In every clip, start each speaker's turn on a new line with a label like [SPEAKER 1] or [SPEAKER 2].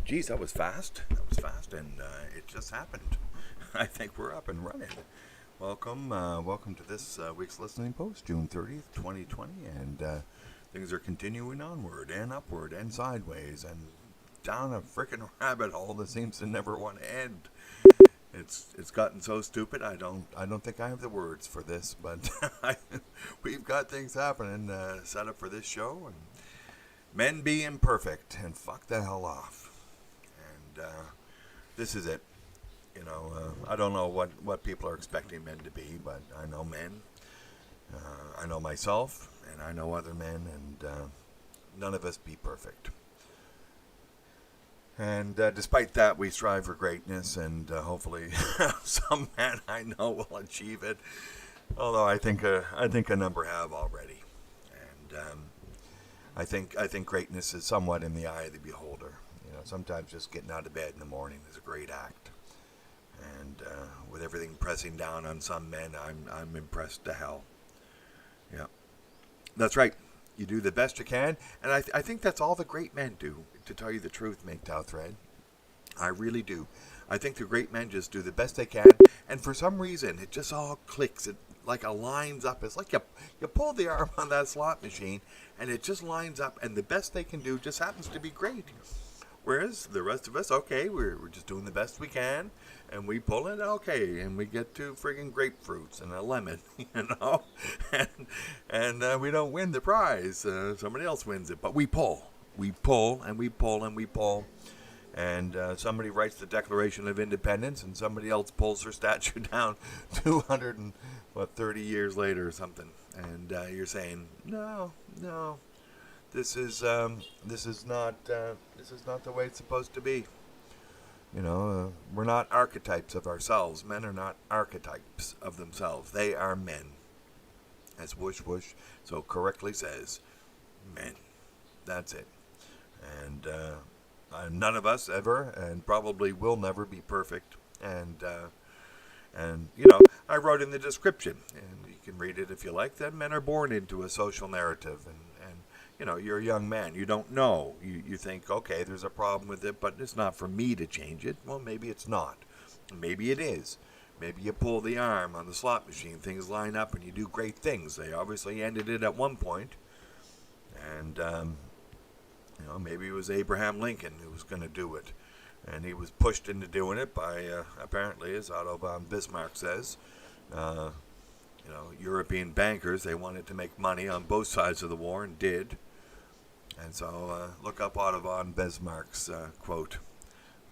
[SPEAKER 1] Geez, that was fast. And it just happened. I think we're up and running. Welcome to this week's listening post, June 30th, 2020, and things are continuing onward and upward and sideways and down a frickin' rabbit hole that seems to never want to end. It's gotten so stupid. I don't think I have the words for this, but we've got things happening set up for this show, and men be imperfect and fuck the hell off. And this is it. I don't know what people are expecting men to be, but I know men. I know myself, and I know other men, and none of us be perfect. And despite that, we strive for greatness, and hopefully some men I know will achieve it. Although I think a number have already, and I think greatness is somewhat in the eye of the beholder. Sometimes just getting out of bed in the morning is a great act, and with everything pressing down on some men, I'm impressed to hell. Yeah, that's right. You do the best you can, and I think that's all the great men do. To tell you the truth, MGTOW thread, I really do. I think the great men just do the best they can, and for some reason, it just all clicks. It like aligns up. It's like you pull the arm on that slot machine, and it just lines up, and the best they can do just happens to be great. Whereas the rest of us, okay, we're just doing the best we can, and we pull it, okay, and we get to friggin' grapefruits and a lemon, and we don't win the prize. Somebody else wins it, but we pull, and we pull, and we pull, and somebody writes the Declaration of Independence, and somebody else pulls their statue down 230 years later or something, and you're saying, no. This is not the way it's supposed to be. We're not archetypes of ourselves. Men are not archetypes of themselves. They are men. As Whoosh Whoosh so correctly says, men. That's it. And none of us ever, and probably will never, be perfect. And I wrote in the description, and you can read it if you like, that men are born into a social narrative, and you're a young man. You don't know. You think, okay, there's a problem with it, but it's not for me to change it. Well, maybe it's not. Maybe it is. Maybe you pull the arm on the slot machine. Things line up and you do great things. They obviously ended it at one point. And, maybe it was Abraham Lincoln who was going to do it. And he was pushed into doing it by, apparently, as Otto von Bismarck says, European bankers. They wanted to make money on both sides of the war, and did. And so look up Otto von Bismarck's quote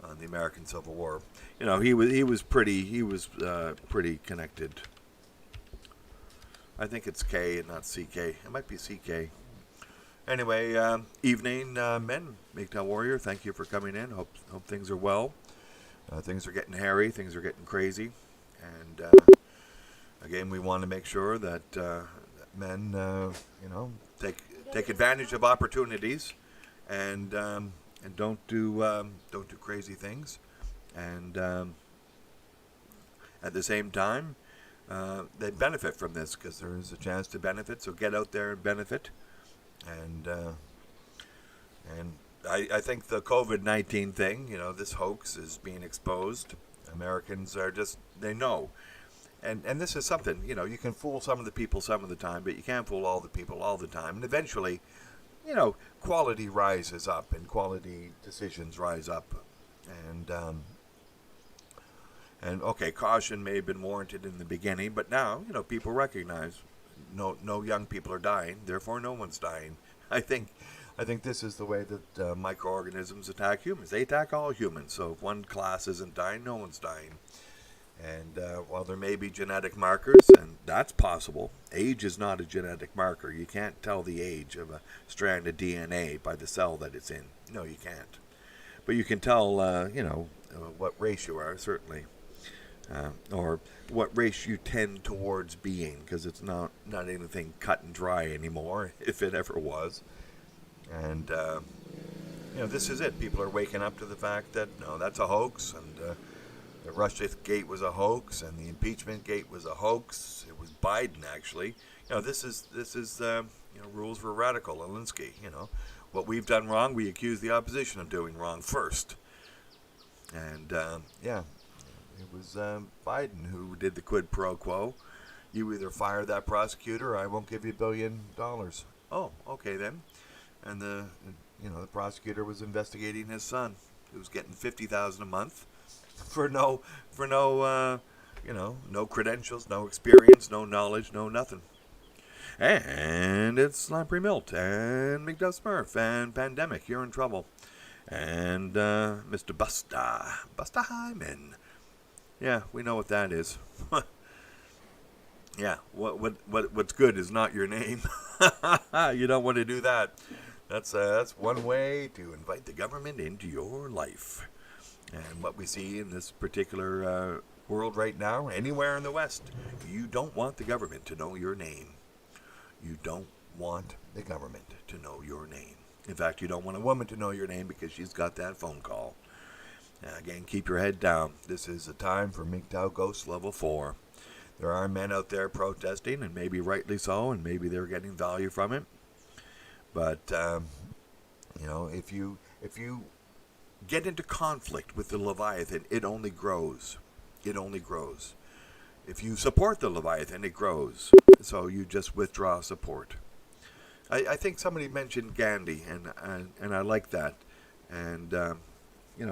[SPEAKER 1] on the American Civil War. He was pretty connected. I think it's K and not CK. It might be CK. Anyway, evening, men. MGTOW Warrior, thank you for coming in. Hope things are well. Things are getting hairy. Things are getting crazy. And again, we want to make sure that men, take advantage of opportunities, and don't do crazy things, and at the same time, they benefit from this because there is a chance to benefit. So get out there and benefit, and I think the COVID-19 thing, this hoax is being exposed. Americans are they know. And this is something, you can fool some of the people some of the time, but you can't fool all the people all the time. And eventually, quality rises up and quality decisions rise up. And okay, caution may have been warranted in the beginning, but now, people recognize no young people are dying, therefore no one's dying. I think this is the way that microorganisms attack humans. They attack all humans, so if one class isn't dying, no one's dying. And while there may be genetic markers, and that's possible, age is not a genetic marker. You can't tell the age of a strand of DNA by the cell that it's in. No, you can't. But you can tell, what race you are, certainly. Or what race you tend towards being, because it's not anything cut and dry anymore, if it ever was. And, this is it. People are waking up to the fact that, no, that's a hoax, and the Russia gate was a hoax, and the impeachment gate was a hoax. It was Biden, actually. This is rules for radical Alinsky. What we've done wrong, we accuse the opposition of doing wrong first. And, yeah, it was Biden who did the quid pro quo. You either fire that prosecutor or I won't give you $1 billion. Oh, okay then. And the prosecutor was investigating his son, who was getting $50,000 a month for no no credentials, no experience, no knowledge, no nothing. And it's Lamprey Milt and McDuff Smurf and Pandemic. You're in trouble. And Mr. Busta Hyman. Yeah, we know what that is. Yeah, what's good is not your name. You don't want to do that. That's one way to invite the government into your life. And what we see in this particular world right now, anywhere in the West, you don't want the government to know your name. You don't want the government to know your name. In fact, you don't want a woman to know your name because she's got that phone call. Again, keep your head down. This is a time for MGTOW Ghost Level 4. There are men out there protesting, and maybe rightly so, and maybe they're getting value from it. But, if you get into conflict with the Leviathan, it only grows. It only grows. If you support the Leviathan, it grows. So you just withdraw support. I think somebody mentioned Gandhi, and I like that. And,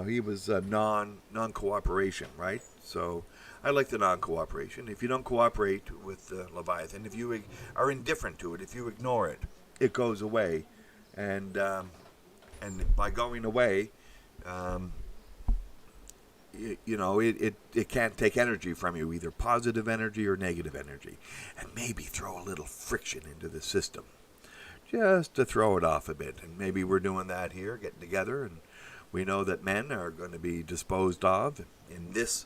[SPEAKER 1] he was non-cooperation, right? So I like the non-cooperation. If you don't cooperate with the Leviathan, if you are indifferent to it, if you ignore it, it goes away. And by going away, it can't take energy from you, either positive energy or negative energy. And maybe throw a little friction into the system, just to throw it off a bit. And maybe we're doing that here, getting together, and we know that men are going to be disposed of in this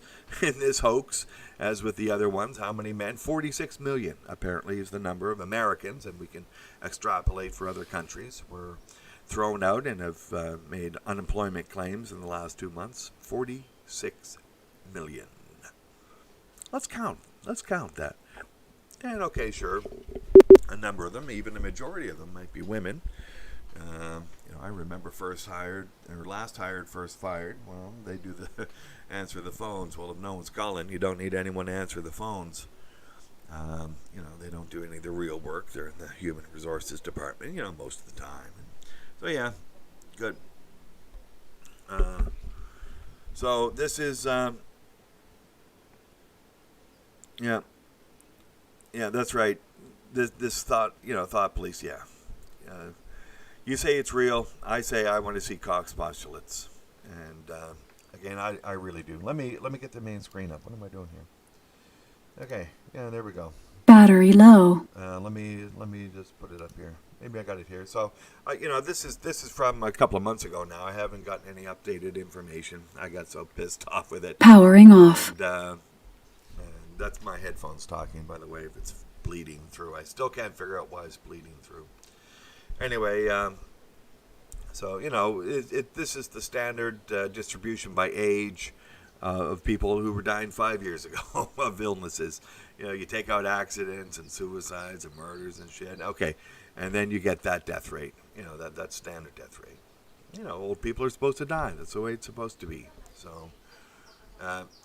[SPEAKER 1] hoax, as with the other ones. How many men? 46 million, apparently, is the number of Americans, and we can extrapolate for other countries. Were thrown out and have made unemployment claims in the last 2 months. 46 million. Let's count that. And okay, sure, a number of them, even the majority of them, might be women. I remember last hired, first fired. Well, they do the answer the phones. Well, if no one's calling, you don't need anyone to answer the phones. They don't do any of the real work. They're in the human resources department, most of the time. So yeah, good. So this is, yeah, that's right. This thought police, yeah. You say it's real. I say I want to see Coxs postulates. And again, I really do. Let me get the main screen up. What am I doing here? Okay, yeah, there we go.
[SPEAKER 2] Battery low.
[SPEAKER 1] Let me just put it up here. Maybe I got it here. So, this is from a couple of months ago now. I haven't gotten any updated information. I got so pissed off with it.
[SPEAKER 2] Powering off.
[SPEAKER 1] And that's my headphones talking, by the way, if it's bleeding through. I still can't figure out why it's bleeding through. Anyway, this is the standard distribution by age of people who were dying 5 years ago of illnesses. You take out accidents and suicides and murders and shit. Okay, and then you get that death rate. That standard death rate. Old people are supposed to die. That's the way it's supposed to be. So,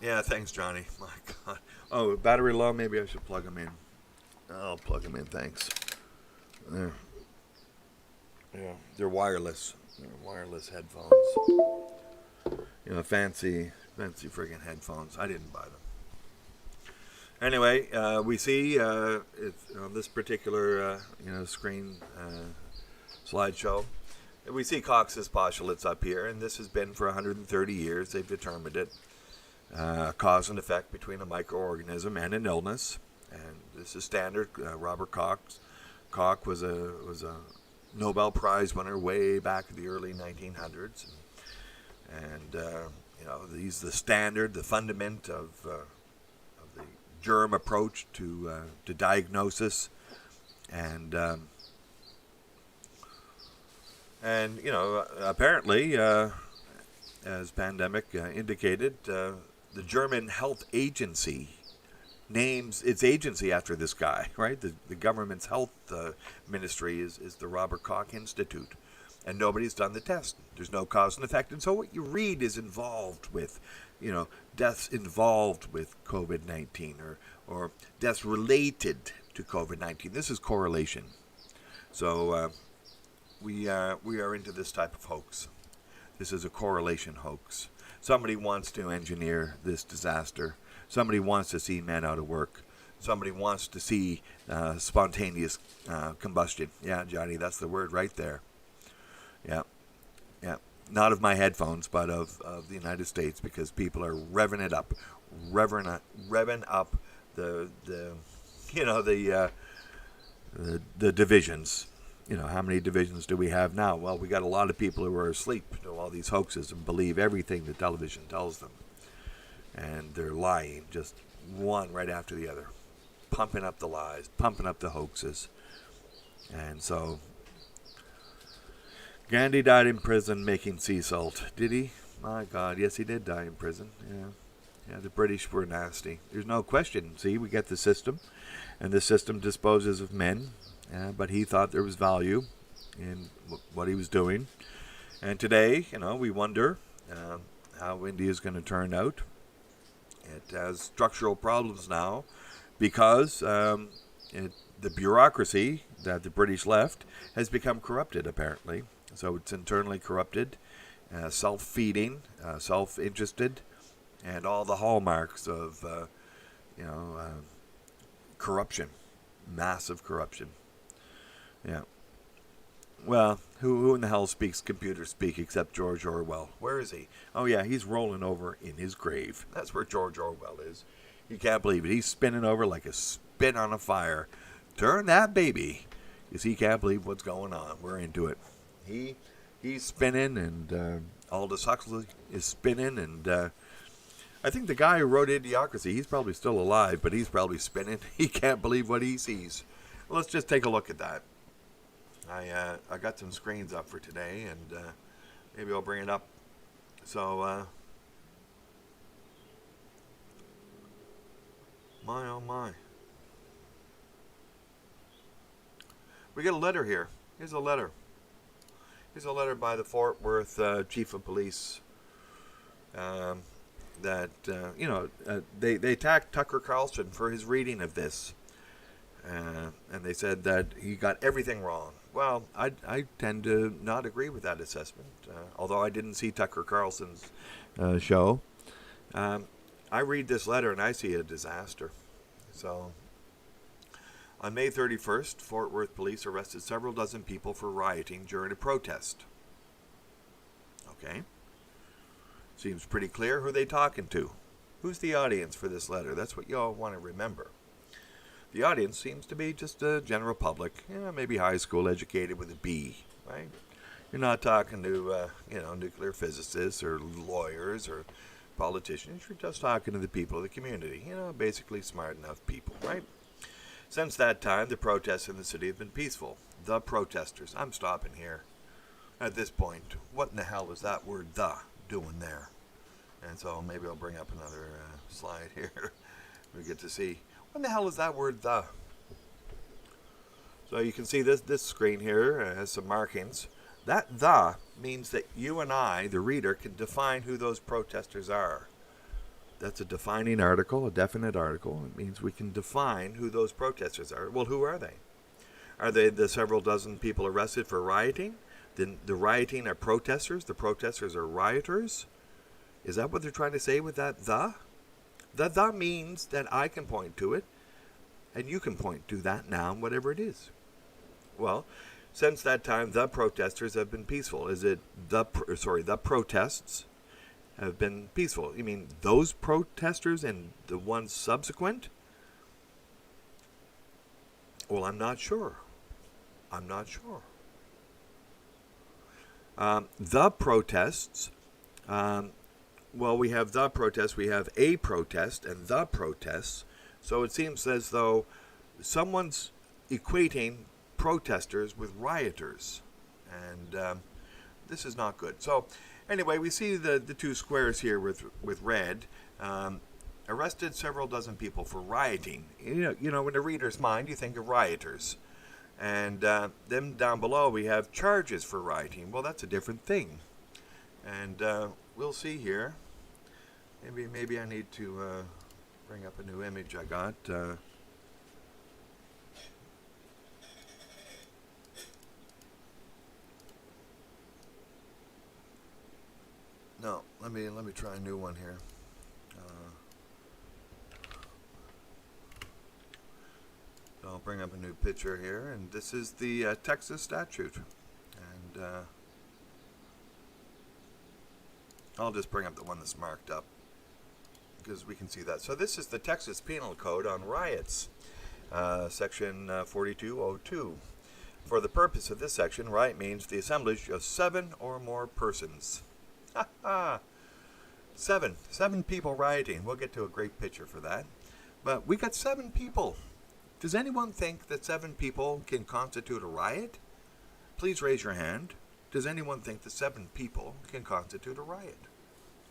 [SPEAKER 1] yeah, thanks, Johnny. My God. Oh, battery low. Maybe I should plug them in. I'll plug them in. Thanks. There. Yeah, they're wireless. They're wireless headphones. Fancy friggin' headphones. I didn't buy them. Anyway, we see on this particular screen slideshow, we see Cox's postulates up here, and this has been for 130 years. They've determined it. Cause and effect between a microorganism and an illness, and this is standard. Robert Cox was a Nobel Prize winner way back in the early 1900s, and he's the standard, the fundament of the germ approach to diagnosis, and apparently, as Pandemic indicated, the German Health Agency names its agency after this guy, right? The government's health ministry is the Robert Koch Institute. and nobody's done the test. There's no cause and effect. And so what you read is involved with, deaths involved with COVID-19 or deaths related to COVID-19. This is correlation. So we are into this type of hoax. This is a correlation hoax. Somebody wants to engineer this disaster. Somebody wants to see men out of work. Somebody wants to see spontaneous combustion. Yeah, Johnny, that's the word right there. Yeah. Not of my headphones, but of the United States, because people are revving it up, revving up the divisions. How many divisions do we have now? Well, we got a lot of people who are asleep to all these hoaxes and believe everything the television tells them, and they're lying, just one right after the other, pumping up the lies, pumping up the hoaxes, and so. Gandhi died in prison making sea salt. Did he? My God, yes, he did die in prison. Yeah, the British were nasty. There's no question. See, we get the system, and the system disposes of men, but he thought there was value in what he was doing. And today, we wonder how India is going to turn out. It has structural problems now because the bureaucracy that the British left has become corrupted, apparently. So it's internally corrupted, self-feeding, self-interested, and all the hallmarks of, corruption, massive corruption. Yeah. Well, who in the hell speaks computer speak except George Orwell? Where is he? Oh, yeah, he's rolling over in his grave. That's where George Orwell is. You can't believe it. He's spinning over like a spit on a fire. Turn that baby. Because he can't believe what's going on. We're into it. He's spinning, and Aldous Huxley is spinning, and I think the guy who wrote Idiocracy, he's probably still alive, but he's probably spinning. He can't believe what he sees. Well, let's just take a look at that. I got some screens up for today, and maybe I'll bring it up. So, my oh my. We get a letter here. Here's a letter. Here's a letter by the Fort Worth chief of police that, they attacked Tucker Carlson for his reading of this. And they said that he got everything wrong. Well, I tend to not agree with that assessment, although I didn't see Tucker Carlson's show. I read this letter and I see a disaster. So, on May 31st, Fort Worth police arrested several dozen people for rioting during a protest. Okay. Seems pretty clear who they talking to. Who's the audience for this letter? That's what you all want to remember. The audience seems to be just a general public, maybe high school educated with a B, right? You're not talking to, nuclear physicists or lawyers or politicians. You're just talking to the people of the community, basically smart enough people, right? Since that time, the protests in the city have been peaceful. The protesters. I'm stopping here. At this point, what in the hell is that word "the" doing there? And so maybe I'll bring up another slide here. We get to see. What in the hell is that word "the"? So you can see this screen here has some markings. That "the" means that you and I, the reader, can define who those protesters are. That's a defining article, a definite article. It means we can define who those protesters are. Well, who are they? Are they the several dozen people arrested for rioting? Then the rioting are protesters? The protesters are rioters? Is that what they're trying to say with that "the"? The means that I can point to it, and you can point to that noun, whatever it is. Well, since that time, the protesters have been peaceful. Is it the protests have been peaceful? You mean those protesters and the ones subsequent? Well, I'm not sure. The protests, we have the protests, we have a protest and the protests. So it seems as though someone's equating protesters with rioters. And this is not good. So anyway, we see the two squares here with red. Arrested several dozen people for rioting. In the reader's mind, you think of rioters. And then down below we have charges for rioting. Well, that's a different thing. And we'll see here. Maybe I need to bring up a new image I got. No, let me try a new one here. I'll bring up a new picture here, and this is the Texas statute. And I'll just bring up the one that's marked up, because we can see that. So this is the Texas Penal Code on riots, section 4202. For the purpose of this section, riot means the assemblage of 7 or more persons. Ha ha! 7 people rioting. We'll get to a great picture for that. But we got 7 people. Does anyone think that 7 people can constitute a riot? Please raise your hand. Does anyone think that 7 people can constitute a riot?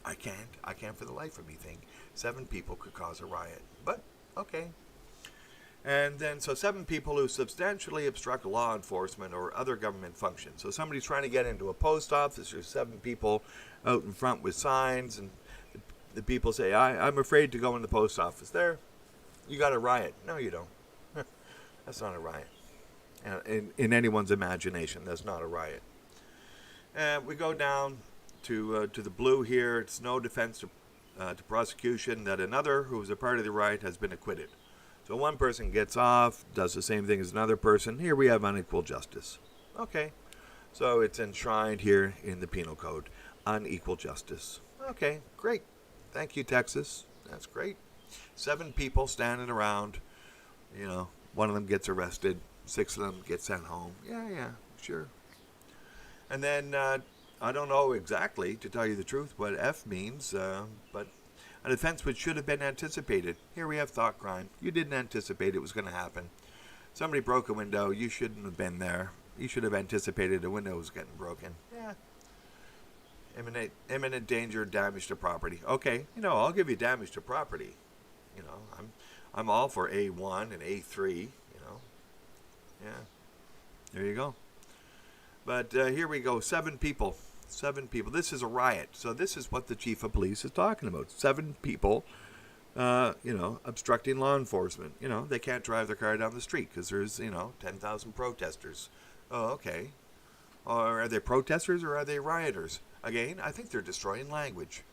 [SPEAKER 1] I can't. I can't for the life of me think 7 people could cause a riot. But, okay. And then, so 7 people who substantially obstruct law enforcement or other government functions. So somebody's trying to get into a post office. There's 7 people out in front with signs, and the people say, I'm afraid to go in the post office. There, you got a riot. No, you don't. That's not a riot. In anyone's imagination, that's not a riot. And we go down to the blue here. It's no defense to prosecution that another who was a part of the riot has been acquitted. So one person gets off, does the same thing as another person. Here we have unequal justice. Okay. So it's enshrined here in the Penal Code. Unequal justice. Okay, great. Thank you, Texas. That's great. 7 people standing around, one of them gets arrested, 6 of them get sent home. Yeah, sure. And then, I don't know exactly, to tell you the truth, what F means, but an offense which should have been anticipated. Here we have thought crime. You didn't anticipate it was going to happen. Somebody broke a window. You shouldn't have been there. You should have anticipated a window was getting broken. Yeah. Imminent danger, damage to property. Okay, I'll give you damage to property. I'm all for A1 and A3, Yeah, there you go. But here we go, 7 people. 7 people. This is a riot. So this is what the chief of police is talking about. 7 people, obstructing law enforcement. They can't drive their car down the street because there's, 10,000 protesters. Oh, okay. Or are they protesters or are they rioters? Again, I think they're destroying language.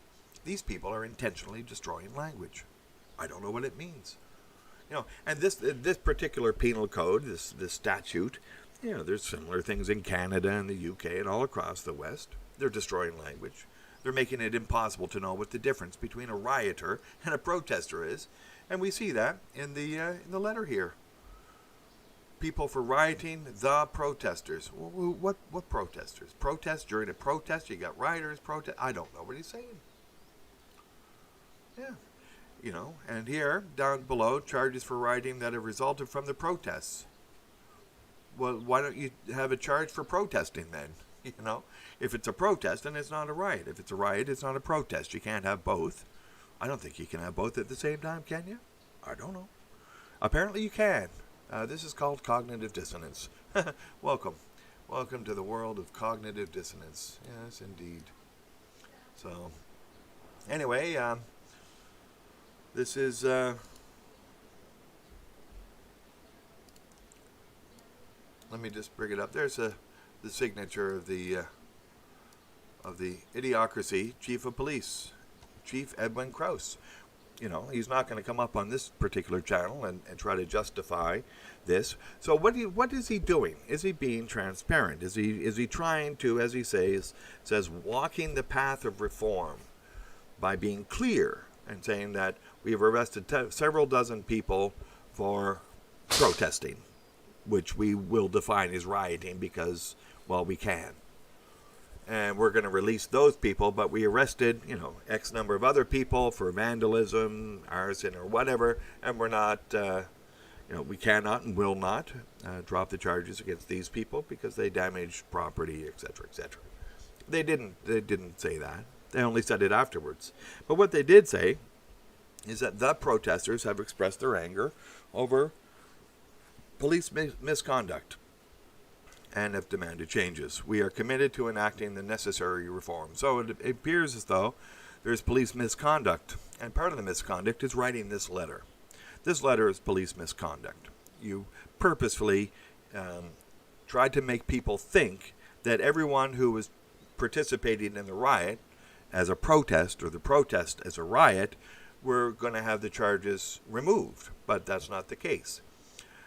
[SPEAKER 1] These people are intentionally destroying language. I don't know what it means. And this particular penal code, this statute, there's similar things in Canada and the UK and all across the West. They're destroying language. They're making it impossible to know what the difference between a rioter and a protester is. And we see that in the letter here. People for rioting, the protesters. What protesters? Protest during a protest, you got rioters, protest. I don't know what he's saying. Yeah. And here, down below, charges for rioting that have resulted from the protests. Well, why don't you have a charge for protesting then? If it's a protest, then it's not a riot. If it's a riot, it's not a protest. You can't have both. I don't think you can have both at the same time, can you? I don't know. Apparently you can. This is called cognitive dissonance. Welcome. Welcome to the world of cognitive dissonance. Yes, indeed. So, anyway, this is let me just bring it up. There's the signature of the Idiocracy chief of police, Chief Edwin Krause. He's not going to come up on this particular channel and try to justify this. So what is he doing? Is he being transparent? Is he trying to, as he says, walking the path of reform by being clear and saying that we have arrested several dozen people for protesting, which we will define as rioting because, well, we can. And we're going to release those people, but we arrested, X number of other people for vandalism, arson, or whatever, and we're not, we cannot and will not drop the charges against these people because they damaged property, etc., etc. They didn't say that. They only said it afterwards. But what they did say is that the protesters have expressed their anger over police misconduct and have demanded changes. We are committed to enacting the necessary reform. So it appears as though there's police misconduct, and part of the misconduct is writing this letter. This letter is police misconduct. You purposefully tried to make people think that everyone who was participating in the riot as a protest, or the protest as a riot, were going to have the charges removed. But that's not the case.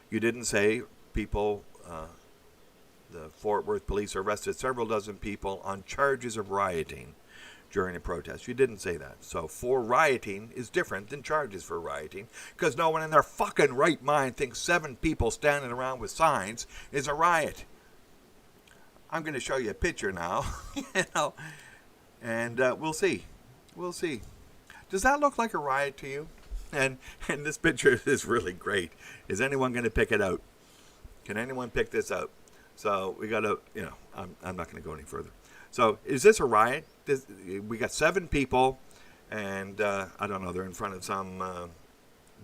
[SPEAKER 1] You didn't say people, the Fort Worth police arrested several dozen people on charges of rioting during a protest. You didn't say that. So for rioting is different than charges for rioting, because no one in their fucking right mind thinks 7 people standing around with signs is a riot. I'm going to show you a picture now, and we'll see. We'll see. Does that look like a riot to you? And this picture is really great. Is anyone going to pick it out? Can anyone pick this out? So we got to, I'm not going to go any further. So is this a riot? We got 7 people, and I don't know, they're in front of some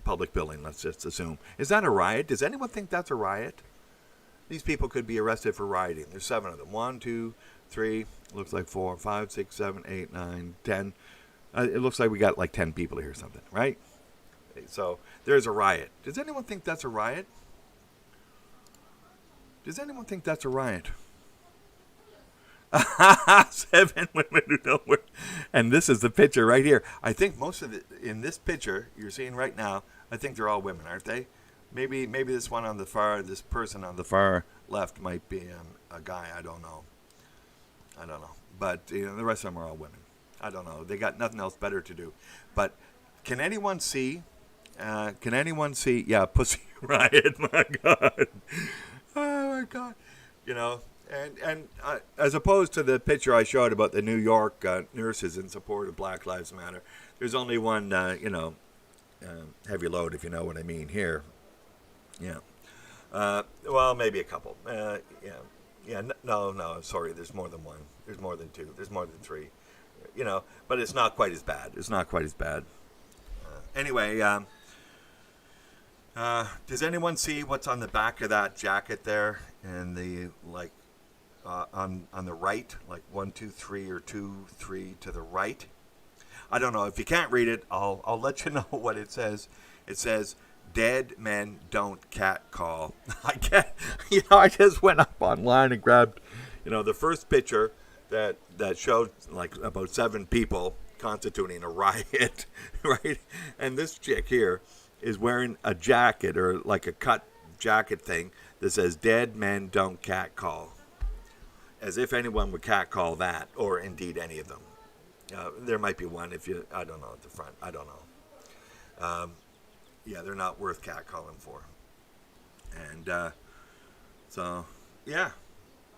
[SPEAKER 1] public building, let's just assume. Is that a riot? Does anyone think that's a riot? These people could be arrested for rioting. There's 7 of them. 1, 2, 3, looks like 4, 5, 6, 7, 8, 9, 10. It looks like we got like 10 people here or something, right? So there's a riot. Does anyone think that's a riot? Does anyone think that's a riot? 7 women who don't wear. And this is the picture right here. I think most of in this picture you're seeing right now, I think they're all women, aren't they? Maybe this one on the far, this person on the far left might be a guy. I don't know. But the rest of them are all women. I don't know. They got nothing else better to do. But can anyone see? Yeah, Pussy Riot. My God. Oh my God. And as opposed to the picture I showed about the New York nurses in support of Black Lives Matter, there's only one, heavy load, if you know what I mean, here. Yeah. Well, maybe a couple. No, sorry, there's more than one. There's more than 2. There's more than 3. But it's not quite as bad. Anyway, does anyone see what's on the back of that jacket there? And the, on the right, like 1, 2, 3, or 2, 3 to the right. I don't know. If you can't read it, I'll let you know what it says. It says, "Dead men don't catcall." I can't. I just went up online and grabbed, the first picture that showed like about 7 people constituting a riot, right? And this chick here is wearing a jacket, or like a cut jacket thing that says "Dead men don't catcall," as if anyone would catcall that, or indeed any of them. There might be one I don't know, at the front. I don't know. Yeah, they're not worth catcalling for. And so, yeah,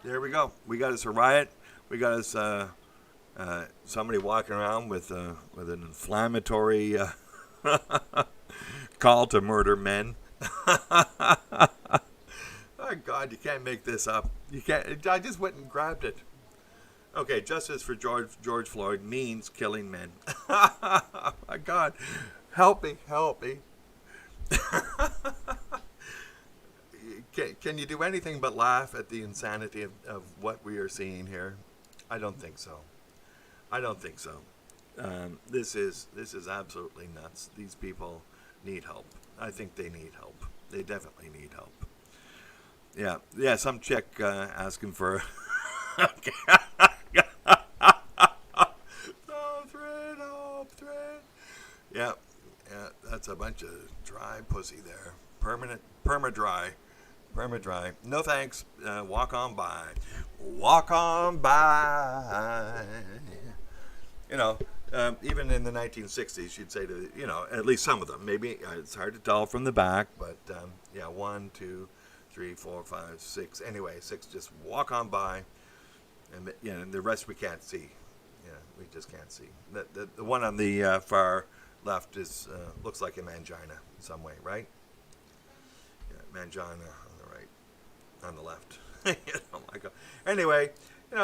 [SPEAKER 1] there we go. We got us a riot. We got us somebody walking around with an inflammatory call to murder men. Oh God, you can't make this up. You can't. I just went and grabbed it. Okay, justice for George Floyd means killing men. Oh my God, help me. Can you do anything but laugh at the insanity of what we are seeing here? I don't think so. This is absolutely nuts. These people need help. I think they need help. They definitely need help. Yeah. Some chick asking for. Okay. Yeah. That's a bunch of dry pussy there. Perma-dry. No thanks. Walk on by. Even in the 1960s, you'd say to, at least some of them. Maybe it's hard to tell from the back, but 1, 2, 3, 4, 5, 6. Anyway, 6. Just walk on by, and the rest we can't see. We just can't see. The one on the far left is looks like a mangina in some way, right? Yeah, mangina on the right, on the left. Oh my God. Anyway,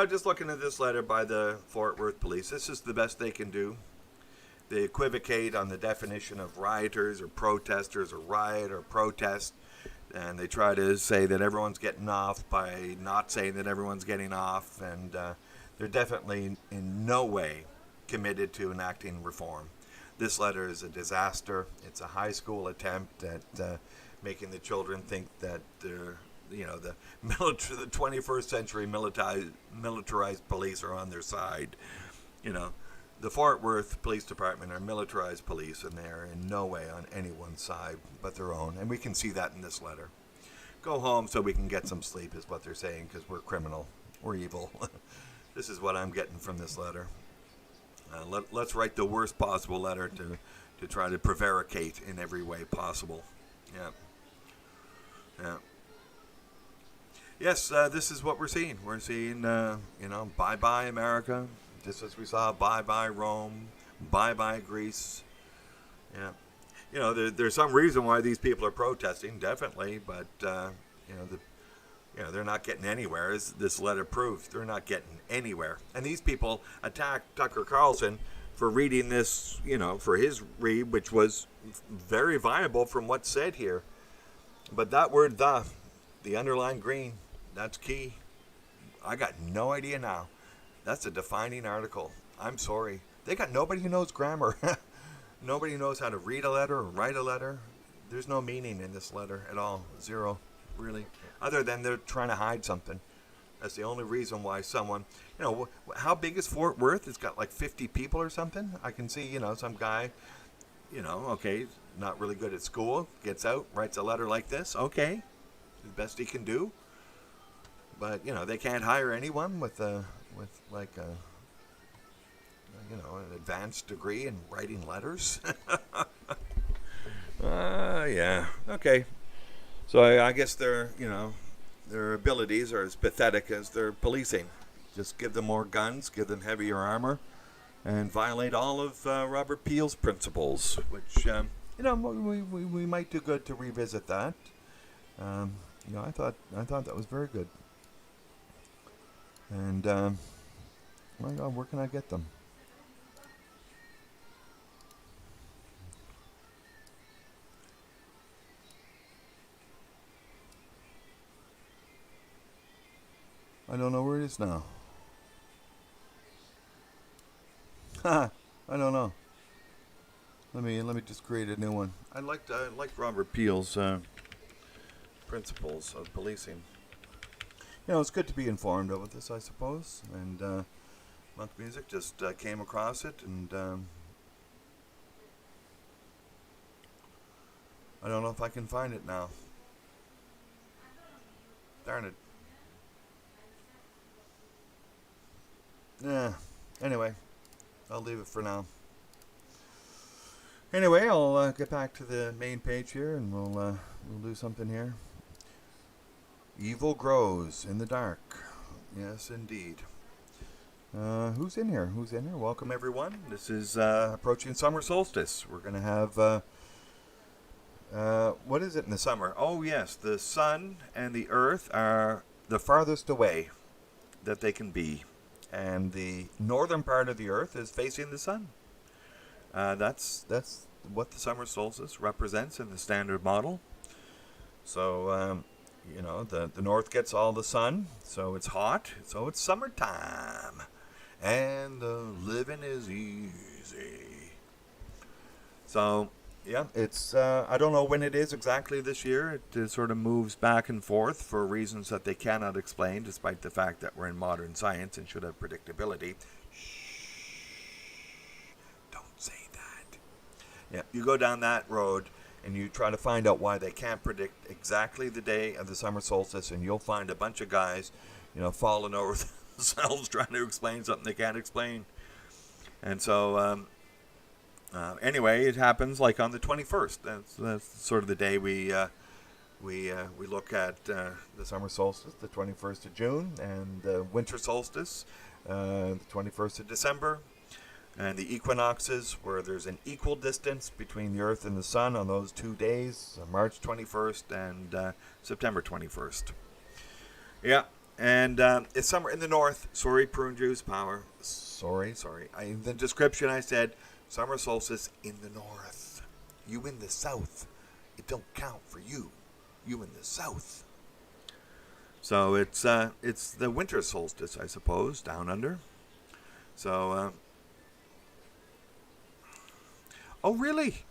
[SPEAKER 1] just looking at this letter by the Fort Worth police, this is the best they can do. They equivocate on the definition of rioters or protesters or riot or protest. And they try to say that everyone's getting off by not saying that everyone's getting off. And they're definitely in no way committed to enacting reform. This letter is a disaster. It's a high school attempt at making the children think that the 21st century militarized police are on their side. The Fort Worth Police Department are militarized police, and they are in no way on anyone's side but their own. And we can see that in this letter. Go home so we can get some sleep is what they're saying, because we're criminal. We're evil. This is what I'm getting from this letter. Let's write the worst possible letter to try to prevaricate in every way possible. Yeah. Yes, this is what we're seeing. We're seeing, bye-bye America. Just as we saw bye-bye Rome, bye-bye Greece. Yeah. There's some reason why these people are protesting, definitely, but, they're not getting anywhere, as this letter proves. They're not getting anywhere. And these people attacked Tucker Carlson for reading this, for his read, which was very viable from what's said here. But that word, the underlined green, that's key. I got no idea now. That's a defining article. I'm sorry. They got nobody who knows grammar. Nobody knows how to read a letter or write a letter. There's no meaning in this letter at all. Zero, really. Other than they're trying to hide something. That's the only reason why someone, how big is Fort Worth? It's got like 50 people or something. I can see, some guy, okay, not really good at school, gets out, writes a letter like this. Okay, the best he can do. But, they can't hire anyone with an advanced degree in writing letters. Yeah. Okay. So I guess their abilities are as pathetic as their policing. Just give them more guns, give them heavier armor, and violate all of Robert Peel's principles, which, we might do good to revisit that. I thought that was very good. And, my God, where can I get them? I don't know where it is now. I don't know. Let me just create a new one. I liked Robert Peel's principles of policing. It's good to be informed of this, I suppose. And Monk Music just came across it, and I don't know if I can find it now. Darn it. Yeah. Anyway, I'll leave it for now. Anyway, I'll get back to the main page here, and we'll do something here. Evil grows in the dark. Yes, indeed. Who's in here? Welcome, everyone. This is approaching summer solstice. We're going to have, what is it in the summer? Oh, yes, the sun and the earth are the farthest away that they can be. And the northern part of the earth is facing the sun. That's what the summer solstice represents in the standard model. So, the north gets all the sun, so it's hot, so it's summertime. And the living is easy. So, yeah, it's, I don't know when it is exactly this year. It sort of moves back and forth for reasons that they cannot explain, despite the fact that we're in modern science and should have predictability. Shh. Don't say that. Yeah, you go down that road and you try to find out why they can't predict exactly the day of the summer solstice, and you'll find a bunch of guys, falling over themselves trying to explain something they can't explain. And so, anyway, it happens like on the 21st. That's sort of the day we look at the summer solstice, the 21st of June, and the winter solstice, the 21st of December, and the equinoxes, where there's an equal distance between the Earth and the Sun on those 2 days, March 21st and September 21st. Yeah, and it's summer in the north. Sorry, prune juice power. Sorry. In the description I said, summer solstice in the north. You in the south, it don't count for you. You in the south. So it's the winter solstice, I suppose, down under. So, oh really?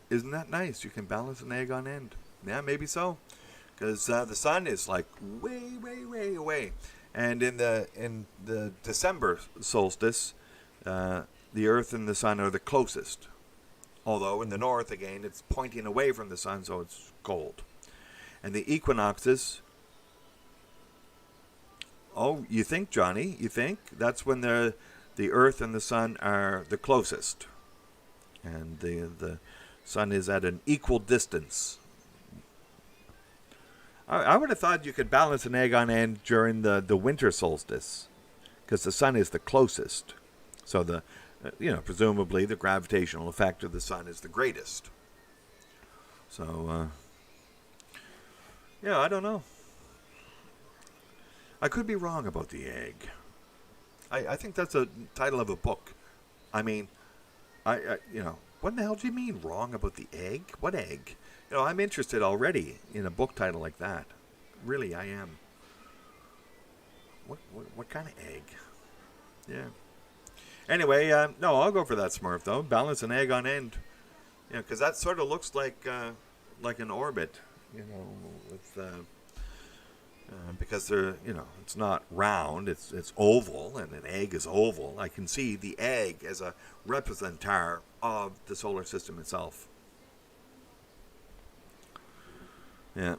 [SPEAKER 1] Isn't that nice? You can balance an egg on end. Yeah, maybe so. Because the sun is like way, way, way away. And in the December solstice, the Earth and the sun are the closest. Although in the north, again, it's pointing away from the sun, so it's cold. And the equinoxes, oh, you think, Johnny? You think? That's when the Earth and the sun are the closest. And the sun is at an equal distance. I would have thought you could balance an egg on end during the winter solstice, because the sun is the closest. So presumably the gravitational effect of the sun is the greatest. So, I don't know. I could be wrong about the egg. I think that's a title of a book. I mean, what the hell do you mean wrong about the egg? What egg? I'm interested already in a book title like that. Really, I am. What kind of egg? Yeah. Anyway, no, I'll go for that Smurf though. Balance an egg on end. Because that sort of looks like an orbit. With because they're it's not round. It's oval, and an egg is oval. I can see the egg as a representar of the solar system itself. Yeah.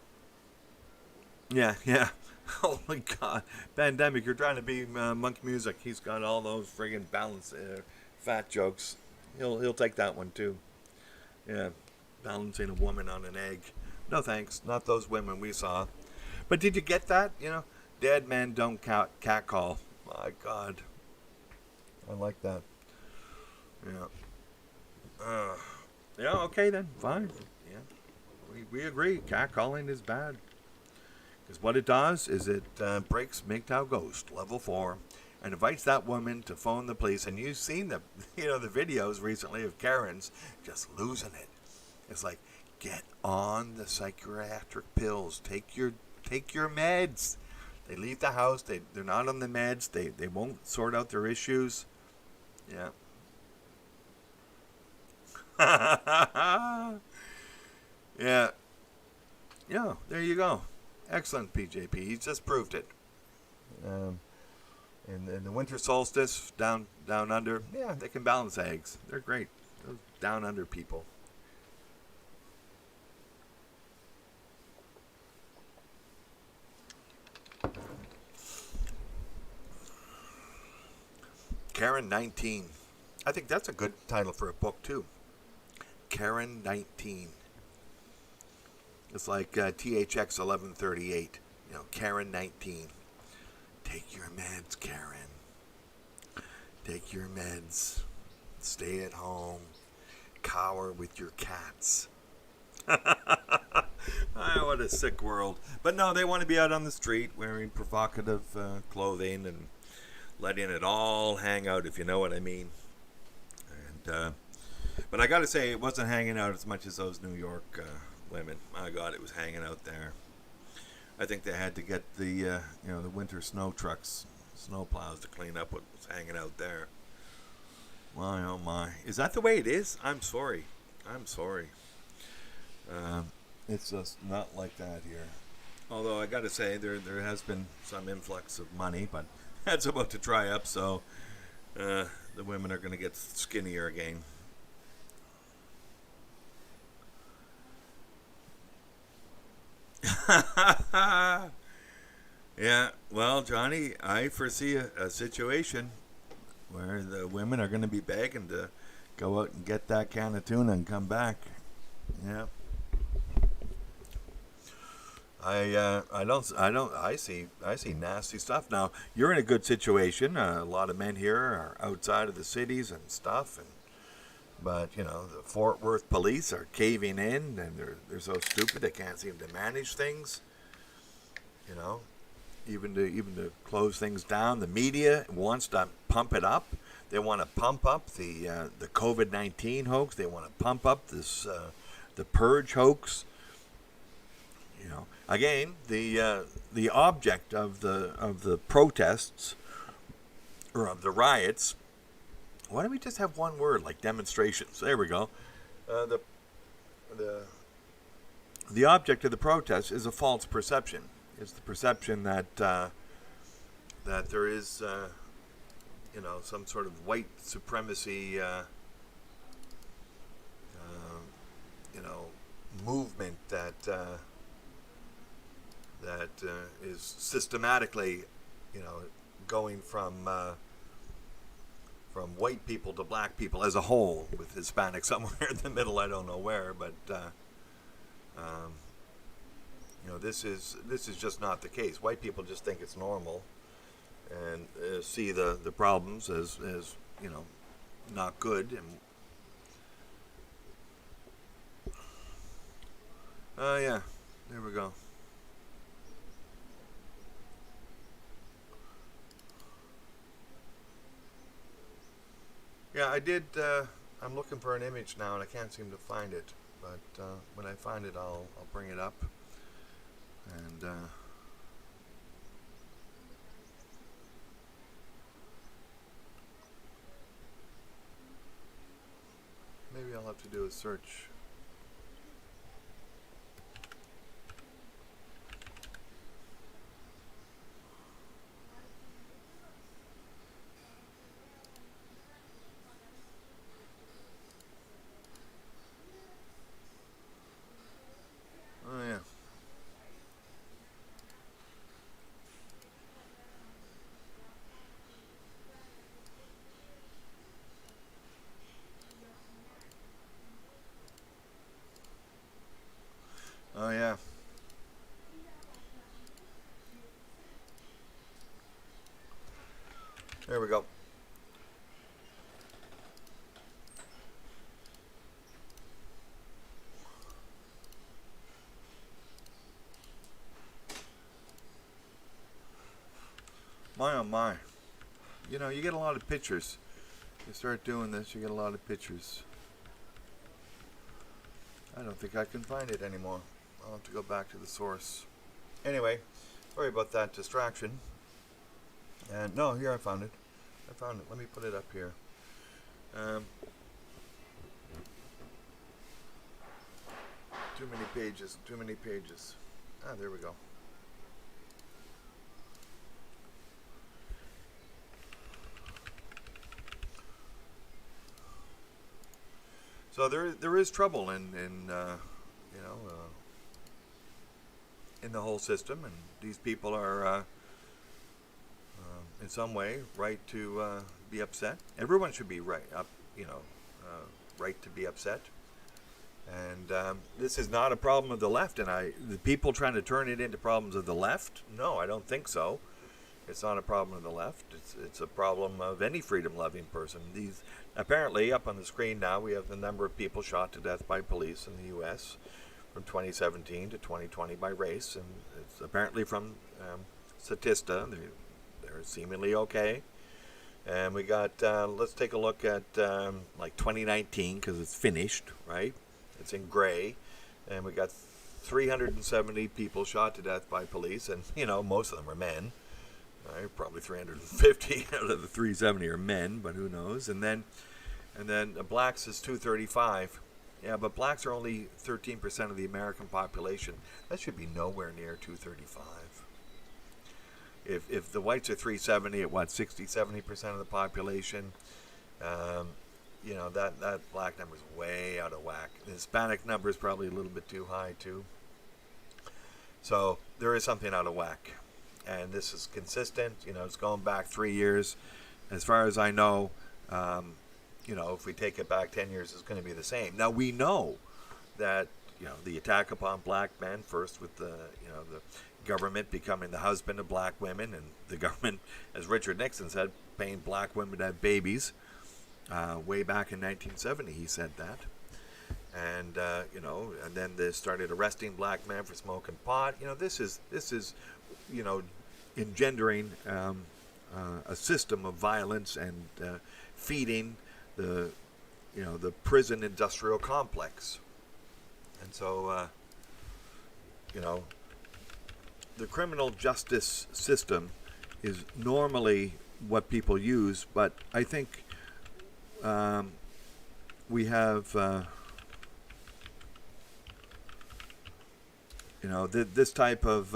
[SPEAKER 1] Oh my God, Pandemic! You're trying to be Monk Music. He's got all those friggin' balance fat jokes. He'll take that one too. Yeah, balancing a woman on an egg. No thanks, not those women we saw. But did you get that? Dead men don't catcall. My God, I like that. Yeah. Yeah. Okay then. Fine. Yeah. We agree. Catcalling is bad. Because what it does is it breaks MGTOW Ghost, level 4, and invites that woman to phone the police. And you've seen the videos recently of Karens just losing it. It's like, get on the psychiatric pills. Take your meds. They leave the house. They're not on the meds. They won't sort out their issues. Yeah. Yeah. Yeah, there you go. Excellent, PJP. He's just proved it. In the winter solstice, down under, yeah, they can balance eggs. They're great. Those down under people. Karen 19. I think that's a good title for a book, too. Karen 19. It's like THX 1138. Karen 19. Take your meds, Karen. Take your meds. Stay at home. Cower with your cats. What a sick world. But no, they want to be out on the street wearing provocative clothing and letting it all hang out, if you know what I mean. And but I got to say, it wasn't hanging out as much as those New York women. My God, it was hanging out there. I think they had to get the the winter snow trucks, snow plows to clean up what was hanging out there. My oh my, is that the way it is? I'm sorry. It's just not like that here. Although I got to say, there has been some influx of money, but that's about to dry up. So the women are going to get skinnier again. Yeah, well, Johnny, I foresee a situation where the women are going to be begging to go out and get that can of tuna and come back. Yeah. I see nasty stuff. Now, you're in a good situation. A lot of men here are outside of the cities and stuff, but the Fort Worth police are caving in, and they're so stupid they can't seem to manage things. Even to close things down. The media wants to pump it up. They want to pump up the COVID-19 hoax. They want to pump up this the purge hoax. Again, the object of the protests or of the riots. Why don't we just have one word like demonstrations? There we go. The object of the protest is a false perception. It's the perception that that there is some sort of white supremacy movement that is systematically going from white people to black people as a whole, with Hispanic somewhere in the middle. I don't know where, but this is just not the case. White people just think it's normal and see the problems as not good. And yeah, there we go. Yeah, I did. I'm looking for an image now, and I can't seem to find it. But when I find it, I'll bring it up. And maybe I'll have to do a search. Oh yeah. Oh yeah. There we go. My oh my. You get a lot of pictures. You start doing this, you get a lot of pictures. I don't think I can find it anymore. I'll have to go back to the source. Anyway, sorry about that distraction. And no, here I found it. Let me put it up here. Too many pages. Ah, there we go. So there is trouble in the whole system, and these people are in some way right to be upset. Everyone should be right to be upset. And this is not a problem of the left, and the people trying to turn it into problems of the left. No, I don't think so. It's not a problem of the left. It's a problem of any freedom-loving person. These apparently up on the screen now we have the number of people shot to death by police in the U.S. from 2017 to 2020 by race, and it's apparently from Statista. They're seemingly okay. And we got let's take a look at like 2019 because it's finished, right? It's in gray, and we got 370 people shot to death by police, and most of them are men. Right, probably 350 out of the 370 are men, but who knows? And then blacks is 235. Yeah, but blacks are only 13% of the American population. That should be nowhere near 235. If the whites are 370 at 60-70% of the population, that black number is way out of whack. The Hispanic number is probably a little bit too high too. So there is something out of whack. And this is consistent. It's going back 3 years. As far as I know, if we take it back 10 years, it's going to be the same. Now, we know that, the attack upon black men, first with the government becoming the husband of black women, and the government, as Richard Nixon said, paying black women to have babies. Way back in 1970, he said that. And, and then they started arresting black men for smoking pot. This is engendering a system of violence and feeding the prison industrial complex. And so, the criminal justice system is normally what people use, but I think we have, this type of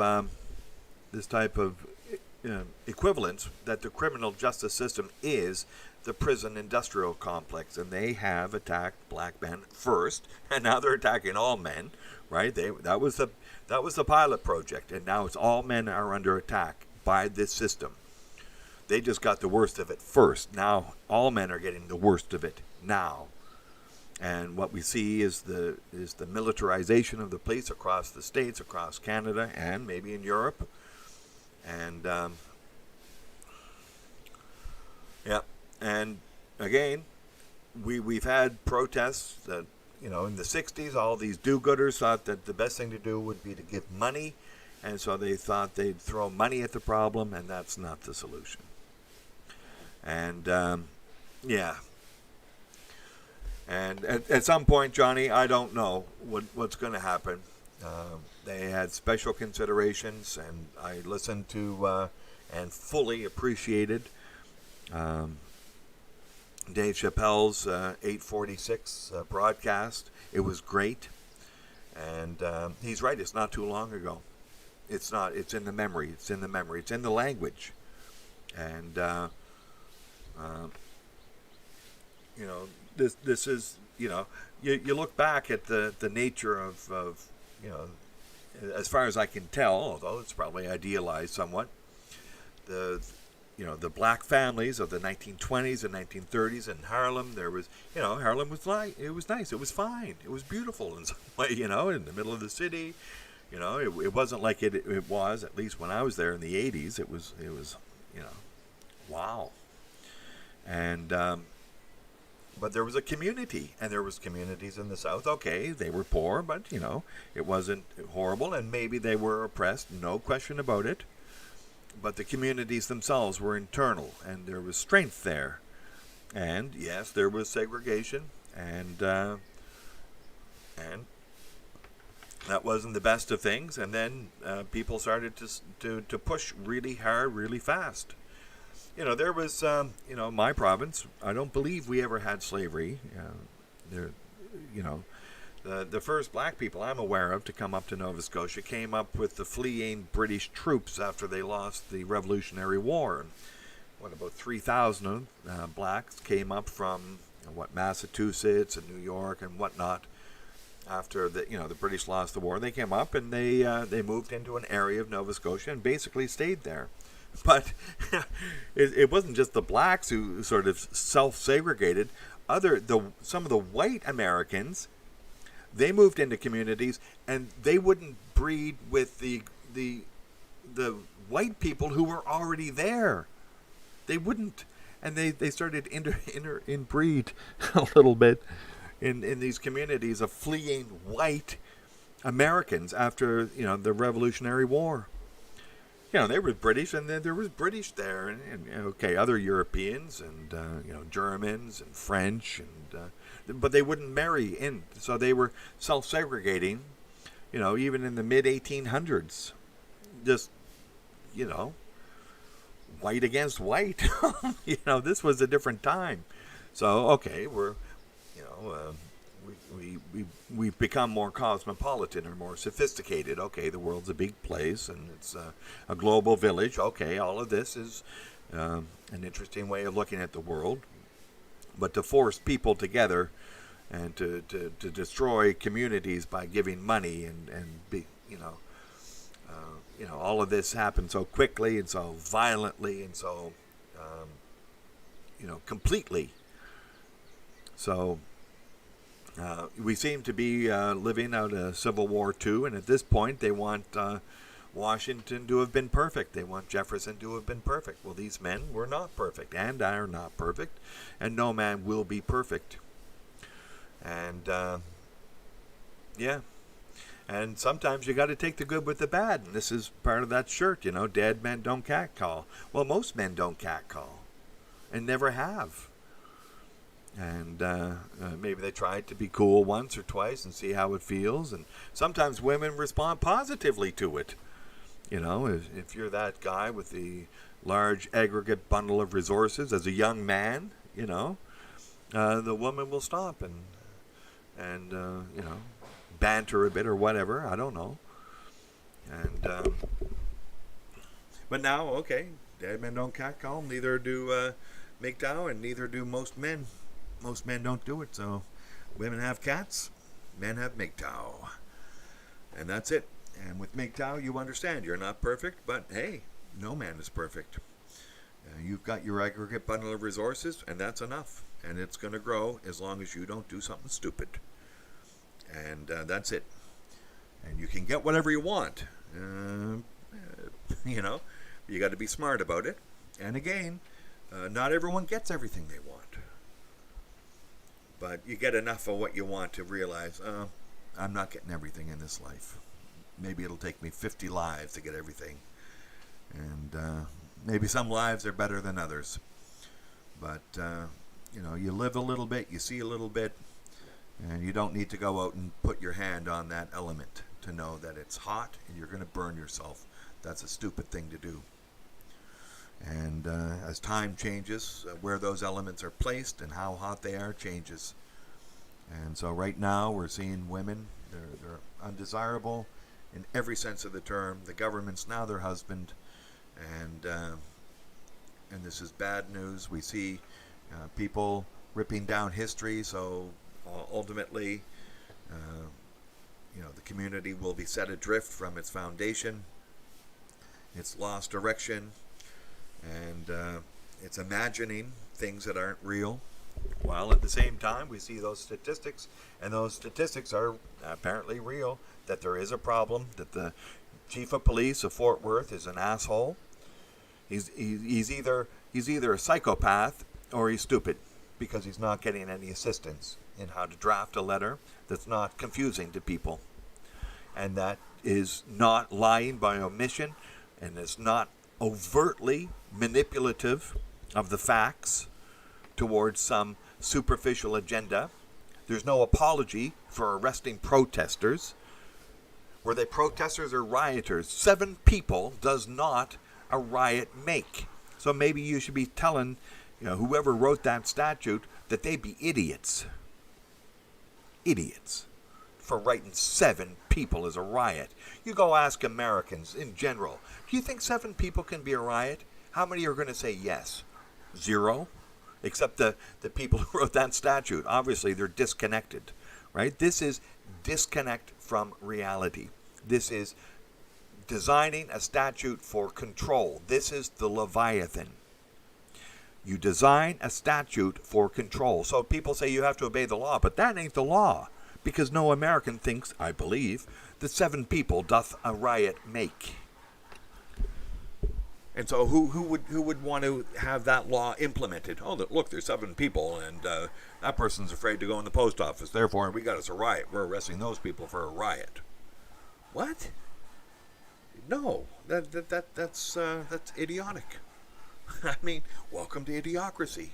[SPEAKER 1] equivalence that the criminal justice system is the prison industrial complex, and they have attacked black men first, and now they're attacking all men, right? That was the pilot project, and now it's all men are under attack by this system. They just got the worst of it first. Now all men are getting the worst of it now. And what we see is the militarization of the police across the states, across Canada, and maybe in Europe. And and again, we've had protests that, in the 60s, all these do-gooders thought that the best thing to do would be to give money, and so they thought they'd throw money at the problem, and that's not the solution. And and at some point, Johnny, I don't know what's going to happen. They had special considerations, and I listened to and fully appreciated Dave Chappelle's 846 broadcast. It was great, and he's right. It's not too long ago. It's not. It's in the memory. It's in the memory. It's in the language, and this is, you look back at the nature of as far as I can tell, although it's probably idealized somewhat, the black families of the 1920s and 1930s in Harlem. There was, Harlem was it was nice, it was fine, it was beautiful in some way, in the middle of the city. It wasn't like it was, at least when I was there in the 80s. It was wow. And but there was a community, and there was communities in the South. Okay, they were poor, but it wasn't horrible, and maybe they were oppressed, no question about it. But the communities themselves were internal, and there was strength there. And yes, there was segregation, and that wasn't the best of things. And then people started to push really hard, really fast. There was, my province, I don't believe we ever had slavery. The first black people I'm aware of to come up to Nova Scotia came up with the fleeing British troops after they lost the Revolutionary War. About 3,000 blacks came up from, Massachusetts and New York and whatnot after the British lost the war. They came up and they moved into an area of Nova Scotia and basically stayed there. But it wasn't just the blacks who sort of self-segregated. Some of the white Americans, they moved into communities, and they wouldn't breed with the white people who were already there. They wouldn't, and they started inbreed a little bit in these communities of fleeing white Americans after the Revolutionary War. They were British, and then there was British there, and other Europeans, and Germans and French, and but they wouldn't marry in, so they were self-segregating, even in the mid-1800s, just white against white. This was a different time. So we've become more cosmopolitan or more sophisticated. Okay, the world's a big place, and it's a global village. Okay, all of this is an interesting way of looking at the world. But to force people together and to destroy communities by giving money and all of this happened so quickly and so violently and so completely. So we seem to be living out a Civil War II, and at this point they want Washington to have been perfect. They want Jefferson to have been perfect. Well, these men were not perfect, and are not perfect, and no man will be perfect. And and sometimes you got to take the good with the bad, and this is part of that shirt. Dead men don't catcall. Well, most men don't catcall, and never have. And maybe they tried to be cool once or twice and see how it feels. And sometimes women respond positively to it. If you're that guy with the large aggregate bundle of resources as a young man, the woman will stop and banter a bit or whatever. I don't know. And but now, okay, dead men don't catcall. Neither do MGTOW, and neither do most men. Most men don't do it. So women have cats, men have MGTOW, and that's it. And with MGTOW, you understand you're not perfect, but hey, no man is perfect. You've got your aggregate bundle of resources, and that's enough. And it's going to grow as long as you don't do something stupid. And that's it. And you can get whatever you want. You got to be smart about it. And again, not everyone gets everything they want. But you get enough of what you want to realize, I'm not getting everything in this life. Maybe it'll take me 50 lives to get everything. And maybe some lives are better than others. But, you live a little bit, you see a little bit, and you don't need to go out and put your hand on that element to know that it's hot and you're going to burn yourself. That's a stupid thing to do. And as time changes, where those elements are placed and how hot they are changes. And so right now we're seeing women, they're undesirable in every sense of the term. The government's now their husband, and this is bad news. We see people ripping down history, so ultimately, the community will be set adrift from its foundation. It's lost direction, and it's imagining things that aren't real. While at the same time, we see those statistics, and those statistics are apparently real, that there is a problem, that the chief of police of Fort Worth is an asshole. He's either a psychopath or he's stupid, because he's not getting any assistance in how to draft a letter that's not confusing to people. And that is not lying by omission, and is not overtly manipulative of the facts towards some superficial agenda. There's no apology for arresting protesters. Were they protesters or rioters? 7 people does not a riot make. So maybe you should be telling whoever wrote that statute that they be idiots. Idiots for writing 7 people as a riot. You go ask Americans in general, do you think 7 people can be a riot? How many are going to say yes? 0? Except the people who wrote that statute. Obviously, they're disconnected, right? This is disconnect from reality. This is designing a statute for control. This is the Leviathan. You design a statute for control. So people say you have to obey the law, but that ain't the law, because no American thinks, I believe, that 7 people doth a riot make. And so who would want to have that law implemented? Oh, look, there's 7 people, and that person's afraid to go in the post office. Therefore, we got us a riot. We're arresting those people for a riot. What? No, that's idiotic. I mean, welcome to Idiocracy.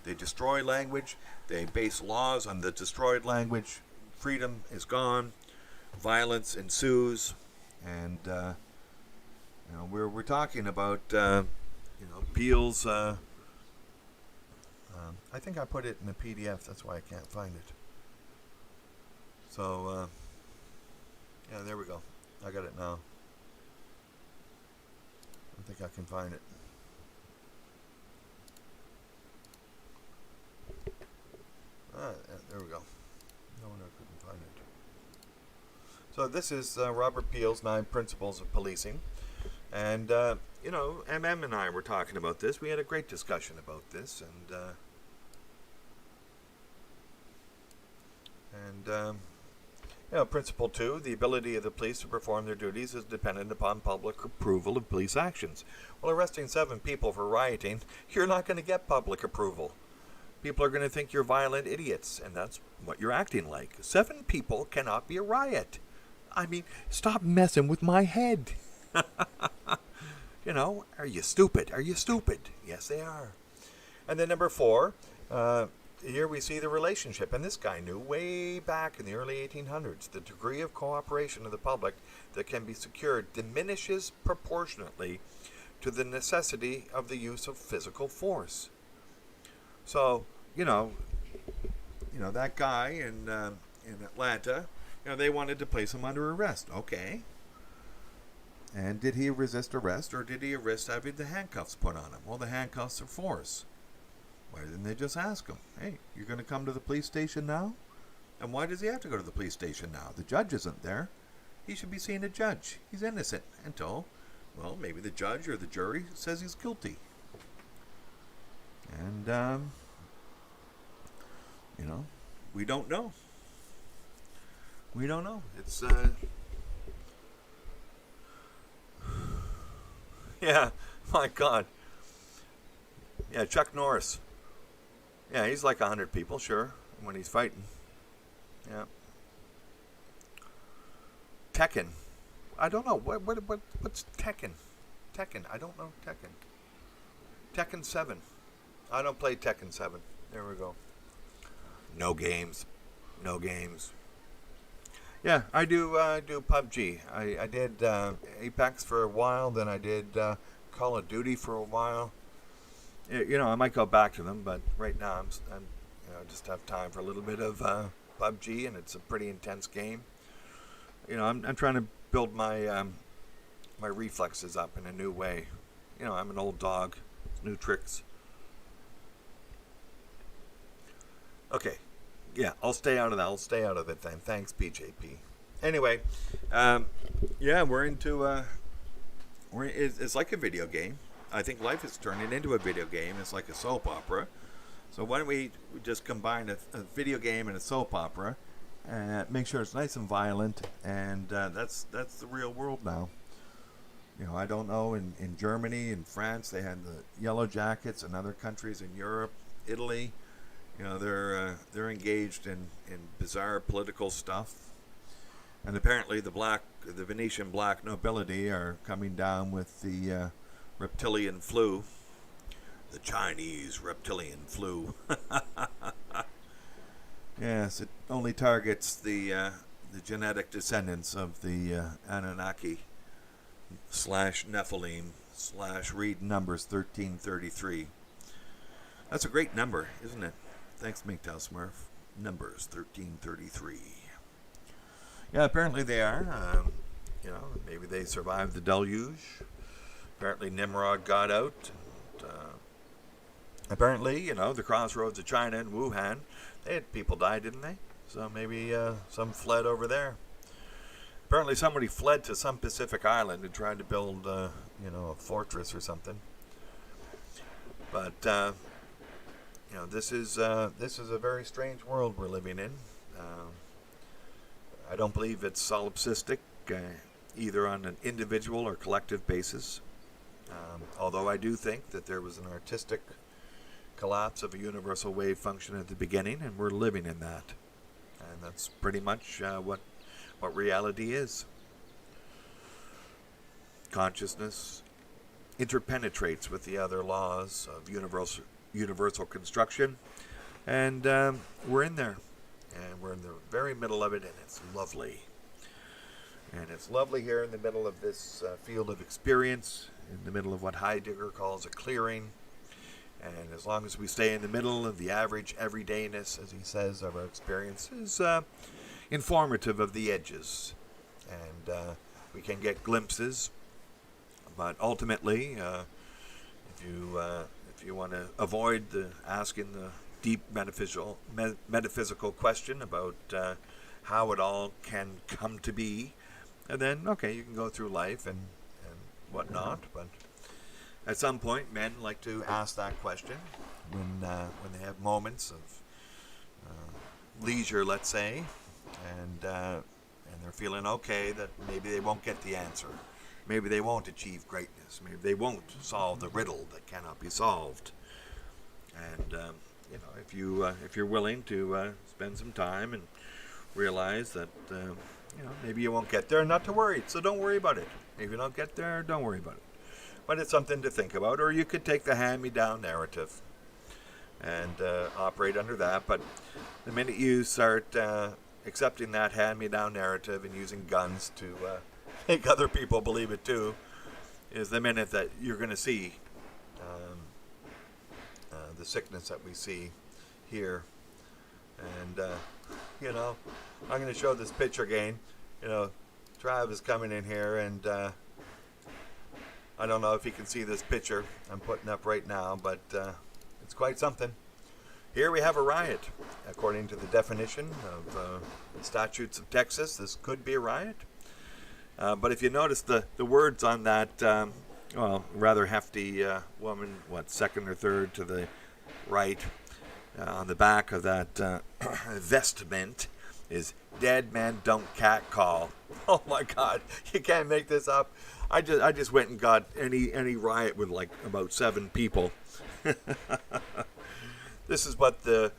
[SPEAKER 1] They destroy language. They base laws on the destroyed language. Freedom is gone. Violence ensues, and we're talking about Peel's. I think I put it in a PDF. That's why I can't find it. So there we go. I got it now. I think I can find it. There we go. No wonder I couldn't find it. So this is Robert Peel's 9 Principles of Policing. And, MM and I were talking about this. We had a great discussion about this. Principle 2, the ability of the police to perform their duties is dependent upon public approval of police actions. Well, arresting 7 people for rioting, you're not going to get public approval. People are going to think you're violent idiots, and that's what you're acting like. 7 people cannot be a riot. I mean, stop messing with my head. Are you stupid? Are you stupid? Yes, they are. And then number 4, here we see the relationship, and this guy knew way back in the early 1800s the degree of cooperation of the public that can be secured diminishes proportionately to the necessity of the use of physical force. So, that guy in Atlanta, they wanted to place him under arrest. Okay. And did he resist arrest, or did he resist having the handcuffs put on him? Well, the handcuffs are force. Why didn't they just ask him, hey, you're going to come to the police station now? And why does he have to go to the police station now? The judge isn't there. He should be seeing a judge. He's innocent until, well, maybe the judge or the jury says he's guilty. And, we don't know. We don't know. It's, yeah, my God. Yeah, Chuck Norris. Yeah, he's like 100 people, sure, when he's fighting. Yeah. Tekken. I don't know. What's Tekken? Tekken. I don't know Tekken. Tekken 7. I don't play Tekken 7. There we go. No games. No games. Yeah, I do PUBG. I did Apex for a while, then I did Call of Duty for a while. I might go back to them, but right now I'm just have time for a little bit of PUBG, and it's a pretty intense game. I'm trying to build my my reflexes up in a new way. I'm an old dog, new tricks. Okay, yeah, I'll stay out of that. I'll stay out of it then. Thanks, PJP. Anyway, we're into it's like a video game. I think life is turning into a video game. It's like a soap opera. So why don't we just combine a video game and a soap opera, and make sure it's nice and violent, and that's the real world now. I don't know, in Germany, in France, they had the Yellow Jackets, and other countries in Europe, Italy, they're engaged in bizarre political stuff. And apparently the Venetian black nobility are coming down with the reptilian flu. The Chinese reptilian flu. Yes, it only targets the genetic descendants of the Anunnaki / Nephilim / read Numbers 1333. That's a great number, isn't it? Thanks, MGTOW Smurf. Numbers 1333. Yeah, apparently they are. Maybe they survived the deluge. Apparently Nimrod got out. And, apparently, the crossroads of China and Wuhan, they had people die, didn't they? So maybe some fled over there. Apparently somebody fled to some Pacific island and tried to build, a fortress or something. But this is a very strange world we're living in. I don't believe it's solipsistic, either on an individual or collective basis. Although I do think that there was an artistic collapse of a universal wave function at the beginning, and we're living in that. And that's pretty much what reality is. Consciousness interpenetrates with the other laws of universal construction, and we're in there. And we're in the very middle of it, and it's lovely. And it's lovely here in the middle of this field of experience, in the middle of what Heidegger calls a clearing. And as long as we stay in the middle of the average everydayness, as he says, of our experience, is informative of the edges. And we can get glimpses. But ultimately, if you want to avoid asking the deep metaphysical question about how it all can come to be, and then you can go through life and whatnot. But at some point, men like to ask that question when they have moments of leisure, let's say, and they're feeling okay that maybe they won't get the answer, maybe they won't achieve greatness, maybe they won't solve the riddle that cannot be solved. And if you're willing to spend some time and realize that maybe you won't get there, not to worry. So don't worry about it. If you don't get there, don't worry about it. But it's something to think about. Or you could take the hand-me-down narrative and operate under that. But the minute you start accepting that hand-me-down narrative and using guns to make other people believe it too, is the minute that you're going to see the sickness that we see here. And, I'm going to show this picture again. Trav is coming in here, and I don't know if you can see this picture I'm putting up right now, but it's quite something. Here we have a riot. According to the definition of statutes of Texas, this could be a riot. But if you notice the words on that, rather hefty woman, second or third to the right, on the back of that vestment is "Dead men don't catcall." Oh my God, you can't make this up. I just went and got any riot with like about 7 people. This is what the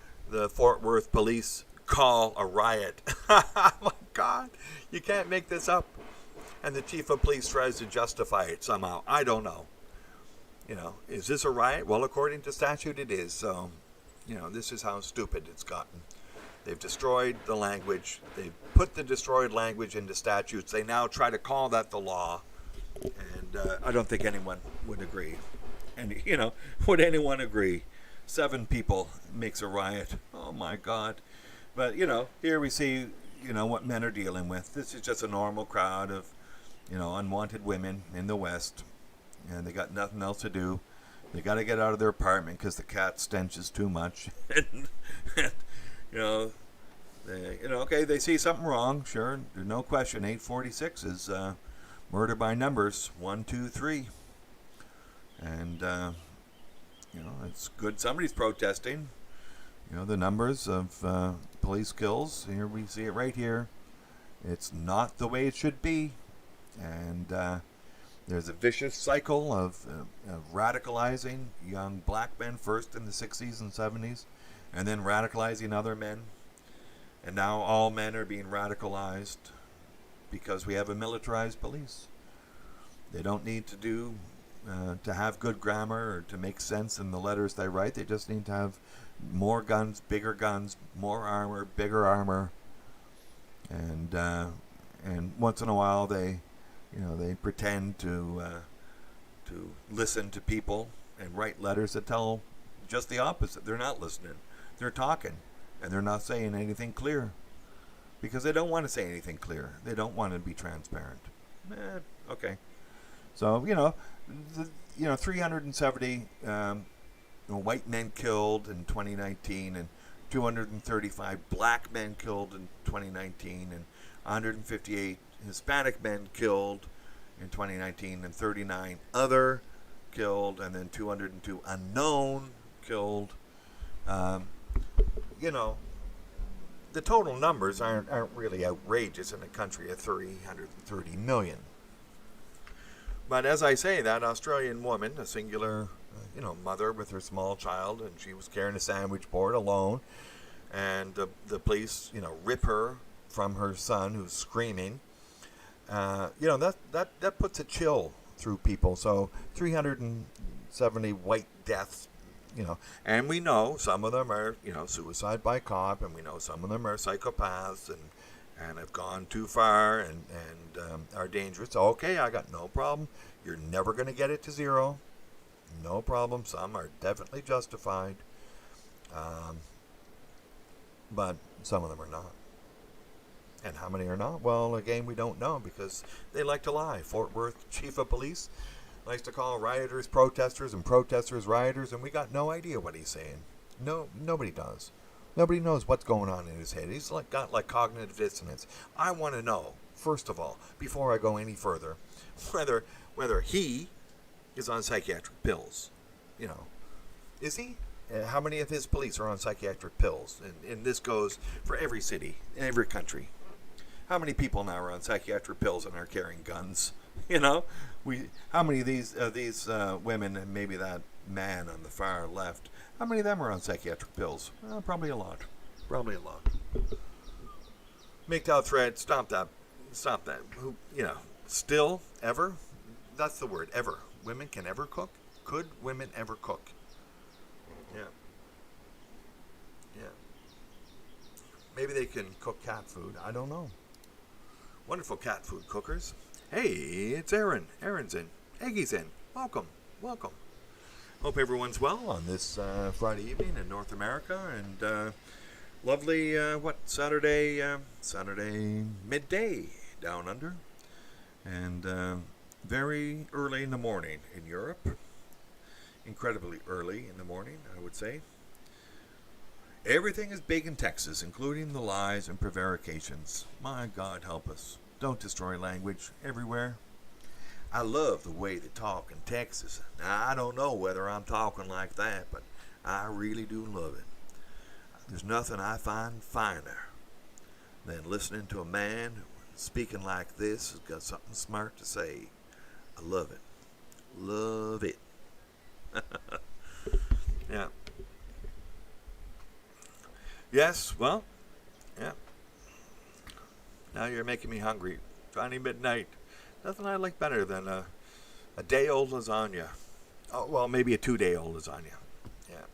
[SPEAKER 1] Fort Worth police call a riot. Oh my God, you can't make this up. And the chief of police tries to justify it somehow. I don't know. Is this a riot? Well, according to statute, it is. So, this is how stupid it's gotten. They've destroyed the language. They've put the destroyed language into statutes. They now try to call that the law. And I don't think anyone would agree. And, would anyone agree? 7 people makes a riot. Oh, my God. But, here we see, what men are dealing with. This is just a normal crowd of, unwanted women in the West. And they got nothing else to do. They got to get out of their apartment because the cat stench is too much. Okay, they see something wrong. Sure, there's no question. 846 is murder by numbers. 1, 2, 3. And, it's good somebody's protesting. The numbers of police kills. Here we see it right here. It's not the way it should be. And there's a vicious cycle of radicalizing young black men first in the 60s and 70s, and then radicalizing other men. And now all men are being radicalized because we have a militarized police. They don't need to have good grammar or to make sense in the letters they write. They just need to have more guns, more armor, bigger armor. And once in a while they pretend to listen to people and write letters that tell just the opposite. They're not listening. They're talking, and they're not saying anything clear because they don't want to say anything clear. They don't want to be transparent. Okay. So, 370 white men killed in 2019 and 235 black men killed in 2019 and 158 Hispanic men killed in 2019 and 39 other killed, and then 202 unknown killed. The total numbers aren't really outrageous in a country of 330 million. But as I say, that Australian woman, a singular, mother with her small child, and she was carrying a sandwich board alone, and the police, rip her from her son who's screaming. That puts a chill through people. So 370 white deaths, and we know some of them are, suicide by cop, and we know some of them are psychopaths and have gone too far and are dangerous. Okay, I got no problem. You're never going to get it to 0. No problem. Some are definitely justified. But some of them are not. And how many are not? Well, again, we don't know because they like to lie. Fort Worth chief of police likes to call rioters protesters and protesters rioters, and we got no idea what he's saying. No, nobody does. Nobody knows what's going on in his head. He's got cognitive dissonance. I want to know, first of all, before I go any further, whether he is on psychiatric pills. Is he? How many of his police are on psychiatric pills? And this goes for every city, every country. How many people now are on psychiatric pills and are carrying guns? How many of these women, and maybe that man on the far left, how many of them are on psychiatric pills? Probably a lot. Probably a lot. MGTOW thread, stop that. Who, still, ever? That's the word, ever. Women can ever cook? Could women ever cook? Yeah. Maybe they can cook cat food. I don't know. Wonderful cat food cookers. Hey, it's Aaron. Aaron's in. Aggie's in. Welcome. Welcome. Hope everyone's well on this Friday evening in North America. And lovely, Saturday midday down under. And very early in the morning in Europe. Incredibly early in the morning, I would say. Everything is big in Texas, including the lies and prevarications. My God help us. Don't destroy language everywhere. I love the way they talk in Texas. Now, I don't know whether I'm talking like that, but I really do love it. There's nothing I find finer than listening to a man speaking like this who's got something smart to say. I love it. Love it. Yeah. Yes, well, yeah. Now you're making me hungry. Friday midnight. Nothing I like better than a day-old lasagna. Oh, well, maybe a 2-day-old lasagna. Yeah.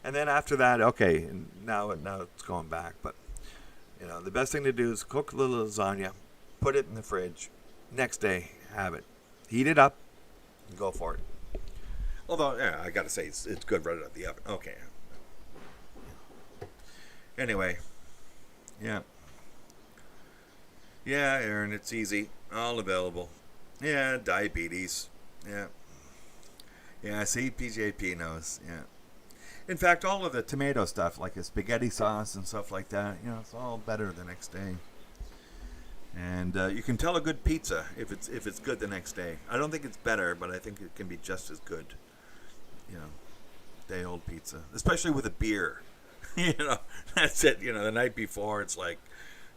[SPEAKER 1] And then after that, okay, now it's going back. But, the best thing to do is cook a little lasagna, put it in the fridge. Next day, have it. Heat it up, and go for it. Although, yeah, I got to say, it's good right out of the oven. Okay. Anyway, yeah. Yeah, Aaron, it's easy. All available. Yeah, diabetes. Yeah. Yeah, see, PJP knows. Yeah. In fact, all of the tomato stuff, like a spaghetti sauce and stuff like that, it's all better the next day. And you can tell a good pizza if it's good the next day. I don't think it's better, but I think it can be just as good. Day-old pizza. Especially with a beer. That's it. The night before, it's like,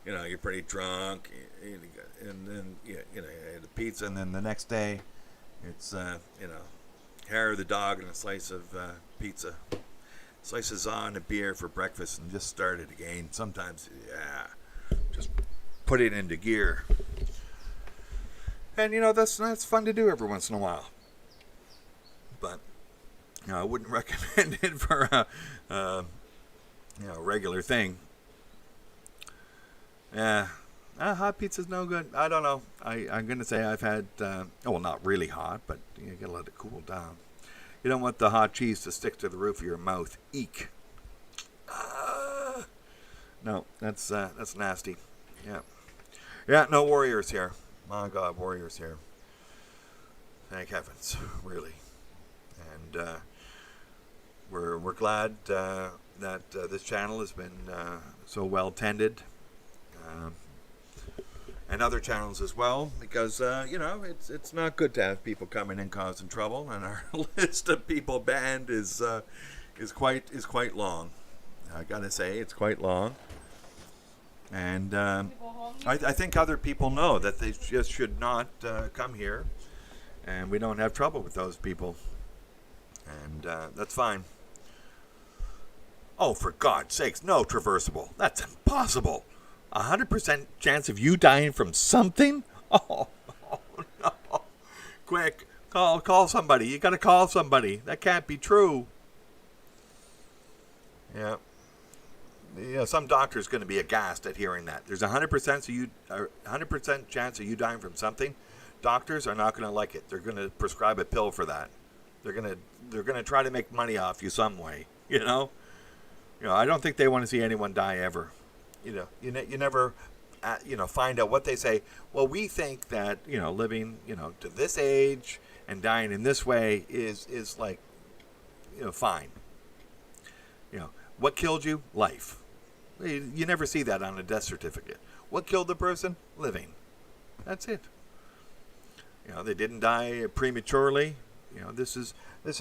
[SPEAKER 1] you're pretty drunk, and then you had a pizza, and then the next day, it's hair of the dog and a slice of pizza, slices on a beer for breakfast, and just start it again. Sometimes, just put it into gear, and that's fun to do every once in a while. But I wouldn't recommend it for a regular thing. Yeah. Hot pizza's no good. I don't know. I'm going to say I've had, not really hot, but you got to let it cool down. You don't want the hot cheese to stick to the roof of your mouth. Eek. No, that's nasty. Yeah. Yeah, no warriors here. My God, warriors here. Thank heavens, really. And we're glad that this channel has been so well tended, and other channels as well, because it's not good to have people coming and causing trouble, and our list of people banned is quite long. I gotta say, it's quite long, and I think other people know that they just should not come here, and we don't have trouble with those people, and that's fine. Oh, for God's sakes, no traversable. That's impossible. 100% chance of you dying from something? Oh no. Quick, call somebody. You got to call somebody. That can't be true. Yeah. Some doctor's going to be aghast at hearing that. There's 100% chance of you dying from something. Doctors are not going to like it. They're going to prescribe a pill for that. They're going to try to make money off you some way, I don't think they want to see anyone die ever. You never, find out what they say. Well, we think that, living, to this age and dying in this way is like, fine. What killed you? Life. You never see that on a death certificate. What killed the person? Living. That's it. They didn't die prematurely. This is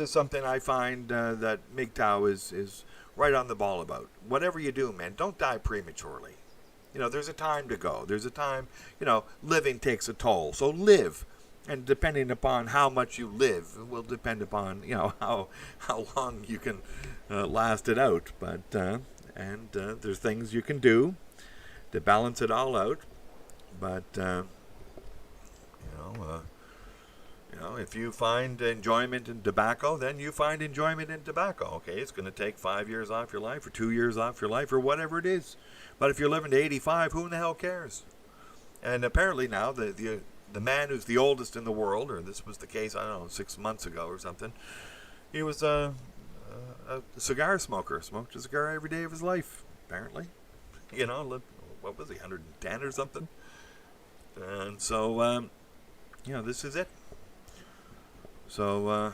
[SPEAKER 1] something I find that MGTOW is right on the ball about. Whatever you do, man, don't die prematurely. There's a time to go. There's a time, living takes a toll. So live. And depending upon how much you live, it will depend upon, how long you can last it out. But, there's things you can do to balance it all out. But, If you find enjoyment in tobacco, then you find enjoyment in tobacco. Okay, it's going to take 5 years off your life or 2 years off your life or whatever it is. But if you're living to 85, who in the hell cares? And apparently now the man who's the oldest in the world, or this was the case, I don't know, 6 months ago or something, he was a cigar smoker. Smoked a cigar every day of his life, apparently. What was he, 110 or something? And so, this is it. So,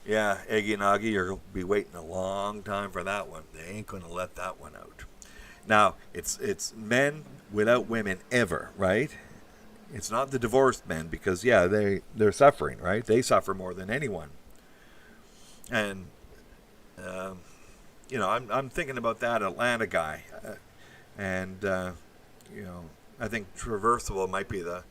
[SPEAKER 1] Eggy and Oggy, you'll be waiting a long time for that one. They ain't going to let that one out. Now, it's men without women ever, right? It's not the divorced men because, they're suffering, right? They suffer more than anyone. And, I'm thinking about that Atlanta guy. I think Traversable might be the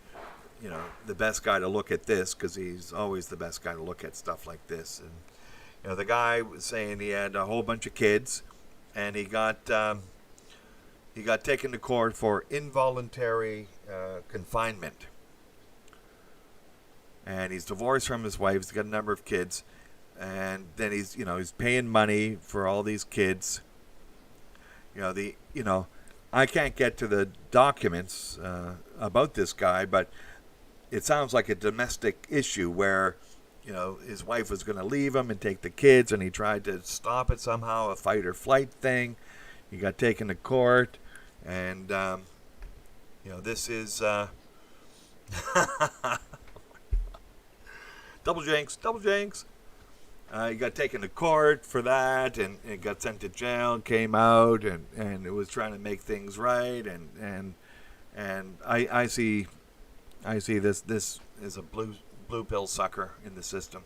[SPEAKER 1] best guy to look at this because he's always the best guy to look at stuff like this. And, the guy was saying he had a whole bunch of kids and he got taken to court for involuntary confinement. And he's divorced from his wife. He's got a number of kids. And then he's paying money for all these kids. I can't get to the documents about this guy, but it sounds like a domestic issue where, his wife was going to leave him and take the kids, and he tried to stop it somehow, a fight or flight thing. He got taken to court, and, this is... double jinx. He got taken to court for that, and got sent to jail, and came out, and it was trying to make things right, and I see this is a blue pill sucker in the system.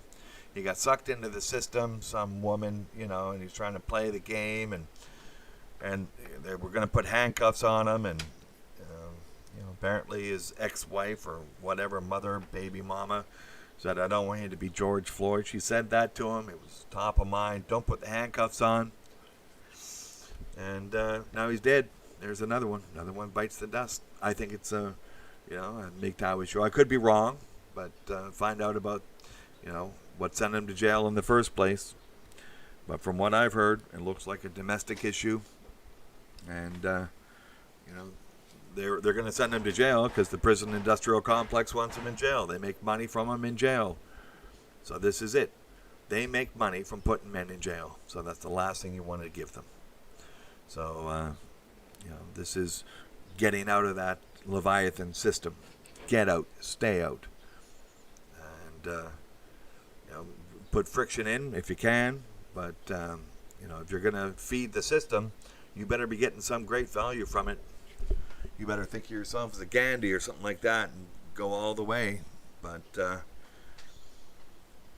[SPEAKER 1] He got sucked into the system, some woman, and he's trying to play the game, and they were going to put handcuffs on him, and apparently his ex-wife or whatever, mother, baby mama, said, "I don't want you to be George Floyd." She said that to him. It was top of mind. Don't put the handcuffs on. And now he's dead. There's another one. Another one bites the dust. I think it's a MGTOW issue. I could be wrong, but find out about, what sent him to jail in the first place. But from what I've heard, it looks like a domestic issue. And, they're going to send him to jail because the prison industrial complex wants him in jail. They make money from him in jail. So this is it. They make money from putting men in jail. So that's the last thing you want to give them. So, this is getting out of that Leviathan system. Get out. Stay out. And, put friction in if you can. But, if you're going to feed the system, you better be getting some great value from it. You better think of yourself as a Gandhi or something like that and go all the way. But,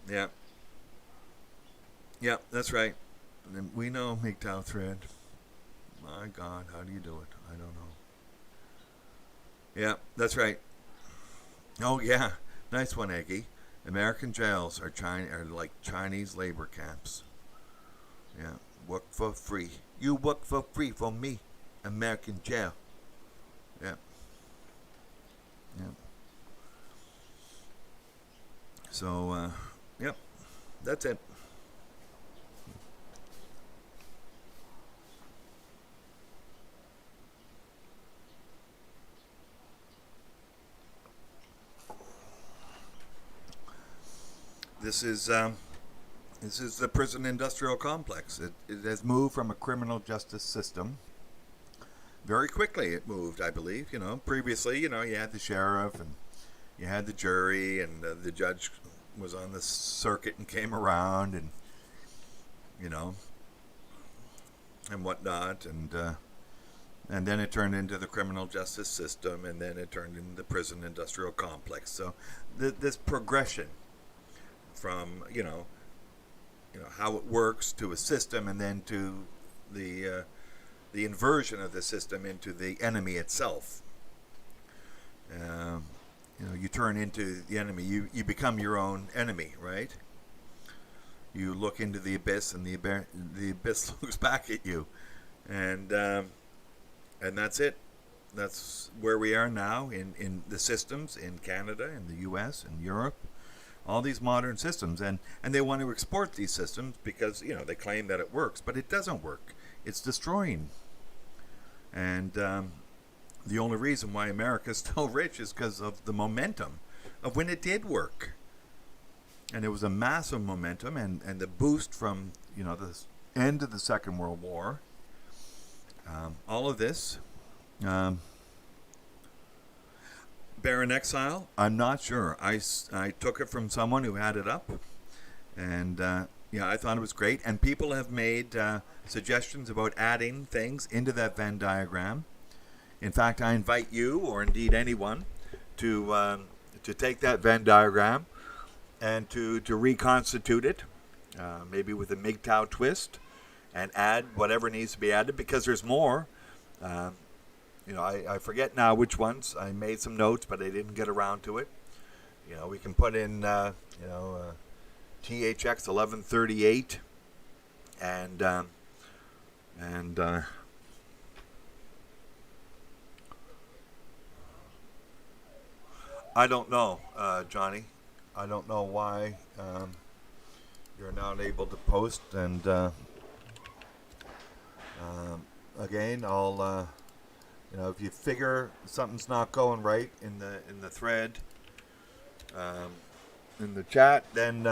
[SPEAKER 1] yeah, that's right. And we know MGTOW thread. My God, how do you do it? I don't know. Yeah, that's right. Oh, yeah. Nice one, Eggy. American jails are like Chinese labor camps. Yeah, work for free. You work for free for me. American jail. Yeah. So, that's it. This is the prison industrial complex. It has moved from a criminal justice system. Very quickly it moved, I believe. Previously, you had the sheriff and you had the jury and the judge was on the circuit and came around and, and whatnot. And then it turned into the criminal justice system, and then it turned into the prison industrial complex. So this progression from, how it works to a system and then to the inversion of the system into the enemy itself. You turn into the enemy. You become your own enemy, right? You look into the abyss, and the abyss looks back at you, and that's it. that's where we are now in the systems in Canada, in the U.S., in Europe, all these modern systems, and they want to export these systems because they claim that it works, but it doesn't work. It's destroying. And the only reason why America is still rich is because of the momentum of when it did work. And it was a massive momentum, and the boost from the end of the Second World War. All of this. Baron Exile, I'm not sure. I took it from someone who had it up, and I thought it was great. And people have made suggestions about adding things into that Venn diagram. In fact, I invite you, or indeed anyone, to take that Venn diagram and to reconstitute it, maybe with a MGTOW twist, and add whatever needs to be added, because there's more. I forget now which ones. I made some notes, but I didn't get around to it. We can put in, THX 1138, and I don't know, Johnny. I don't know why you're not able to post, and again, I'll. If you figure something's not going right in the thread, in the chat, then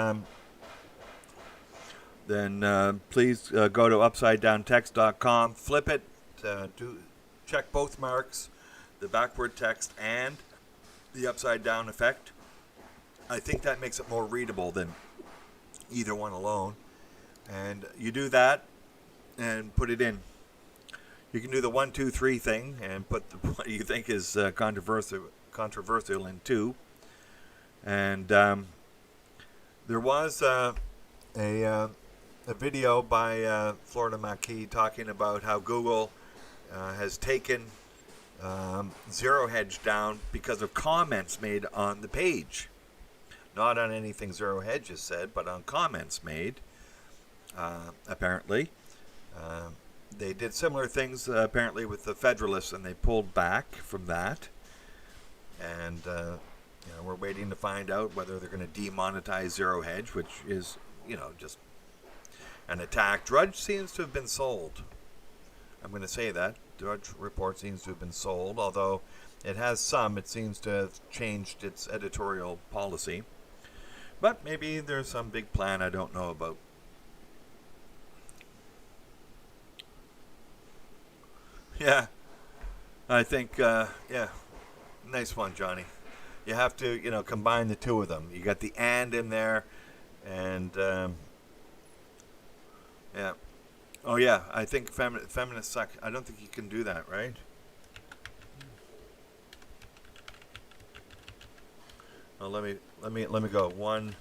[SPEAKER 1] please go to upsidedowntext.com, flip it, check both marks, the backward text and the upside down effect. I think that makes it more readable than either one alone. And you do that and put it in. You can do the 1, 2, 3 thing and put what you think is controversial in 2. And there was a video by Florida Mackey talking about how Google has taken Zero Hedge down because of comments made on the page. Not on anything Zero Hedge has said, but on comments made, apparently. They did similar things, apparently, with the Federalists, and they pulled back from that. And we're waiting to find out whether they're going to demonetize Zero Hedge, which is, just an attack. Drudge seems to have been sold. I'm going to say that. Drudge Report seems to have been sold, although it seems to have changed its editorial policy. But maybe there's some big plan I don't know about. Yeah, I think, nice one, Johnny. You have to, combine the two of them. You got the and in there, and, yeah. Oh, yeah, I think feminists suck. I don't think you can do that, right? Oh, let me go. 1,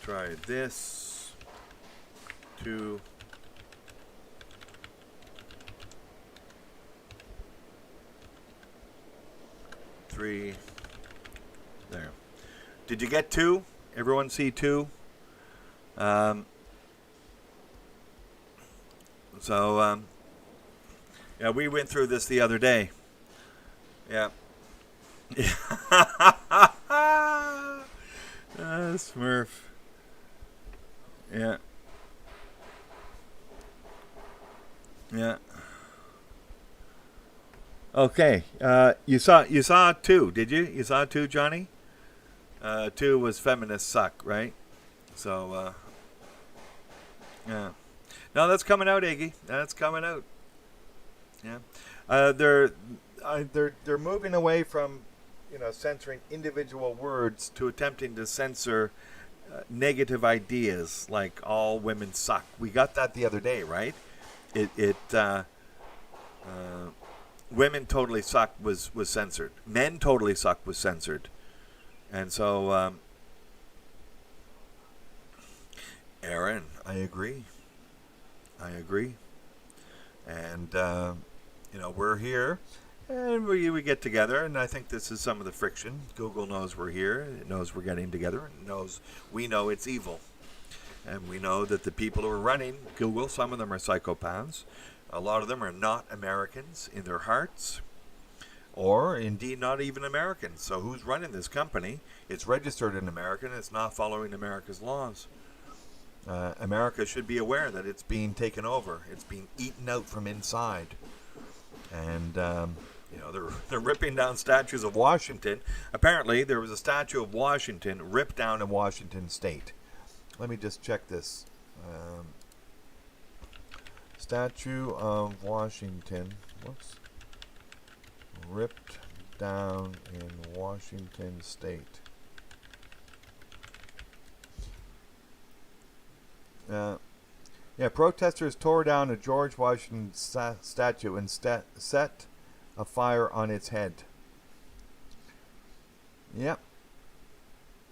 [SPEAKER 1] try this. 2. 3. There. Did you get 2? Everyone see 2? Yeah, we went through this the other day. Yeah. Smurf. Yeah. Yeah. Okay. You saw 2, did you? You saw 2, Johnny? 2 was feminists suck, right? So, yeah. No, that's coming out, Iggy. That's coming out. Yeah. They're moving away from, censoring individual words to attempting to censor negative ideas like all women suck. We got that the other day, right? Women totally suck was censored. Men totally suck was censored. And so, Aaron, I agree. And, we're here, and we get together, and I think this is some of the friction. Google knows we're here. It knows we're getting together. We know it's evil. And we know that the people who are running Google, some of them are psychopaths. A lot of them are not Americans in their hearts. or indeed not even American. So who's running this company? It's registered in America and it's not following America's laws. America should be aware that it's being taken over. It's being eaten out from inside. And, they're ripping down statues of Washington. Apparently, there was a statue of Washington ripped down in Washington State. Let me just check this. Statue of Washington. Whoops. Ripped down in Washington State. Protesters tore down a George Washington statue and set a fire on its head. Yep.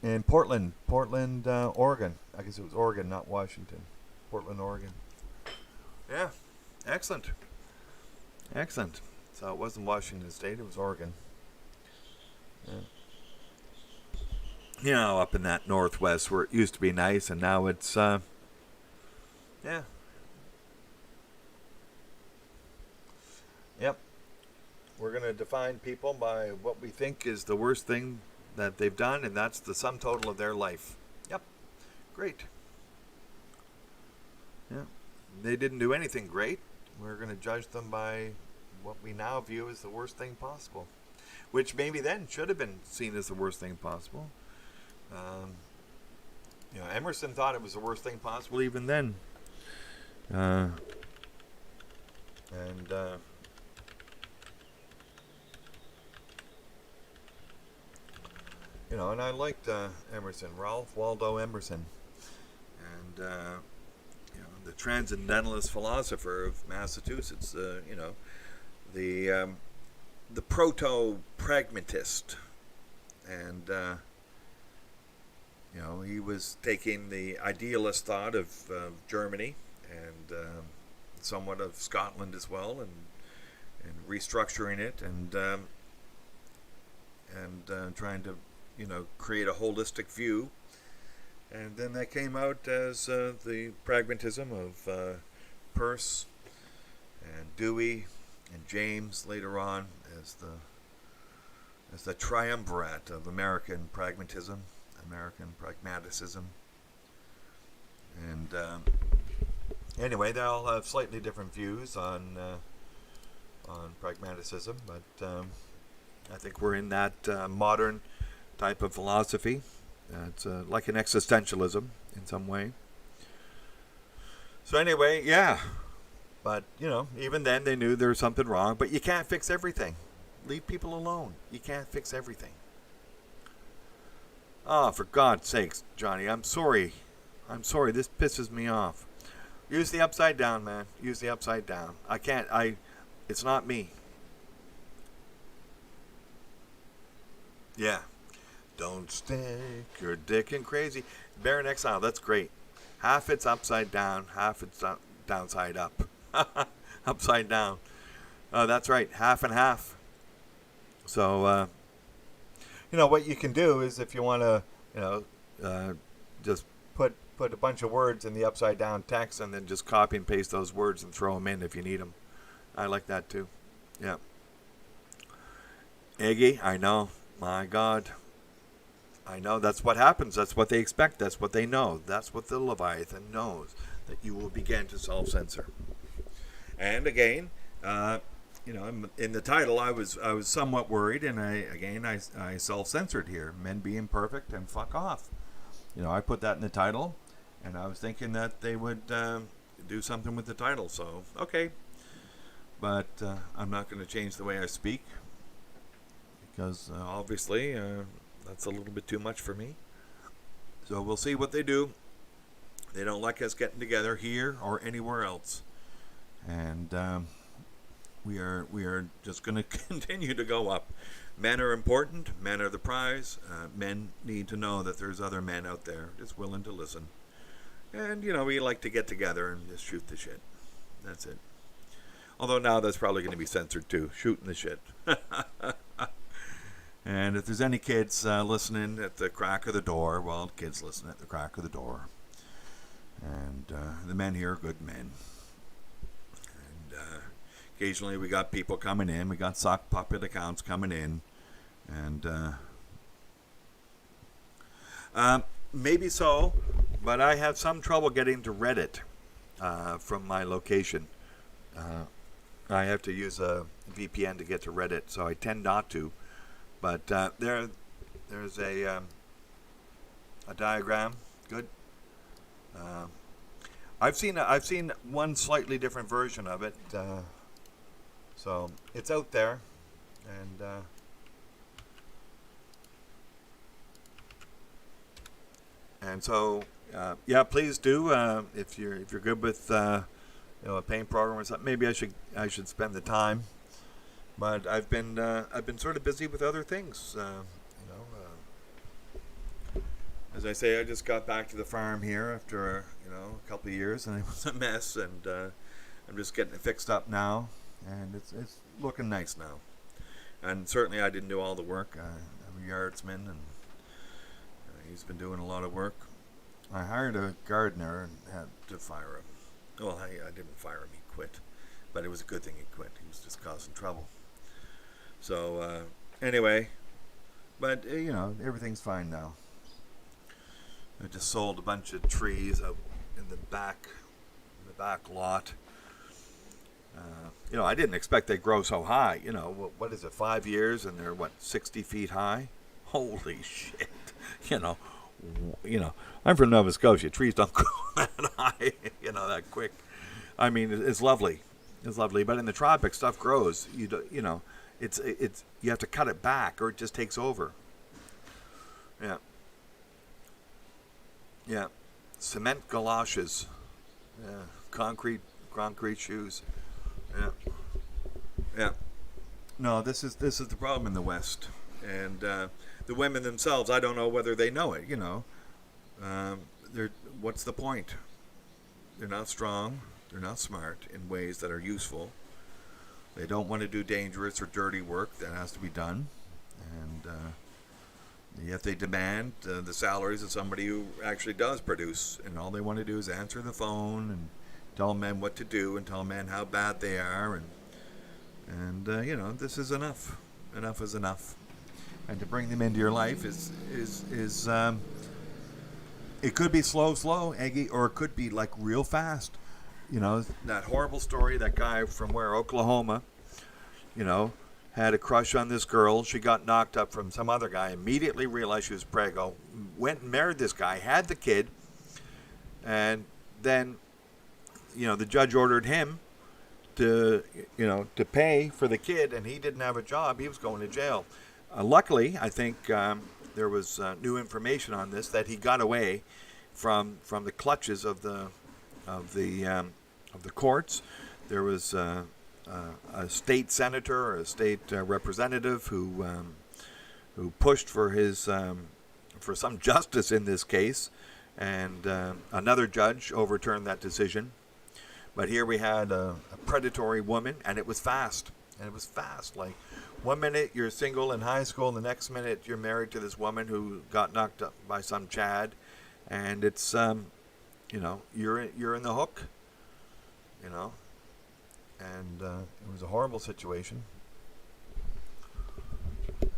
[SPEAKER 1] In Portland, Oregon. I guess it was Oregon, not Washington. Portland, Oregon. Yeah, excellent. Excellent. So it wasn't Washington State, it was Oregon. Yeah. Up in that northwest where it used to be nice and now it's, Yep. We're going to define people by what we think is the worst thing that they've done, and that's the sum total of their life. Yep. Great. Yeah. They didn't do anything great. We're going to judge them by what we now view as the worst thing possible, which maybe then should have been seen as the worst thing possible. Emerson thought it was the worst thing possible even then. And I liked Emerson, Ralph Waldo Emerson, and the transcendentalist philosopher of Massachusetts. The proto-pragmatist, and he was taking the idealist thought of Germany and somewhat of Scotland as well, and restructuring it and trying to create a holistic view. And then that came out as the pragmatism of Peirce and Dewey and James later on as the triumvirate of American pragmatism, American pragmaticism. And anyway, they all have slightly different views on pragmaticism, but I think we're in that modern type of philosophy. It's like an existentialism in some way. So anyway, yeah. But, even then they knew there was something wrong. But you can't fix everything. Leave people alone. You can't fix everything. Oh, for God's sakes, Johnny, I'm sorry. This pisses me off. Use the upside down, man. Use the upside down. It's not me. Yeah. Don't stick your dick in crazy. Baron Exile, that's great. Half it's upside down, half it's downside up. Upside down. That's right, half and half. So, what you can do is if you want to, just put a bunch of words in the upside down text and then just copy and paste those words and throw them in if you need them. I like that too. Yeah. Iggy, I know. My God. I know that's what happens. That's what they expect. That's what they know. That's what the Leviathan knows, that you will begin to self-censor. And again, in the title, I was somewhat worried, and I self-censored here. Men be imperfect and fuck off. I put that in the title, and I was thinking that they would do something with the title. So okay, but I'm not going to change the way I speak because obviously. That's a little bit too much for me. So we'll see what they do. They don't like us getting together here or anywhere else. And we are just going to continue to go up. Men are important. Men are the prize. Men need to know that there's other men out there just willing to listen. And, we like to get together and just shoot the shit. That's it. Although now that's probably going to be censored too. Shooting the shit. And if there's any kids listening at the crack of the door, well, kids listen at the crack of the door. And the men here are good men. And occasionally we got people coming in. We got sock puppet accounts coming in. And maybe so, but I have some trouble getting to Reddit from my location. I have to use a VPN to get to Reddit, so I tend not to. But there's a diagram. Good. I've seen one slightly different version of it, so it's out there, and so yeah, please do if you're good with a paint program or something. Maybe I should spend the time, but I've been sort of busy with other things. As I say, I just got back to the farm here after a couple of years, and it was a mess, and I'm just getting it fixed up now, and it's looking nice now. And certainly I didn't do all the work. I'm a yardsman, and he's been doing a lot of work. I hired a gardener and had to fire him. Well, I didn't fire him, he quit, but it was a good thing he quit. He was just causing trouble. So anyway, but everything's fine now. I just sold a bunch of trees out in the back lot. I didn't expect they'd grow so high. What is it, 5 years, and they're 60 feet high? Holy shit! I'm from Nova Scotia. Trees don't grow that high, that quick. I mean, it's lovely. It's lovely, but in the tropics, stuff grows. It's you have to cut it back, or it just takes over. Yeah. Yeah, cement galoshes. Yeah, concrete shoes. Yeah, yeah. No, this is the problem in the West, and the women themselves. I don't know whether they know it. What's the point? They're not strong. They're not smart in ways that are useful. They don't want to do dangerous or dirty work that has to be done, and yet they demand the salaries of somebody who actually does produce, and all they want to do is answer the phone and tell men what to do and tell men how bad they are, and this is enough. Enough is enough. And to bring them into your life is it could be slow, Eggy, or it could be like real fast. That horrible story, that guy from Oklahoma, had a crush on this girl. She got knocked up from some other guy, immediately realized she was preggo, went and married this guy, had the kid, and then, the judge ordered him to pay for the kid, and he didn't have a job. He was going to jail. Luckily, I think there was new information on this, that he got away from the clutches of the courts. There was a state senator or a state representative who pushed for for some justice in this case, and another judge overturned that decision. But here we had a predatory woman, and it was fast. Like 1 minute you're single in high school, and the next minute you're married to this woman who got knocked up by some Chad, and it's you're in the hook. And it was a horrible situation.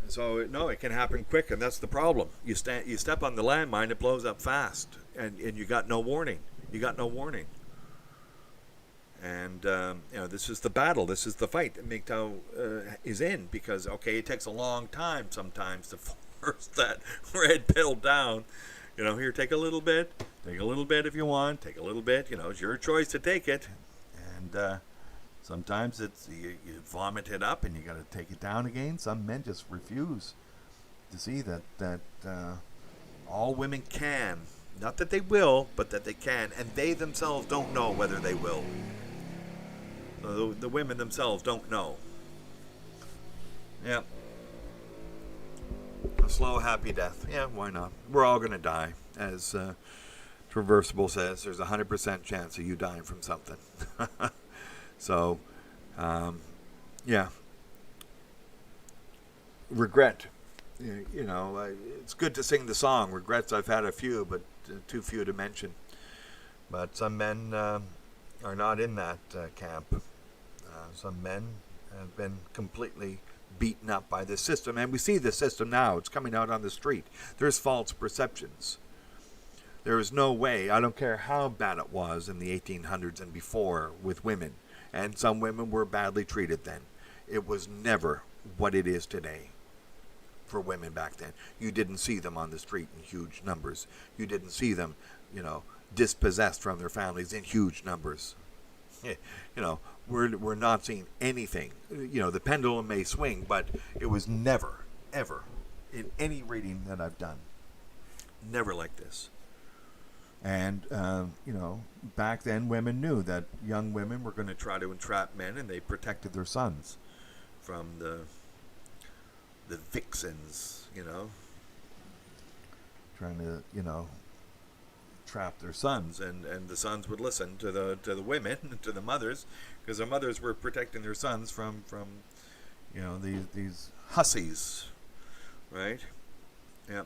[SPEAKER 1] So it can happen quick, and that's the problem. You step on the landmine, it blows up fast, and you got no warning. And this is the battle. This is the fight that MGTOW is in, because it takes a long time sometimes to force that red pill down. Here, take a little bit if you want. Take a little bit. It's your choice to take it, and. Sometimes it's you vomit it up and you got to take it down again. Some men just refuse to see that all women can. Not that they will, but that they can. And they themselves don't know whether they will. So the women themselves don't know. Yeah. A slow, happy death. Yeah, why not? We're all going to die. As Traversable says, there's a 100% chance of you dying from something. So, yeah. Regret. It's good to sing the song. Regrets, I've had a few, but too few to mention. But some men are not in that camp. some men have been completely beaten up by this system, and we see the system now. It's coming out on the street. There's false perceptions. There is no way, I don't care how bad it was in the 1800s and before with women, and some women were badly treated then. It was never what it is today for women back then. You didn't see them on the street in huge numbers. You didn't see them, dispossessed from their families in huge numbers. We're not seeing anything. The pendulum may swing, but it was never, ever, in any reading that I've done, never like this. And, back then women knew that young women were going to try to entrap men, and they protected their sons from the vixens, trying to, trap their sons, and the sons would listen to the women, to the mothers, because the mothers were protecting their sons from these hussies, right? Yeah.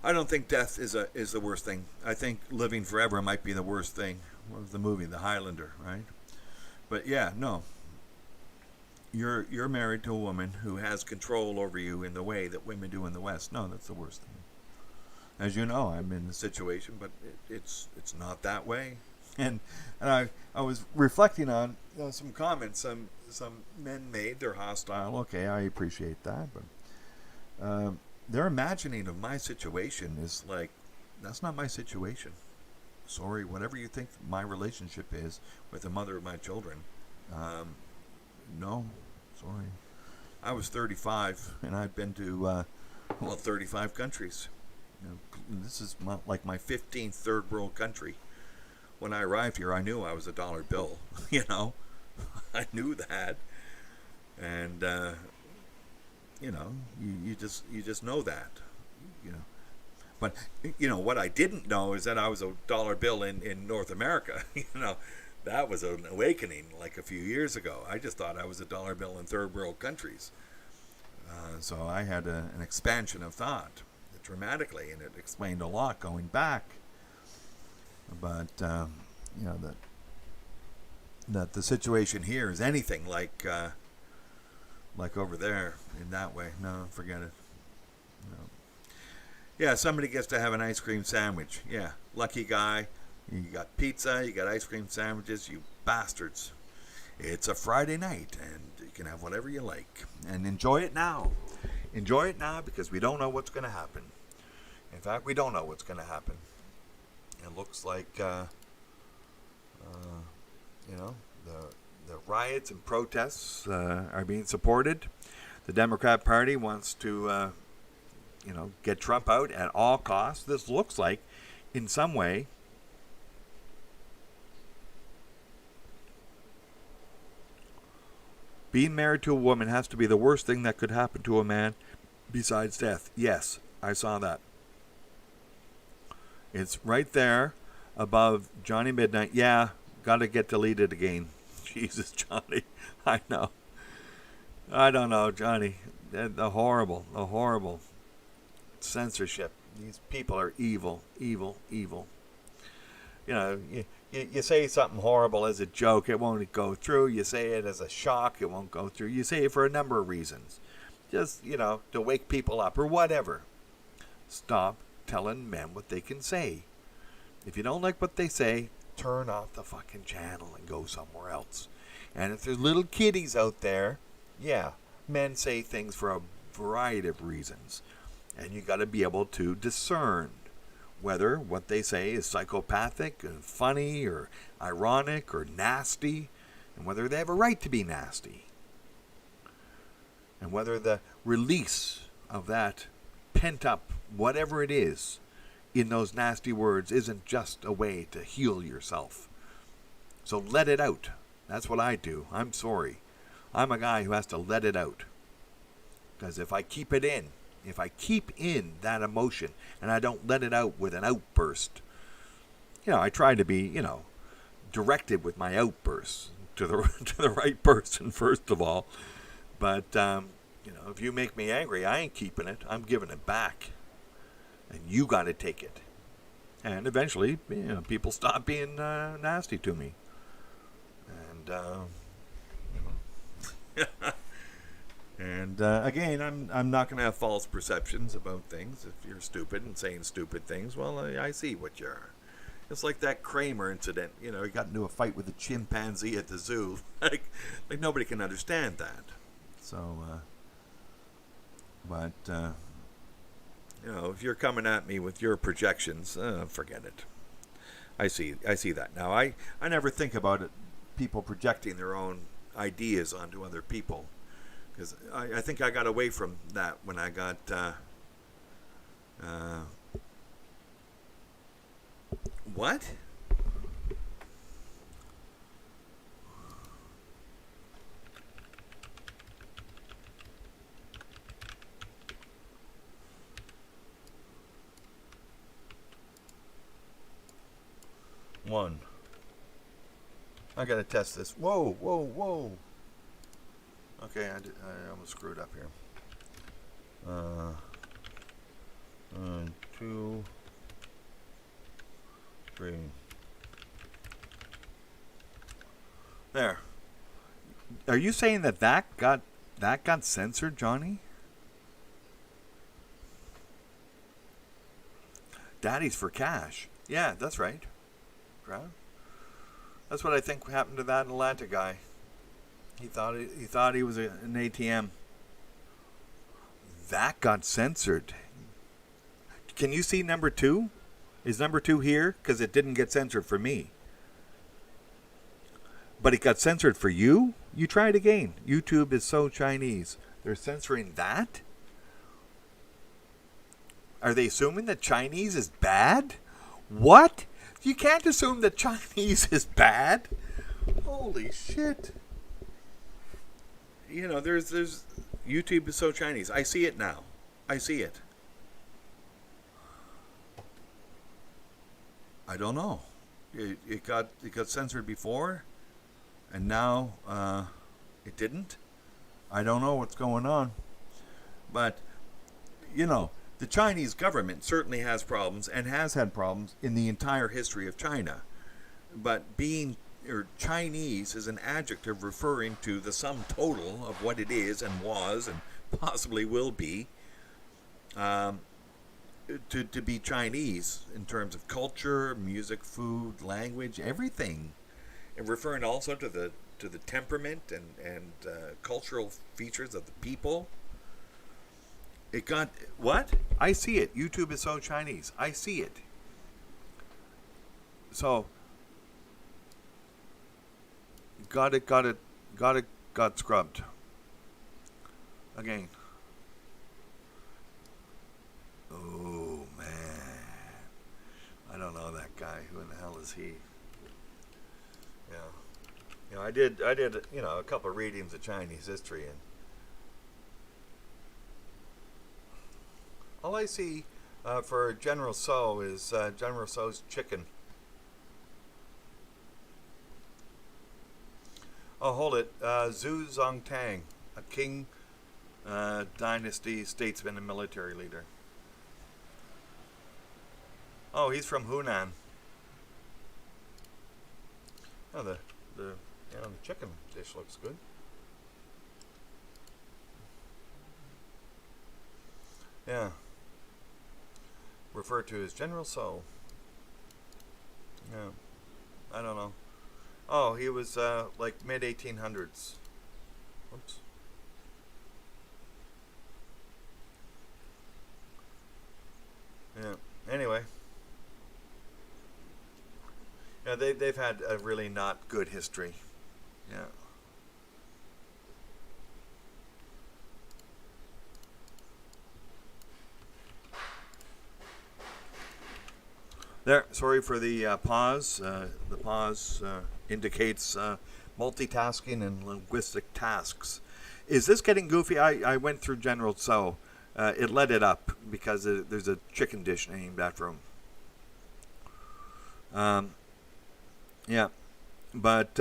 [SPEAKER 1] I don't think death is the worst thing. I think living forever might be the worst thing. What was the movie, The Highlander, right? But yeah, no. You're married to a woman who has control over you in the way that women do in the West. No, that's the worst thing. As you know, I'm in the situation, but it's not that way. And I was reflecting on some comments some men made. They're hostile. Okay, I appreciate that, but their imagining of my situation is like, that's not my situation. Sorry, whatever you think my relationship is with the mother of my children, no, sorry. I was 35, and I've been to 35 countries. This is like my 15th third world country. When I arrived here, I knew I was a dollar bill. I knew that, and you just know that. But what I didn't know is that I was a dollar bill in North America. That was an awakening like a few years ago. I just thought I was a dollar bill in third world countries. So I had an expansion of thought dramatically, and it explained a lot going back. But that the situation here is anything like over there in that way. No, forget it. No. Yeah, somebody gets to have an ice cream sandwich. Yeah, lucky guy. You got pizza, you got ice cream sandwiches, you bastards. It's a Friday night, and you can have whatever you like. And enjoy it now. Enjoy it now, because we don't know what's going to happen. In fact, we don't know what's going to happen. It looks like, the riots and protests are being supported. The Democrat Party wants to, get Trump out at all costs. This looks like, in some way, being married to a woman has to be the worst thing that could happen to a man besides death. Yes, I saw that. It's right there above Johnny Midnight. Yeah, got to get deleted again. Jesus, Johnny. I know. I don't know, Johnny. The horrible censorship. These people are evil, evil, evil. You say something horrible as a joke, it won't go through. You say it as a shock, it won't go through. You say it for a number of reasons. Just, to wake people up or whatever. Stop telling men what they can say. If you don't like what they say, turn off the fucking channel and go somewhere else. And if there's little kiddies out there, yeah, men say things for a variety of reasons. And you got to be able to discern whether what they say is psychopathic and funny or ironic or nasty, and whether they have a right to be nasty. And whether the release of that pent-up whatever it is in those nasty words isn't just a way to heal yourself. So let it out. That's what I do. I'm sorry. I'm a guy who has to let it out. Because if I keep it in, if I keep in that emotion and I don't let it out with an outburst, I try to be, directed with my outbursts to the right person first of all. But, if you make me angry, I ain't keeping it. I'm giving it back. And you got to take it. And eventually, people stop being nasty to me. and and again, I'm not going to have false perceptions about things. If you're stupid and saying stupid things, well, I see what you are. It's like that Kramer incident. He got into a fight with a chimpanzee at the zoo. like nobody can understand that. So, but if you're coming at me with your projections, forget it. I see that now. I never think about it. People projecting their own ideas onto other people, because I think I got away from that when I got. What? One. I gotta test this. Whoa, whoa, whoa. Okay, I almost screwed up here. 2, 3. There. Are you saying that got censored, Johnny? Daddy's for cash. Yeah, that's right. That's what I think happened to that Atlanta guy. He thought he was an ATM. That got censored. Can you see number 2? Is number 2 here? Because it didn't get censored for me. But it got censored for you? You try it again. YouTube is so Chinese. They're censoring that? Are they assuming that Chinese is bad? What? You can't assume that Chinese is bad. Holy shit. There's YouTube is so Chinese. I see it now. I see it. I don't know. It got censored before, and now it didn't. I don't know what's going on. But the Chinese government certainly has problems and has had problems in the entire history of China. But being Chinese is an adjective referring to the sum total of what it is and was and possibly will be. To be Chinese in terms of culture, music, food, language, everything, and referring also to the temperament and cultural features of the people. It got what? I see it. YouTube is so Chinese. I see it. So got scrubbed again. Oh man, I don't know that guy. Who in the hell is he? Yeah, I did a couple of readings of Chinese history, and all I see for General So is General So's chicken. Oh, hold it. Zhu Zongtang, a Qing dynasty statesman and military leader. Oh, he's from Hunan. Oh, the chicken dish looks good. Yeah. Referred to as General So. Yeah. I don't know. Oh, he was like mid 1800s. Whoops. Yeah. Anyway. Yeah, they've had a really not good history. Yeah. There. Sorry for the pause. The pause indicates multitasking and linguistic tasks. Is this getting goofy? I went through General So. It let it up because there's a chicken dish named after him. Yeah, but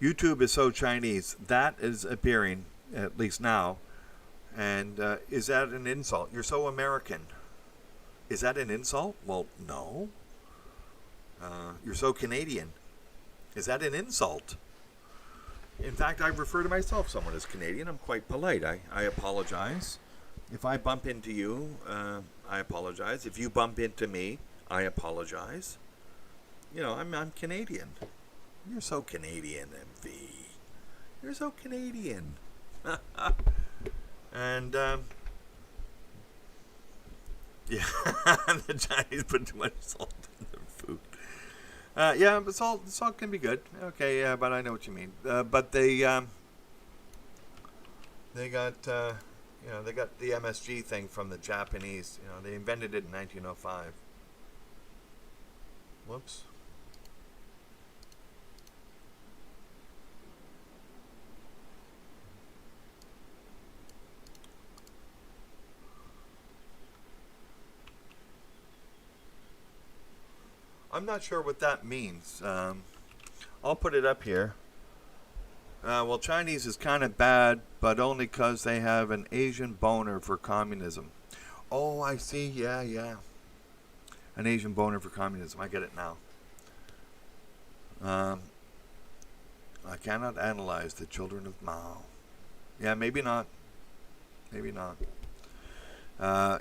[SPEAKER 1] YouTube is so Chinese. That is appearing, at least now. And is that an insult? You're so American. Is that an insult? Well, no. You're so Canadian. Is that an insult? In fact, I refer to myself somewhat as Canadian. I'm quite polite. I apologize. If I bump into you, I apologize. If you bump into me, I apologize. You know, I'm Canadian. You're so Canadian, MV. You're so Canadian. And, yeah, the Chinese put too much salt in their food. Yeah, but salt can be good. Okay, yeah, but I know what you mean. But they got, they got the MSG thing from the Japanese. You know, they invented it in 1905. Whoops. I'm not sure what that means. I'll put it up here. Well, Chinese is kind of bad, but only because they have an Asian boner for communism. Oh, I see. Yeah. An Asian boner for communism. I get it now. I cannot analyze the children of Mao. Yeah, maybe not.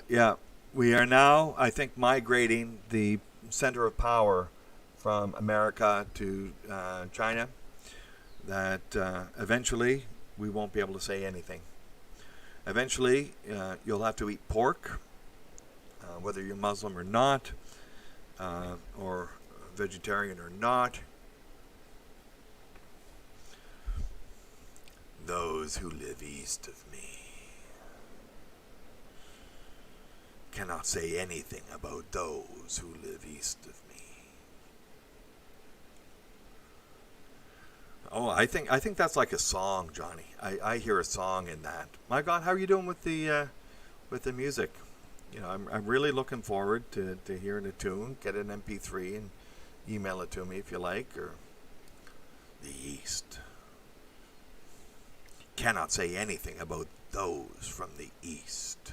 [SPEAKER 1] Yeah, we are now, I think, migrating the center of power from America to China, that eventually we won't be able to say anything. Eventually, you'll have to eat pork, whether you're Muslim or not, or vegetarian or not. Those who live east of me cannot say anything about those who live east of me. Oh, I think that's like a song, Johnny. I hear a song in that. My God, how are you doing with the music? You know, I'm really looking forward to hearing a tune. Get an MP3 and email it to me if you like. Or the East cannot say anything about those from the East.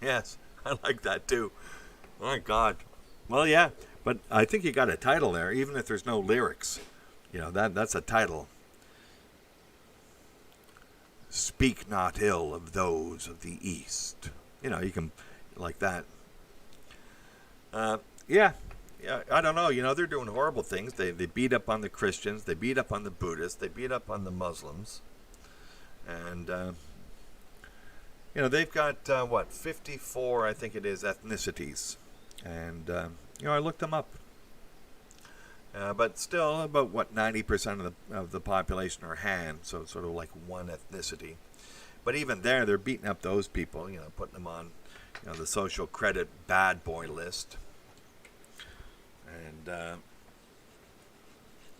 [SPEAKER 1] Yes, I like that too. My God. Well, yeah, but I think you got a title there, even if there's no lyrics. You know, that's a title. Speak not ill of those of the East. You know, you can, like that. Yeah, I don't know. You know, they're doing horrible things. They beat up on the Christians. They beat up on the Buddhists. They beat up on the Muslims. And, you know, they've got, 54, I think it is, ethnicities. And, you know, I looked them up. But still, about 90% of the population are Han, so it's sort of like one ethnicity. But even there, they're beating up those people, you know, putting them on, you know, the social credit bad boy list. And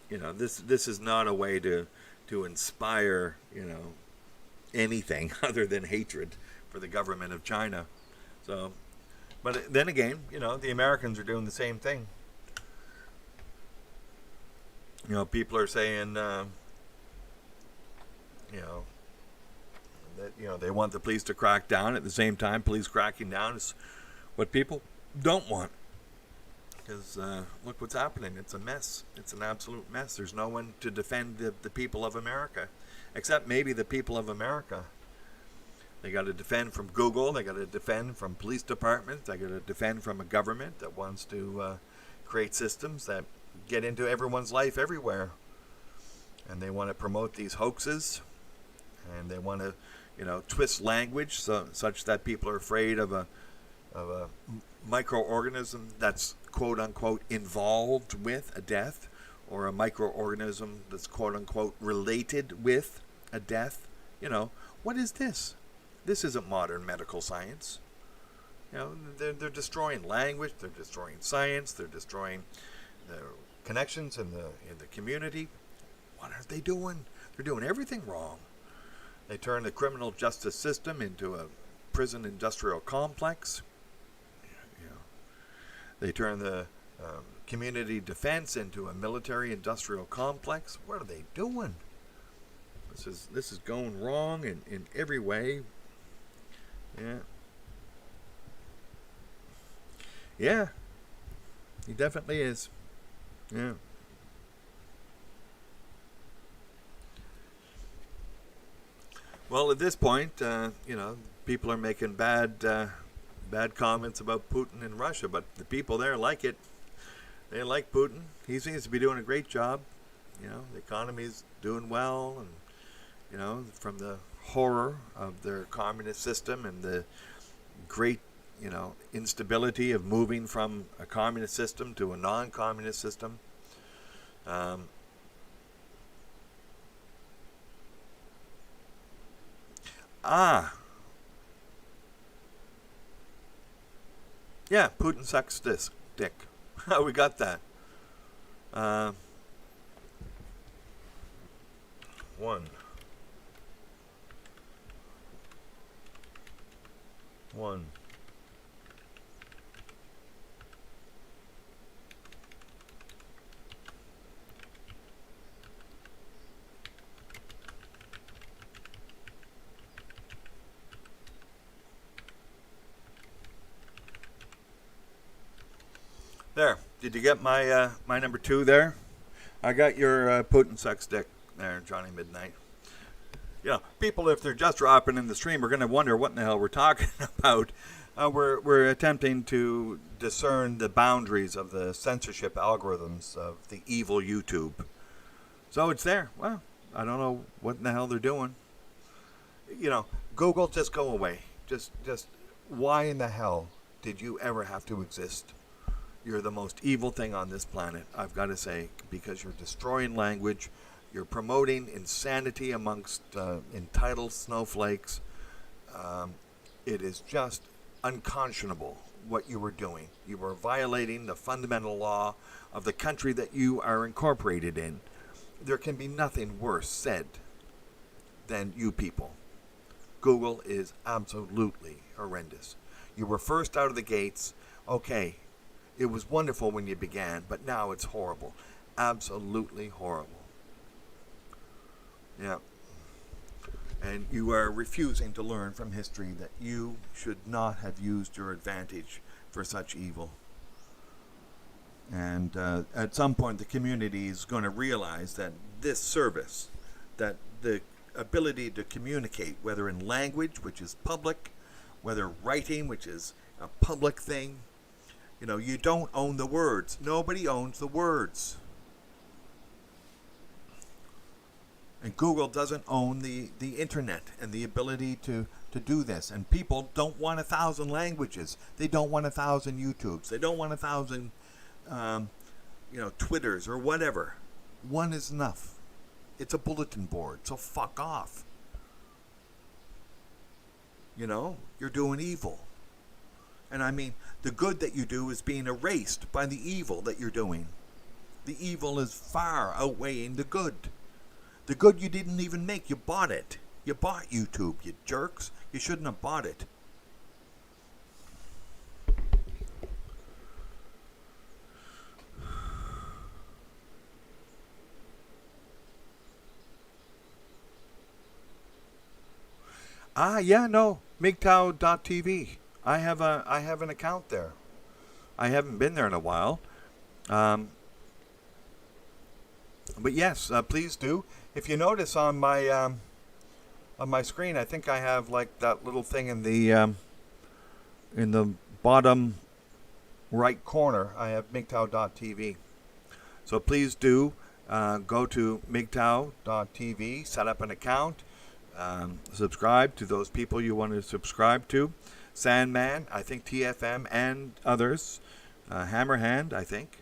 [SPEAKER 1] you know, this is not a way to inspire, you know, anything other than hatred for the government of China. So, but then again, you know, the Americans are doing the same thing. You know, people are saying, you know, that, you know, they want the police to crack down. At the same time, police cracking down is what people don't want. Because look what's happening. It's a mess. It's an absolute mess. There's no one to defend the people of America, except maybe the people of America. They got to defend from Google. They got to defend from police departments. They got to defend from a government that wants to create systems that get into everyone's life everywhere. And they want to promote these hoaxes. And they want to, you know, twist language such that people are afraid of a microorganism that's quote unquote involved with a death, or a microorganism that's quote unquote related with a death. You know, what is this? This isn't modern medical science. You know, they're destroying language, they're destroying science, they're destroying the connections in the community. What are they doing? They're doing everything wrong. They turn the criminal justice system into a prison industrial complex. You know, they turn the community defense into a military industrial complex. What are they doing? This is going wrong in every way. Yeah. Yeah. He definitely is. Yeah. Well, at this point, people are making bad comments about Putin in Russia, but the people there like it. They like Putin. He seems to be doing a great job. The economy's doing well, and from the horror of their communist system and the great, instability of moving from a communist system to a non-communist system. Yeah, Putin sucks dick. We got that. One. There. Did you get my my number 2 there? I got your Putin sucks dick there, Johnny Midnight. People, if they're just dropping in the stream, are going to wonder what in the hell we're talking about. We're attempting to discern the boundaries of the censorship algorithms of the evil YouTube. So it's there. Well, I don't know what in the hell they're doing. Google, just go away. Just why in the hell did you ever have to exist? You're the most evil thing on this planet, I've got to say, because you're destroying language. You're promoting insanity amongst entitled snowflakes. It is just unconscionable what you were doing. You were violating the fundamental law of the country that you are incorporated in. There can be nothing worse said than you people. Google is absolutely horrendous. You were first out of the gates. Okay, it was wonderful when you began, but now it's horrible. Absolutely horrible. Yeah. And you are refusing to learn from history that you should not have used your advantage for such evil. And at some point, the community is going to realize that this service, that the ability to communicate, whether in language, which is public, whether writing, which is a public thing, you don't own the words. Nobody owns the words. And Google doesn't own the internet and the ability to do this. And people don't want 1,000 languages. They don't want 1,000 YouTubes. They don't want 1,000, Twitters or whatever. One is enough. It's a bulletin board, so fuck off. You're doing evil. And I mean, the good that you do is being erased by the evil that you're doing. The evil is far outweighing the good. The good you didn't even make, you bought it. You bought YouTube, you jerks. You shouldn't have bought it. MGTOW.tv. I have an account there. I haven't been there in a while. But yes, please do. If you notice on my screen, I think I have like that little thing in the bottom right corner. I have MGTOW.tv. So please do go to MGTOW.tv, set up an account, subscribe to those people you want to subscribe to. Sandman, I think TFM and others, Hammerhand, I think.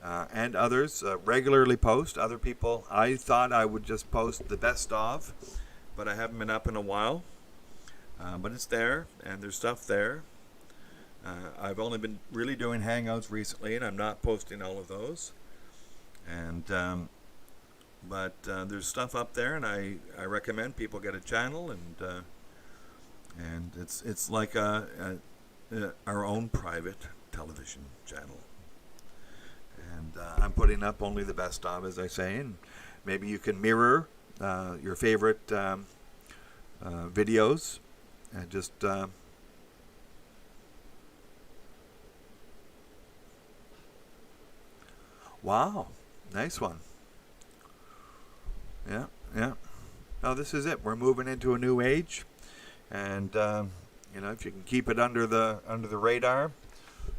[SPEAKER 1] And others regularly post. Other people, I thought I would just post the best of, but I haven't been up in a while. But it's there, and there's stuff there. I've only been really doing hangouts recently, and I'm not posting all of those. And but there's stuff up there, and I recommend people get a channel, and it's like our own private television channel. And I'm putting up only the best of, as I say, and maybe you can mirror your favorite videos and just wow, nice one. Yeah. Now this is it. We're moving into a new age, and if you can keep it under the radar,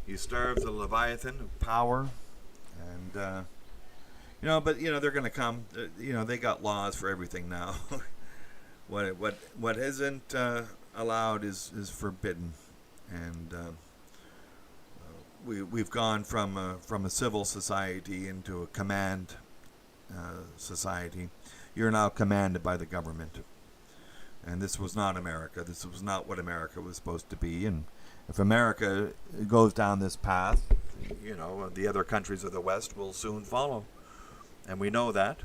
[SPEAKER 1] you starve the Leviathan of power, and but they're going to come. They got laws for everything now. What isn't allowed is forbidden, and we've gone from a civil society into a command society. You're now commanded by the government, and this was not America. This was not what America was supposed to be. And if America goes down this path, the other countries of the West will soon follow, and we know that.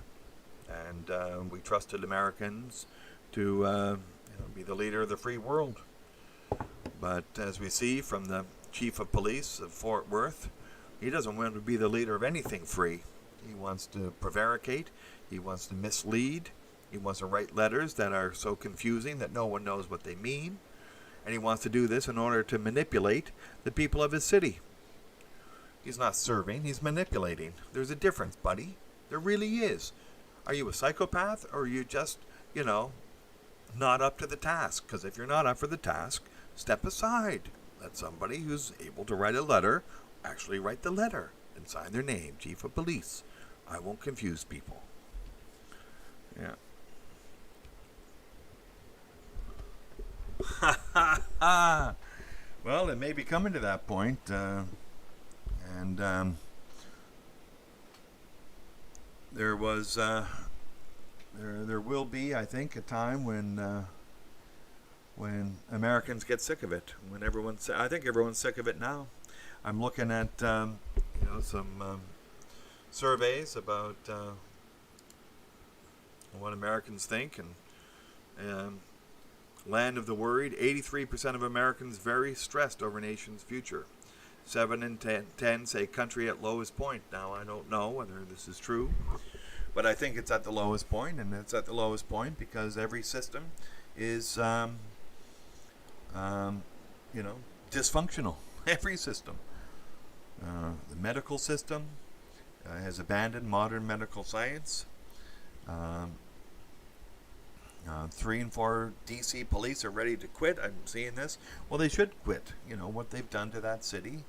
[SPEAKER 1] And we trusted Americans to be the leader of the free world. But as we see from the chief of police of Fort Worth, he doesn't want to be the leader of anything free. He wants to prevaricate. He wants to mislead. He wants to write letters that are so confusing that no one knows what they mean. And he wants to do this in order to manipulate the people of his city. He's not serving, he's manipulating. There's a difference, buddy. There really is. Are you a psychopath, or are you just, not up to the task? Because if you're not up for the task, step aside. Let somebody who's able to write a letter actually write the letter and sign their name, Chief of Police. I won't confuse people. Yeah. Ha ha ha! Well, it may be coming to that point, and there was there will be, I think, a time when Americans get sick of it. When I think everyone's sick of it now. I'm looking at some surveys about what Americans think, and land of the worried, 83% of Americans very stressed over nation's future. 7 in 10 say country at lowest point. Now, I don't know whether this is true, but I think it's at the lowest point, and it's at the lowest point because every system is, dysfunctional. Every system. The medical system has abandoned modern medical science. 3 in 4 DC police are ready to quit. I'm seeing this. Well, they should quit. What they've done to that city,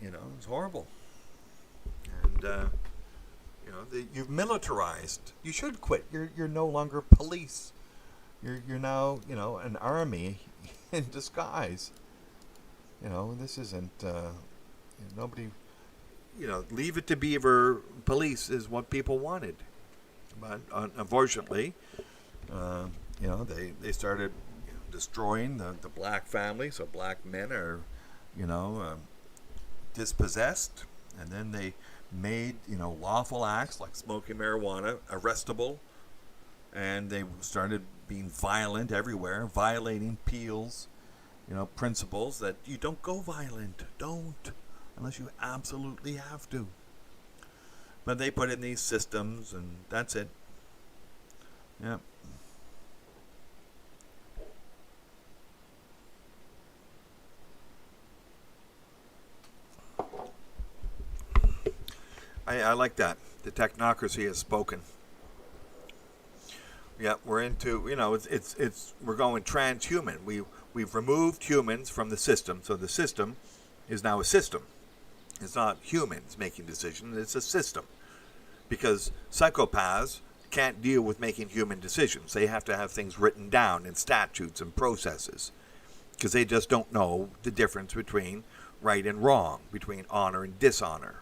[SPEAKER 1] is horrible. And, you've militarized. You should quit. You're no longer police. You're now, an army in disguise. This isn't, nobody, leave it to Beaver police is what people wanted. But unfortunately, they started destroying the black family, so black men are, dispossessed, and then they made, lawful acts like smoking marijuana arrestable, and they started being violent everywhere, violating Peel's, principles that you don't go violent, don't, unless you absolutely have to. But they put in these systems, and that's it. Yep. I like that. The technocracy has spoken. Yeah, we're into, we're going transhuman. We've removed humans from the system, so the system is now a system. It's not humans making decisions, it's a system. Because psychopaths can't deal with making human decisions. They have to have things written down in statutes and processes. Because they just don't know the difference between right and wrong, between honor and dishonor.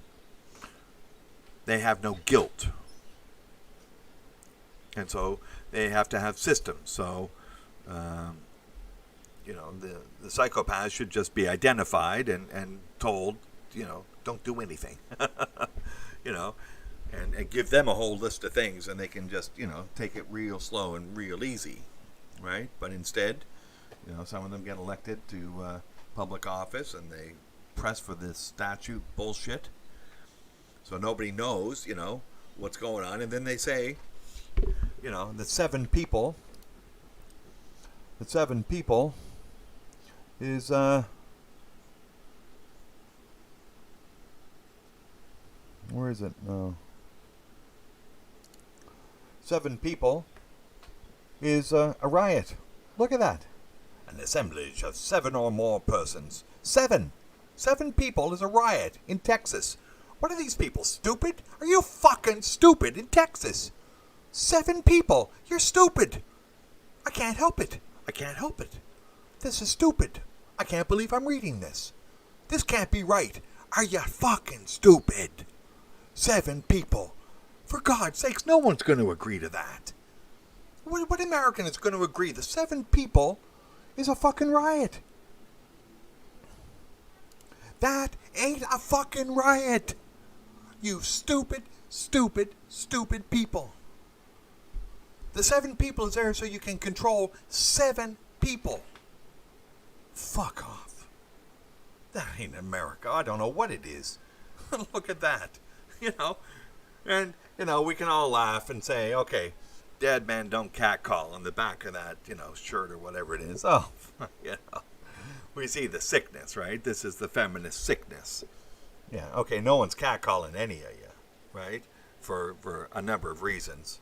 [SPEAKER 1] They have no guilt. And so they have to have systems. So, the psychopaths should just be identified and told, don't do anything. And give them a whole list of things, and they can just, take it real slow and real easy, right? But instead, some of them get elected to public office, and they press for this statute bullshit. So nobody knows, what's going on. And then they say, the 7 people is, where is it? No. 7 people is a riot. Look at that. An assemblage of 7 or more persons. 7! 7 people is a riot in Texas. What are these people, stupid? Are you fucking stupid in Texas? 7 people. You're stupid. I can't help it. I can't help it. This is stupid. I can't believe I'm reading this. This can't be right. Are you fucking stupid? 7 people. For God's sakes, no one's going to agree to that. What American is going to agree? The 7 people is a fucking riot. That ain't a fucking riot. You stupid, stupid, stupid people. The 7 people is there so you can control 7 people. Fuck off. That ain't America. I don't know what it is. Look at that. And, we can all laugh and say, okay, dead man don't catcall on the back of that, shirt or whatever it is. Oh, we see the sickness, right? This is the feminist sickness. Yeah, okay, no one's catcalling any of you, right? For a number of reasons.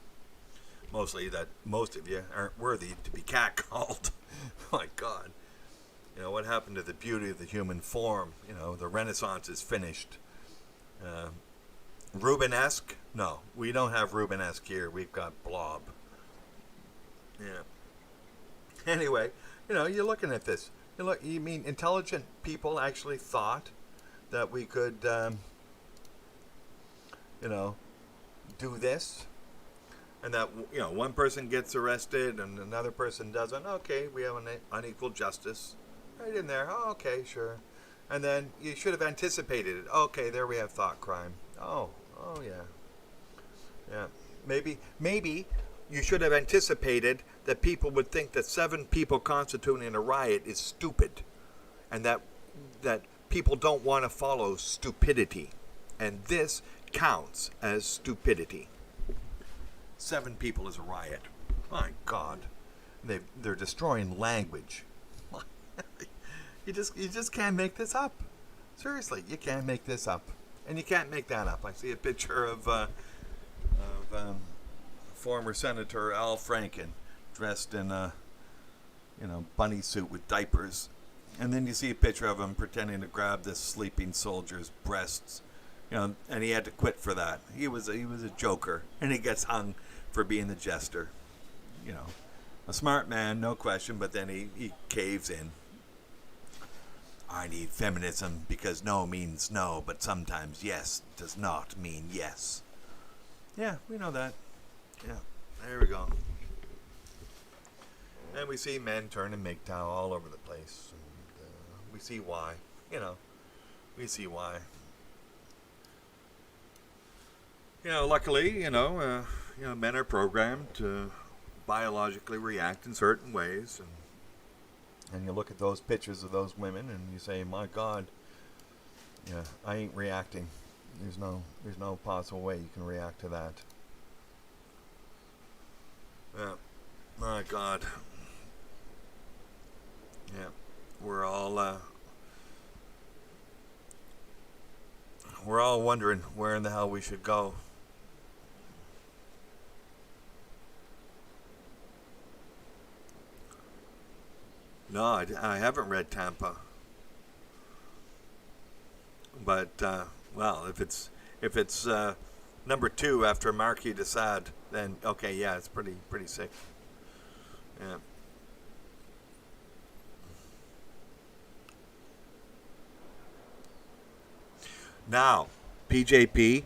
[SPEAKER 1] Mostly that most of you aren't worthy to be catcalled. My God. What happened to the beauty of the human form? The Renaissance is finished. Rubenesque? No, we don't have Rubenesque here. We've got blob. Yeah. Anyway, you're looking at this. You mean intelligent people actually thought that we could, do this? And that, one person gets arrested and another person doesn't. Okay, we have an unequal justice. Right in there. Oh, okay, sure. And then you should have anticipated it. Okay, there we have thought crime. Oh yeah. Yeah. Maybe you should have anticipated that people would think that 7 people constituting a riot is stupid. And that people don't want to follow stupidity. And this counts as stupidity. 7 people is a riot. My God. They're destroying language. You just can't make this up. Seriously, you can't make this up. And you can't make that up. I see a picture of former Senator Al Franken dressed in a bunny suit with diapers. And then you see a picture of him pretending to grab this sleeping soldier's breasts. And he had to quit for that. He was a joker, and he gets hung for being the jester. A smart man, no question, but then he caves in. I need feminism because no means no, but sometimes yes does not mean yes. Yeah, we know that. Yeah, there we go. And we see men turn and MGTOW all over the place. And, we see why. We see why. Luckily, men are programmed to biologically react in certain ways. And you look at those pictures of those women and you say, my God, yeah, I ain't reacting. There's no possible way you can react to that. Yeah, my God. Yeah, we're all wondering where in the hell we should go. No, I haven't read Tampa. But if it's number 2 after Marquis de Sade, then okay, yeah, it's pretty sick. Yeah. Now, PJP,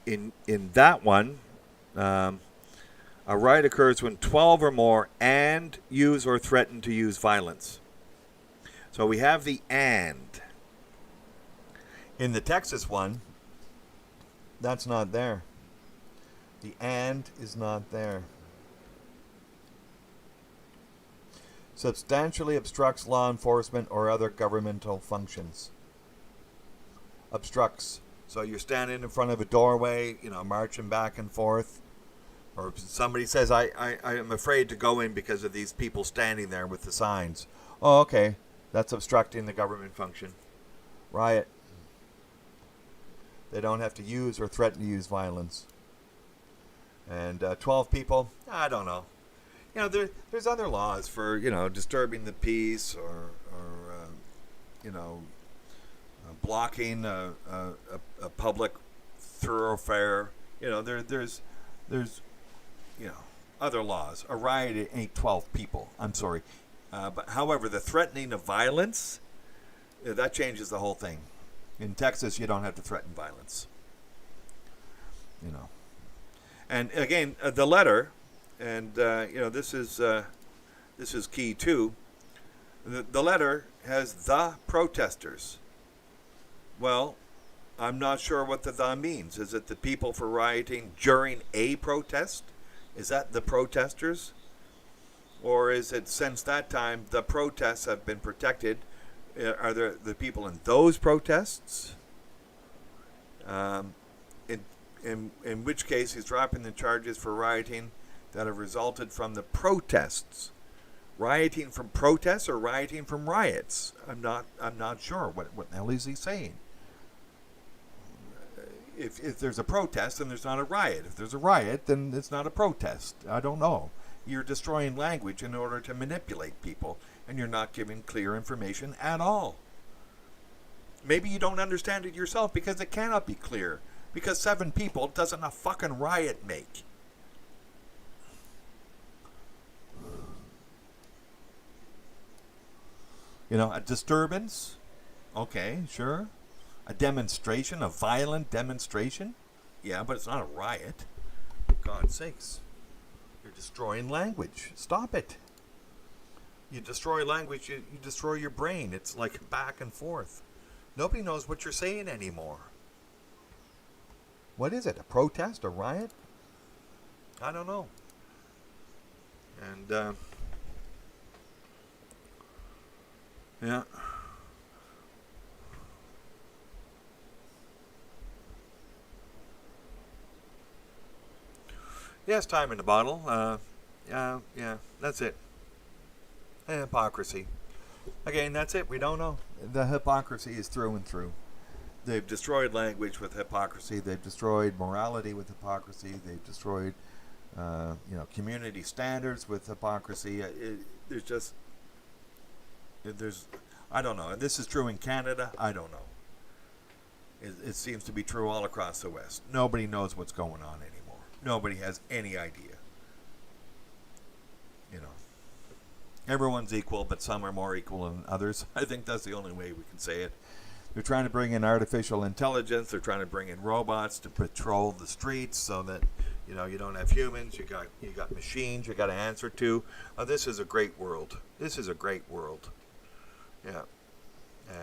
[SPEAKER 1] in that one, a riot occurs when 12 or more and use or threaten to use violence. So we have the and. In the Texas one, that's not there. The and is not there. Substantially obstructs law enforcement or other governmental functions. Obstructs. So you're standing in front of a doorway, marching back and forth. Or somebody says, I am afraid to go in because of these people standing there with the signs. Oh, okay. That's obstructing the government function. Riot. They don't have to use or threaten to use violence. And 12 people, I don't know. there's other laws for disturbing the peace or blocking a public thoroughfare. There's other laws. A riot ain't 12 people. I'm sorry. But however, the threatening of violence, that changes the whole thing. In Texas, you don't have to threaten violence. And again, the letter, and this is key too. The letter has the protesters. Well, I'm not sure what the means. Is it the people for rioting during a protest? Is that the protesters? Or is it, since that time, the protests have been protected? Are there the people in those protests? In which case, he's dropping the charges for rioting that have resulted from the protests. Rioting from protests or rioting from riots? I'm not sure. What the hell is he saying? If there's a protest, then there's not a riot. If there's a riot, then it's not a protest. I don't know. You're destroying language in order to manipulate people, and you're not giving clear information at all. Maybe you don't understand it yourself because it cannot be clear. Because 7 people doesn't a fucking riot make. A disturbance? Okay, sure. A demonstration, a violent demonstration? Yeah, but it's not a riot. For God's sakes. You're destroying language. Stop it. You destroy language, you destroy your brain. It's like back and forth. Nobody knows what you're saying anymore. What is it? A protest? A riot? I don't know. And, yeah. Yes, time in the bottle. Yeah, that's it. Hypocrisy. Again, that's it. We don't know. The hypocrisy is through and through. They've destroyed language with hypocrisy. They've destroyed morality with hypocrisy. They've destroyed, community standards with hypocrisy. I don't know. And this is true in Canada. I don't know. It seems to be true all across the West. Nobody knows what's going on anymore. Nobody has any idea. Everyone's equal, but some are more equal than others. I think that's the only way we can say it. They're trying to bring in artificial intelligence. They're trying to bring in robots to patrol the streets so that you don't have humans. You got machines you got to answer to. This is a great world. This is a great world. Yeah,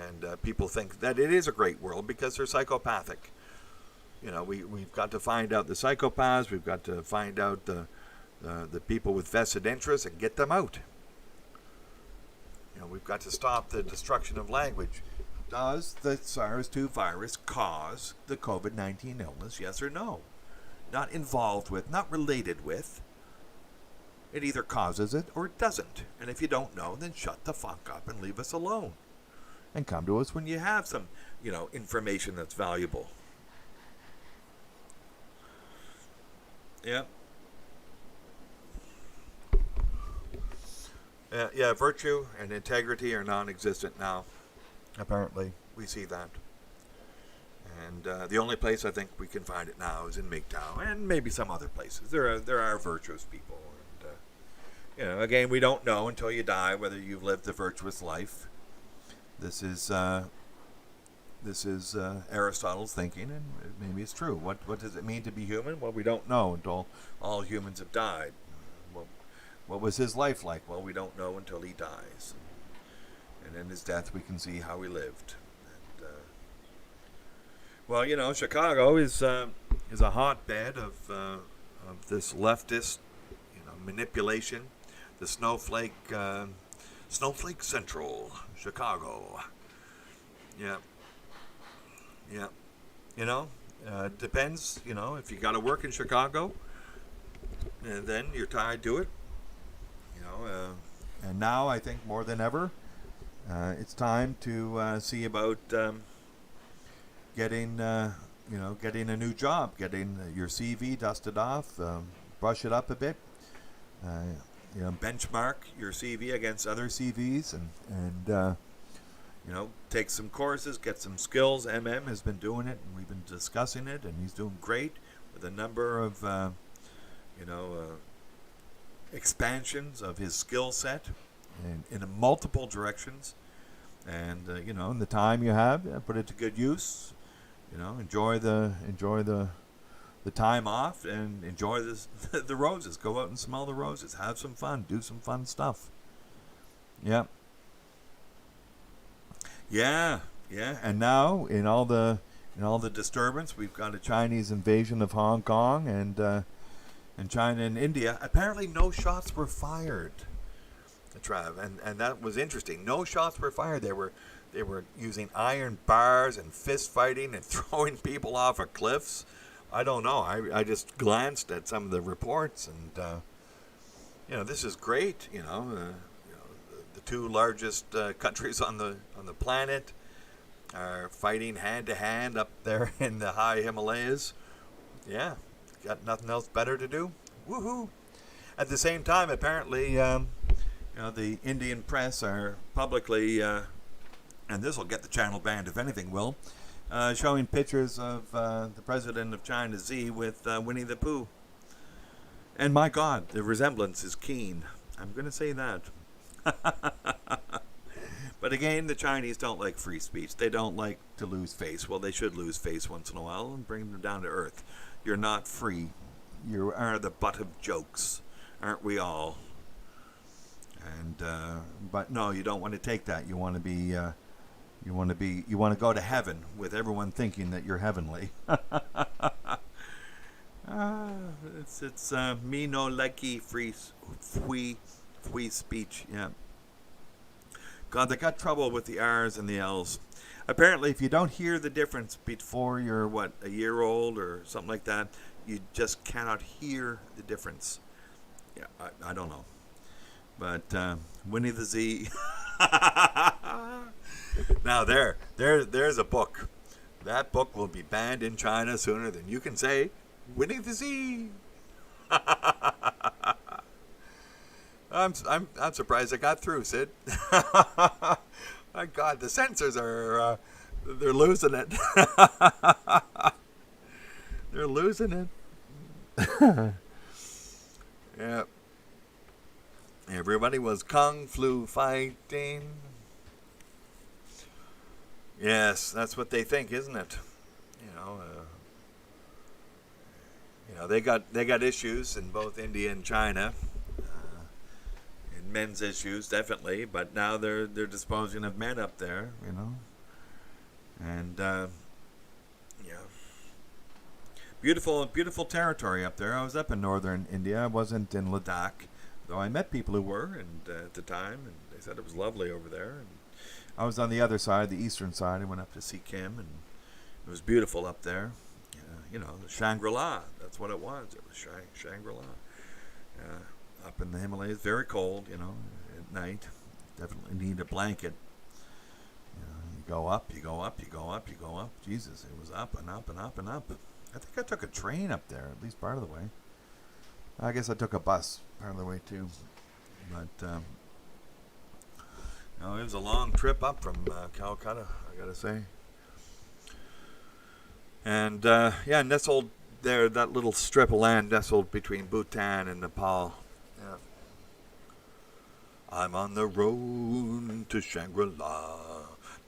[SPEAKER 1] and people think that it is a great world because they're psychopathic. We've got to find out the psychopaths. We've got to find out the people with vested interests and get them out. We've got to stop the destruction of language. Does the SARS-2 virus cause the COVID-19 illness, yes or no? Not involved with, not related with. It either causes it or it doesn't. And if you don't know, then shut the fuck up and leave us alone. And come to us when you have some, information that's valuable. Yeah. Yeah, virtue and integrity are non-existent now. Apparently, we see that. And the only place I think we can find it now is in MGTOW and maybe some other places. There are virtuous people. And, again, we don't know until you die whether you've lived a virtuous life. This is Aristotle's thinking, and maybe it's true. What does it mean to be human? Well, we don't know until all humans have died. What was his life like? Well, we don't know until he dies. And in his death, we can see how he lived. And, Chicago is a hotbed of this leftist, manipulation. The snowflake Central, Chicago. Yeah. Depends. If you got to work in Chicago, then you're tied to it. And now I think more than ever, it's time to see about getting a new job, getting your CV dusted off, brush it up a bit. benchmark your CV against other CVs and take some courses, get some skills. Has been doing it, and we've been discussing it, and he's doing great with a number of expansions of his skill set in multiple directions. And in the time you have, put it to good use. Enjoy the time off and enjoy the roses. Go out and smell the roses. Have some fun. Do some fun stuff. Yeah. Yeah. And now in all the disturbance, we've got a Chinese invasion of Hong Kong and China and India. Apparently, no shots were fired. Trav, and that was interesting. No shots were fired. They were using iron bars and fist fighting and throwing people off of cliffs. I don't know. I just glanced at some of the reports, and this is great. The two largest countries on the planet are fighting hand to hand up there in the high Himalayas. Yeah, got nothing else better to do. Woohoo! At the same time, apparently, the Indian press are publicly, and this will get the channel banned if anything will, showing pictures of the president of China, Xi, with Winnie the Pooh. And my God, the resemblance is keen. I'm going to say that. But again, the Chinese don't like free speech. They don't like to lose face. Well, they should lose face once in a while and bring them down to earth. You're not free. You are the butt of jokes, aren't we all? And but no, you don't want to take that. You want to be, you want to go to heaven with everyone thinking that you're heavenly. It's me no likey free speech. Yeah. God, they got trouble with the R's and the L's. Apparently, if you don't hear the difference before you're a year old or something like that, you just cannot hear the difference. Yeah, I don't know. But Winnie the Z. Now there's a book. That book will be banned in China sooner than you can say Winnie the Z. I'm surprised I got through, Sid. My God, the censors are they're losing it. They're losing it. Yeah. Everybody was kung flu fighting. Yes, that's what they think, isn't it? They got issues in both India and China. Men's issues, definitely, but now they're disposing of men up there, and beautiful territory up there. I was up in northern India. I wasn't in Ladakh, though I met people who were, and at the time, and they said it was lovely over there. And I was on the other side, the eastern side. I went up to see Kim, and it was beautiful up there. The Shangri-La. That's what it was. It was Shangri-La. Up in the Himalayas, very cold, at night. Definitely need a blanket. You go up, you go up, you go up, you go up. Jesus, it was up and up and up and up. I think I took a train up there, at least part of the way. I guess I took a bus part of the way, too. But, it was a long trip up from Calcutta, I gotta say. And, nestled there, that little strip of land nestled between Bhutan and Nepal. Yeah. I'm on the road to Shangri-La.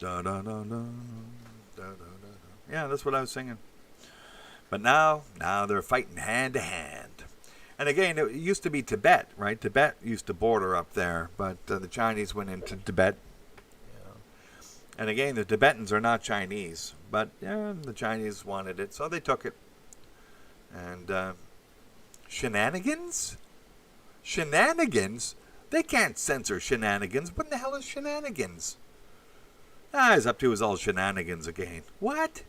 [SPEAKER 1] Da, da, da, da, da, da, da. Yeah, that's what I was singing. But now they're fighting hand to hand. And again, it used to be Tibet, right? Tibet used to border up there, but the Chinese went into Tibet. And again, the Tibetans are not Chinese, but the Chinese wanted it, so they took it. And shenanigans? Shenanigans? They can't censor shenanigans. What the hell is shenanigans? He's up to his all shenanigans again. What?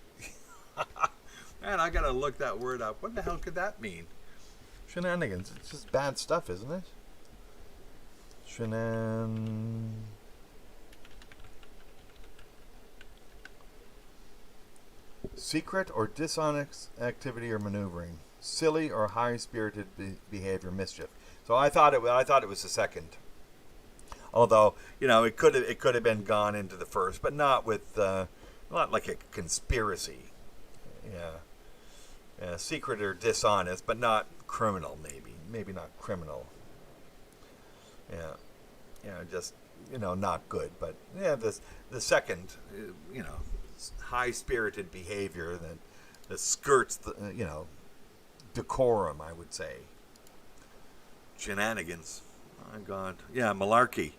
[SPEAKER 1] Man, I gotta look that word up. What the hell could that mean? Shenanigans. It's just bad stuff, isn't it? Secret or dishonest activity or maneuvering. Silly or high-spirited behavior, mischief. So I thought it was the second. Although, it could have been gone into the first, but not with not like a conspiracy. Yeah. Secret or dishonest, but not criminal. Maybe not criminal. Just not good. But the second, high spirited behavior that skirts the decorum, I would say. Shenanigans. My God. Yeah, malarkey.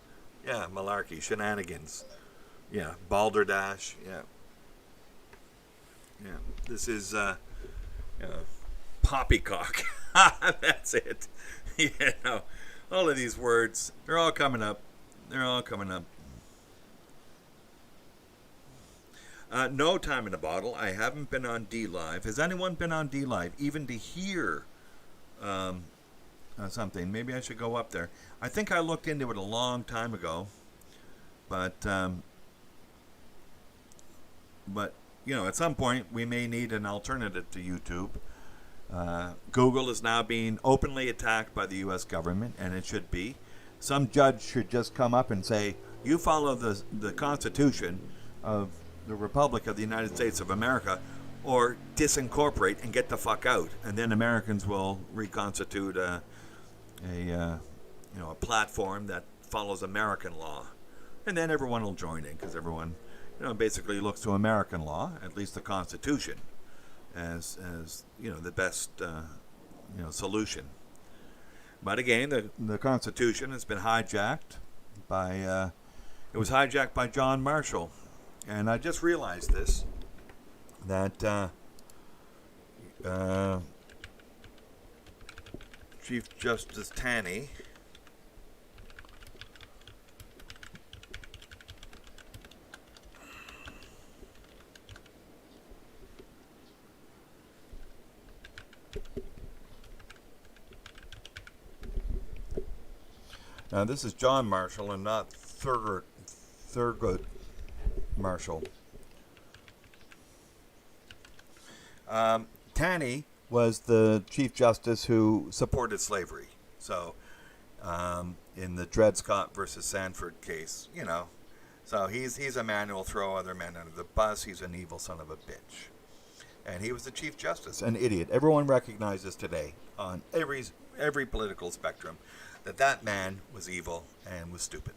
[SPEAKER 1] Yeah, malarkey. Shenanigans. Yeah, balderdash. Yeah. Yeah. This is poppycock. That's it. All of these words, they're all coming up. No time in a bottle. I haven't been on D Live. Has anyone been on D Live, even to hear something? Maybe I should go up there. I think I looked into it a long time ago, but at some point we may need an alternative to YouTube. Google is now being openly attacked by the U.S. government, and it should be. Some judge should just come up and say, you follow the Constitution of the Republic of the United States of America, or disincorporate and get the fuck out. And then Americans will reconstitute a platform that follows American law. And then everyone will join in, because everyone basically looks to American law, at least the Constitution, as the best solution. But again, the Constitution has been hijacked by it was hijacked by John Marshall, and I just realized this, that Chief Justice Taney Now, this is John Marshall and not Thurgood Marshall. Taney was the Chief Justice who supported slavery. So, in the Dred Scott versus Sanford case, so he's a man who will throw other men under the bus. He's an evil son of a bitch. And he was the Chief Justice, an idiot. Everyone recognizes today on every political spectrum that man was evil and was stupid.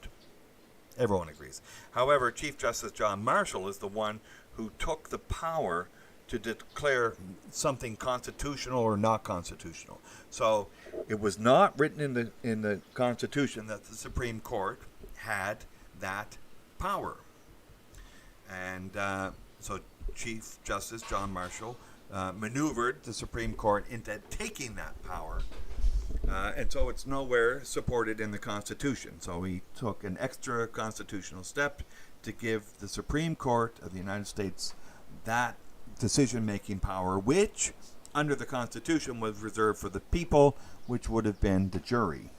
[SPEAKER 1] Everyone agrees. However, Chief Justice John Marshall is the one who took the power to declare something constitutional or not constitutional. So it was not written in the Constitution that the Supreme Court had that power. And so Chief Justice John Marshall maneuvered the Supreme Court into taking that power. And so it's nowhere supported in the Constitution. So he took an extra constitutional step to give the Supreme Court of the United States that decision-making power, which, under the Constitution, was reserved for the people, which would have been the jury.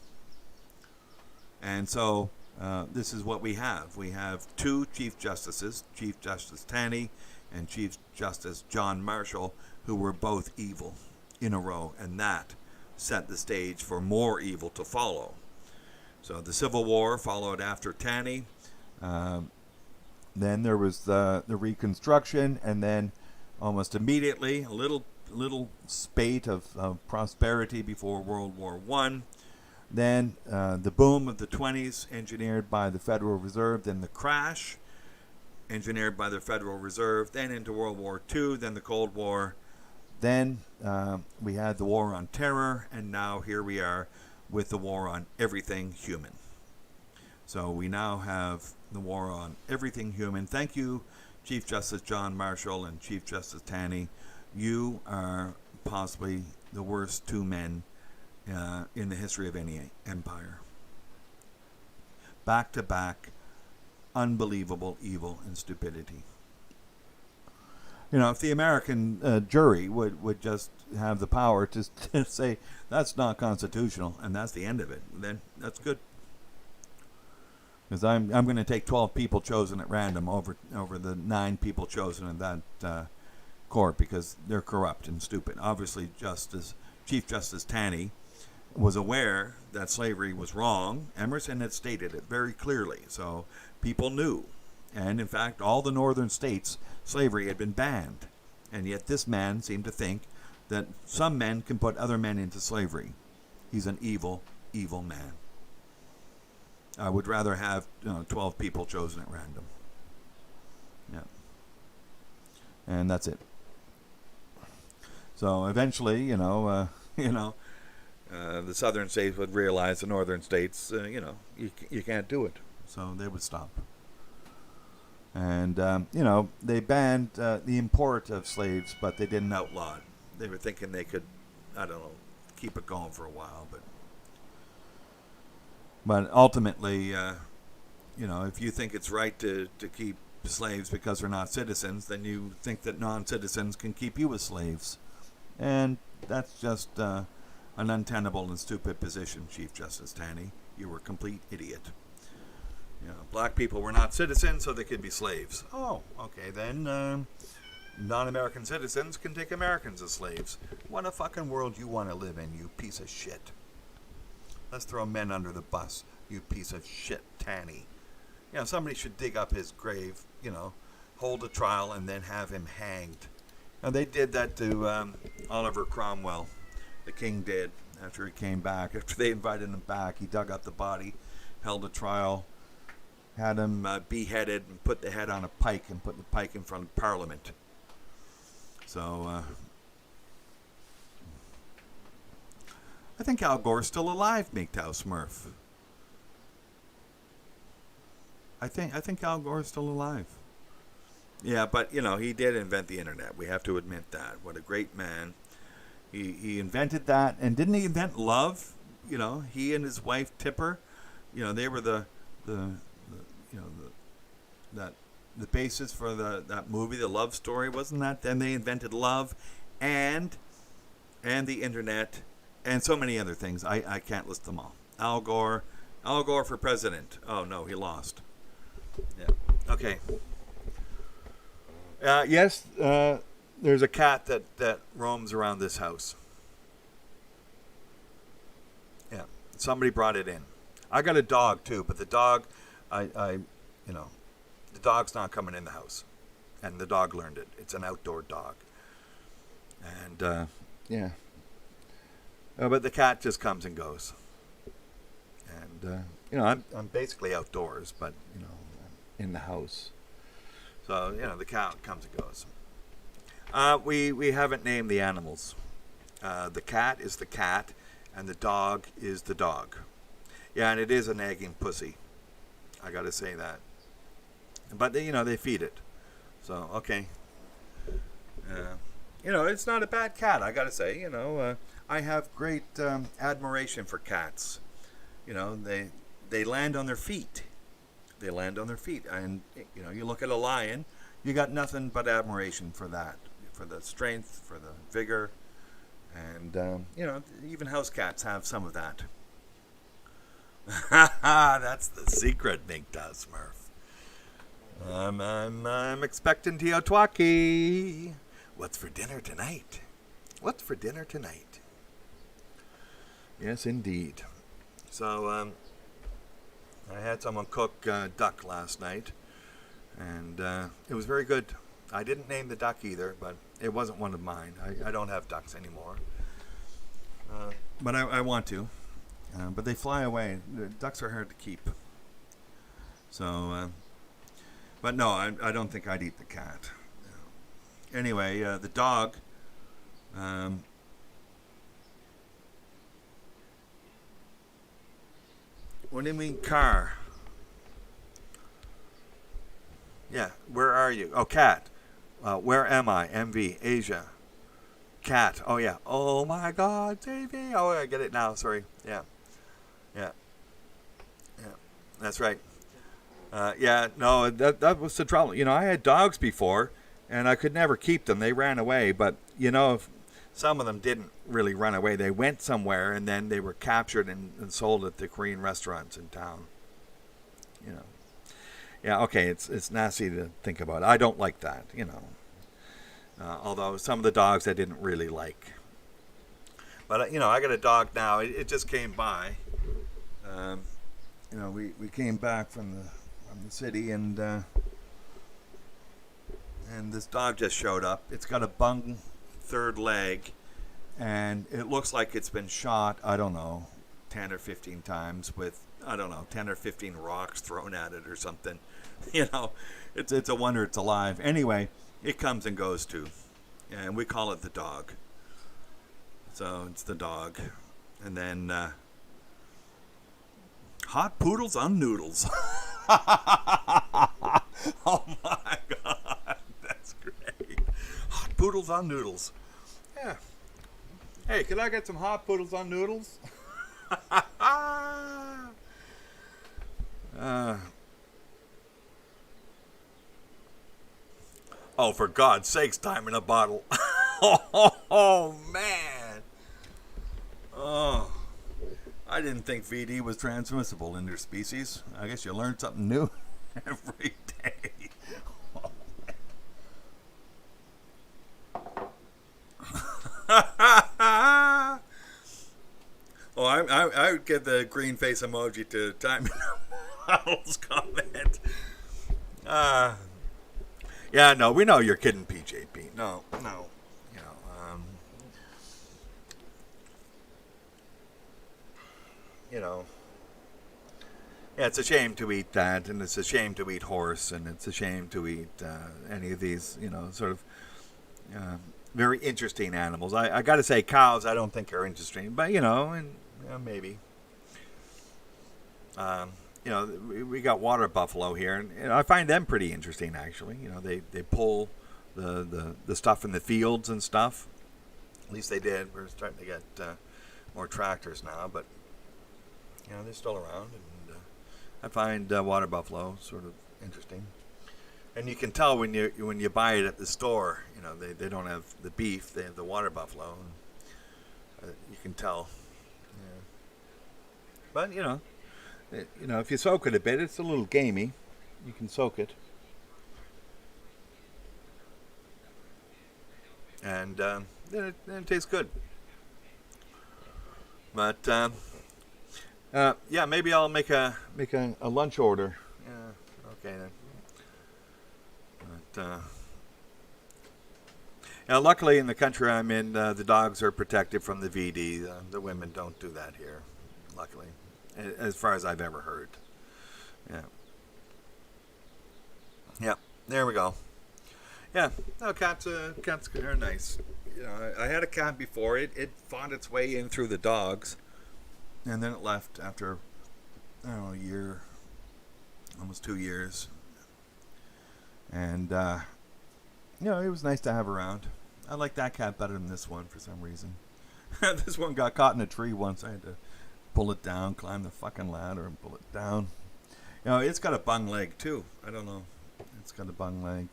[SPEAKER 1] And so this is what we have. We have two Chief Justices, Chief Justice Taney and Chief Justice John Marshall, who were both evil in a row, and that set the stage for more evil to follow. So the Civil War followed after Taney. Then there was the Reconstruction, and then almost immediately a little spate of prosperity before World War I. Then the boom of the 20s, engineered by the Federal Reserve. Then the crash, engineered by the Federal Reserve. Then into World War II. Then the Cold War. Then we had the War on Terror, and now here we are with the war on everything human. So we now have the war on everything human. Thank you, Chief Justice John Marshall and Chief Justice Taney. You are possibly the worst two men in the history of any empire. Back to back, unbelievable evil and stupidity. If the American jury would just have the power to say that's not constitutional and that's the end of it, then that's good. Because I'm going to take 12 people chosen at random over the 9 people chosen in that court, because they're corrupt and stupid. Obviously, Chief Justice Taney was aware that slavery was wrong. Emerson had stated it very clearly, so people knew. And in fact, all the northern states, slavery had been banned. And yet this man seemed to think that some men can put other men into slavery. He's an evil, evil man. I would rather have 12 people chosen at random. Yeah. And that's it. So eventually, the southern states would realize the northern states, you can't do it. So they would stop. And, they banned the import of slaves, but they didn't outlaw it. They were thinking they could, keep it going for a while. But ultimately, if you think it's right to keep slaves because they're not citizens, then you think that non-citizens can keep you as slaves. And that's just an untenable and stupid position, Chief Justice Taney. You were a complete idiot. Black people were not citizens, so they could be slaves. Oh, okay, then non-American citizens can take Americans as slaves. What a fucking world you want to live in, you piece of shit. Let's throw men under the bus, you piece of shit, Taney. Somebody should dig up his grave, hold a trial, and then have him hanged. Now, they did that to Oliver Cromwell. The king did, after he came back. After they invited him back, he dug up the body, held a trial, had him beheaded, and put the head on a pike, and put the pike in front of Parliament. So, I think Al Gore's still alive, MGTOW Smurf. I think Al Gore's still alive. Yeah, but, he did invent the internet. We have to admit that. What a great man. He invented that. And didn't he invent love? He and his wife, Tipper, they were the basis for that movie, The Love Story, wasn't that? Then they invented love and the internet and so many other things. I can't list them all. Al Gore for president. Oh, no, he lost. Yeah. Okay. Yes, there's a cat that roams around this house. Yeah, somebody brought it in. I got a dog too, but the dog, the dog's not coming in the house, and the dog learned it. It's an outdoor dog, and yeah. But the cat just comes and goes, and I'm basically outdoors, but in the house. So, the cat comes and goes. We haven't named the animals. The cat is the cat, and the dog is the dog. Yeah, and it is a nagging pussy. I got to say that. But, they feed it. So, okay. It's not a bad cat, I got to say. I have great admiration for cats. They land on their feet. They land on their feet. And, you look at a lion, you got nothing but admiration for that, for the strength, for the vigor. And, even house cats have some of that. That's the secret, MGTOW Smurf. I'm expecting Teotwaki. What's for dinner tonight? What's for dinner tonight? Yes, indeed. So, I had someone cook duck last night, and it was very good. I didn't name the duck either, but it wasn't one of mine. I don't have ducks anymore. But I want to. But they fly away. The ducks are hard to keep. So, but no, I don't think I'd eat the cat. Anyway, the dog... What do you mean car? Yeah, where are you? Oh, cat. Where am I? MV, Asia. Cat. Oh, yeah. Oh, my God, JV. Oh, I get it now. Sorry. Yeah. That's right. No, that was the trouble. I had dogs before, and I could never keep them. They ran away. But, some of them didn't really run away. They went somewhere, and then they were captured and sold at the Korean restaurants in town. Yeah, okay, it's nasty to think about. I don't like that, although some of the dogs I didn't really like. But I got a dog now. It just came by. We came back from the city, and this dog just showed up. It's got a bung third leg, and it looks like it's been shot, I don't know, 10 or 15 times with, I don't know, 10 or 15 rocks thrown at it or something. It's a wonder it's alive. Anyway, it comes and goes too, and we call it the dog. So it's the dog. And then hot poodles on noodles. Oh my God, that's great. Hot poodles on noodles. Yeah. Hey, can I get some hot poodles on noodles? Oh, for God's sakes, time in a bottle. Oh, man. Oh, I didn't think VD was transmissible interspecies. I guess you learn something new every day. Oh, I would give the green face emoji to time in a bottle's comment. Yeah, no, we know you're kidding, PJP. No. Yeah, it's a shame to eat that, and it's a shame to eat horse, and it's a shame to eat any of these, sort of very interesting animals. I got to say, cows I don't think are interesting, but, maybe. We got water buffalo here, and I find them pretty interesting, actually. They pull the stuff in the fields and stuff. At least they did. We're starting to get more tractors now, but they're still around, and I find water buffalo sort of interesting. And you can tell when you buy it at the store, they don't have the beef, they have the water buffalo. And, you can tell. Yeah. But if you soak it a bit, it's a little gamey. You can soak it, and then it tastes good. But yeah, maybe I'll make a lunch order. Yeah, okay then. But luckily in the country I'm in, the dogs are protected from the VD. The women don't do that here, luckily, as far as I've ever heard. Yeah. Yeah. There we go. Yeah. No, cats are nice. I had a cat before. It fought its way in through the dogs, and then it left after, I don't know, a year, almost 2 years. And, it was nice to have around. I like that cat better than this one for some reason. This one got caught in a tree once. I had to pull it down, climb the fucking ladder and pull it down. It's got a bung leg, too. I don't know. It's got a bung leg.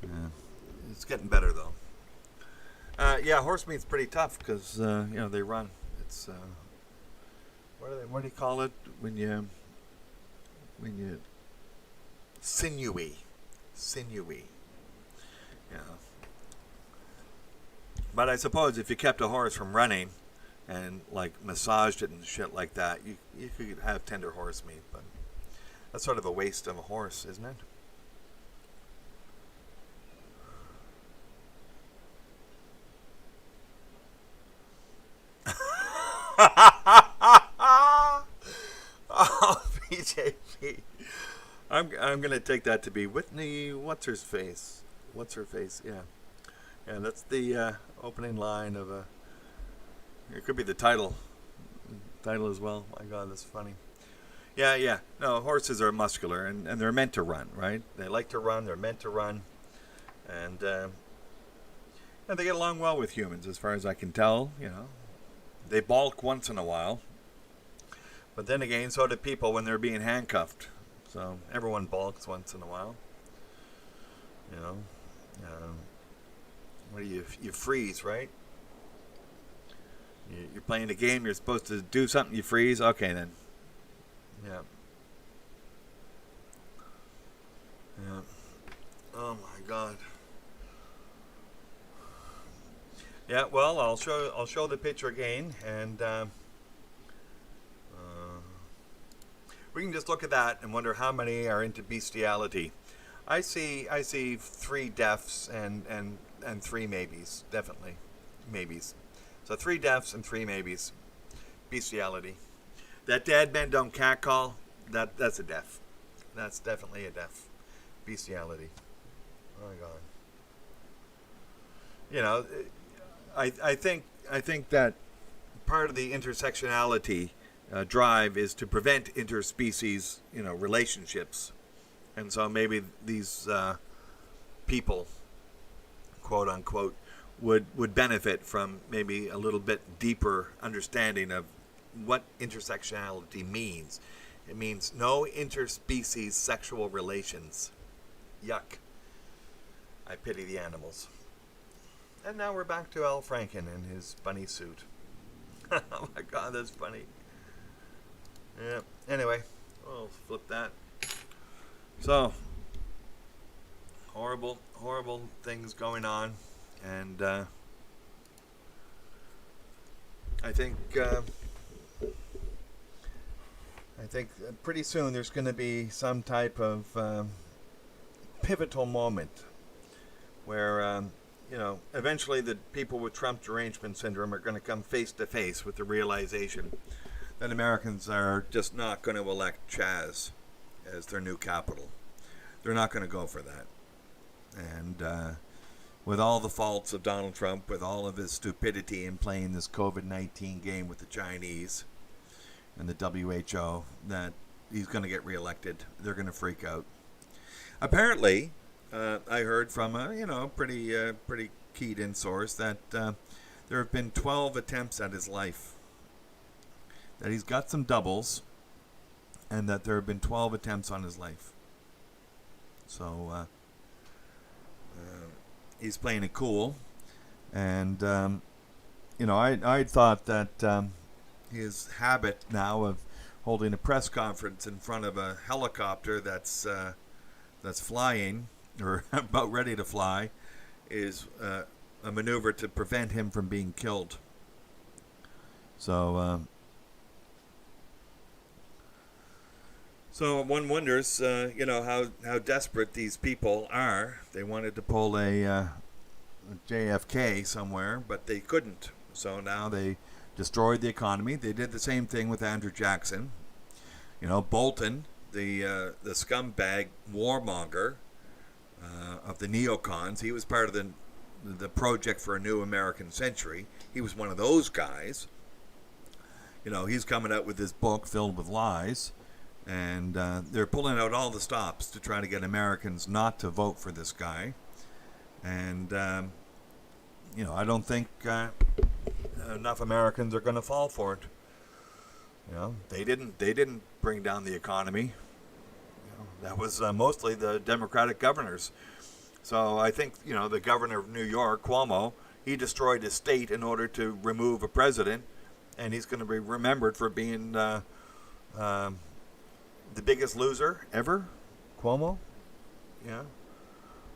[SPEAKER 1] Yeah. It's getting better, though. Yeah, horse meat's pretty tough because, they run. It's, what do you call it when you sinewy. Yeah. But I suppose if you kept a horse from running and massaged it and shit like that, you could have tender horse meat, but that's sort of a waste of a horse, isn't it? Oh, PJP. I'm gonna take that to be Whitney. What's her face? Yeah, that's the opening line of a. It could be the title as well. My God, that's funny. Yeah. No, horses are muscular and they're meant to run, right? They like to run. They're meant to run, and they get along well with humans, as far as I can tell. They balk once in a while, but then again, so do people when they're being handcuffed. So everyone balks once in a while. What do you freeze, right? You're playing a game. You're supposed to do something. You freeze. Okay, then. Yeah. Oh my God. Yeah, well, I'll show the picture again, and we can just look at that and wonder how many are into bestiality. I see 3 deaths and 3 maybes, definitely maybes. So 3 deaths and 3 maybes. Bestiality. That dead men don't catcall. That's a death. That's definitely a death. Bestiality. Oh my God. You know, I think that part of the intersectionality drive is to prevent interspecies, relationships, and so maybe these people, quote unquote, would benefit from maybe a little bit deeper understanding of what intersectionality means. It means no interspecies sexual relations. Yuck. I pity the animals. And now we're back to Al Franken in his bunny suit. Oh my God, that's funny. Yeah. Anyway, we'll flip that. So, horrible things going on, and I think pretty soon there's going to be some type of pivotal moment where eventually the people with Trump derangement syndrome are going to come face to face with the realization that Americans are just not going to elect Chaz as their new capital. They're not going to go for that. And with all the faults of Donald Trump, with all of his stupidity in playing this COVID-19 game with the Chinese and the WHO, that he's going to get reelected. They're going to freak out. Apparently, I heard from a pretty keyed-in source that there have been 12 attempts at his life. That he's got some doubles, and that there have been 12 attempts on his life. So he's playing it cool, and I thought that his habit now of holding a press conference in front of a helicopter that's flying or about ready to fly is a maneuver to prevent him from being killed. So one wonders, how desperate these people are. They wanted to pull a JFK somewhere, but they couldn't. So now they destroyed the economy. They did the same thing with Andrew Jackson. Bolton, the scumbag warmonger of the neocons. He was part of the Project for a New American Century. He was one of those guys. He's coming out with this book filled with lies. And they're pulling out all the stops to try to get Americans not to vote for this guy. And, I don't think enough Americans are going to fall for it. They didn't bring down the economy. That was mostly the Democratic governors. So I think, the governor of New York, Cuomo, he destroyed his state in order to remove a president. And he's going to be remembered for being the biggest loser ever, Cuomo. Yeah.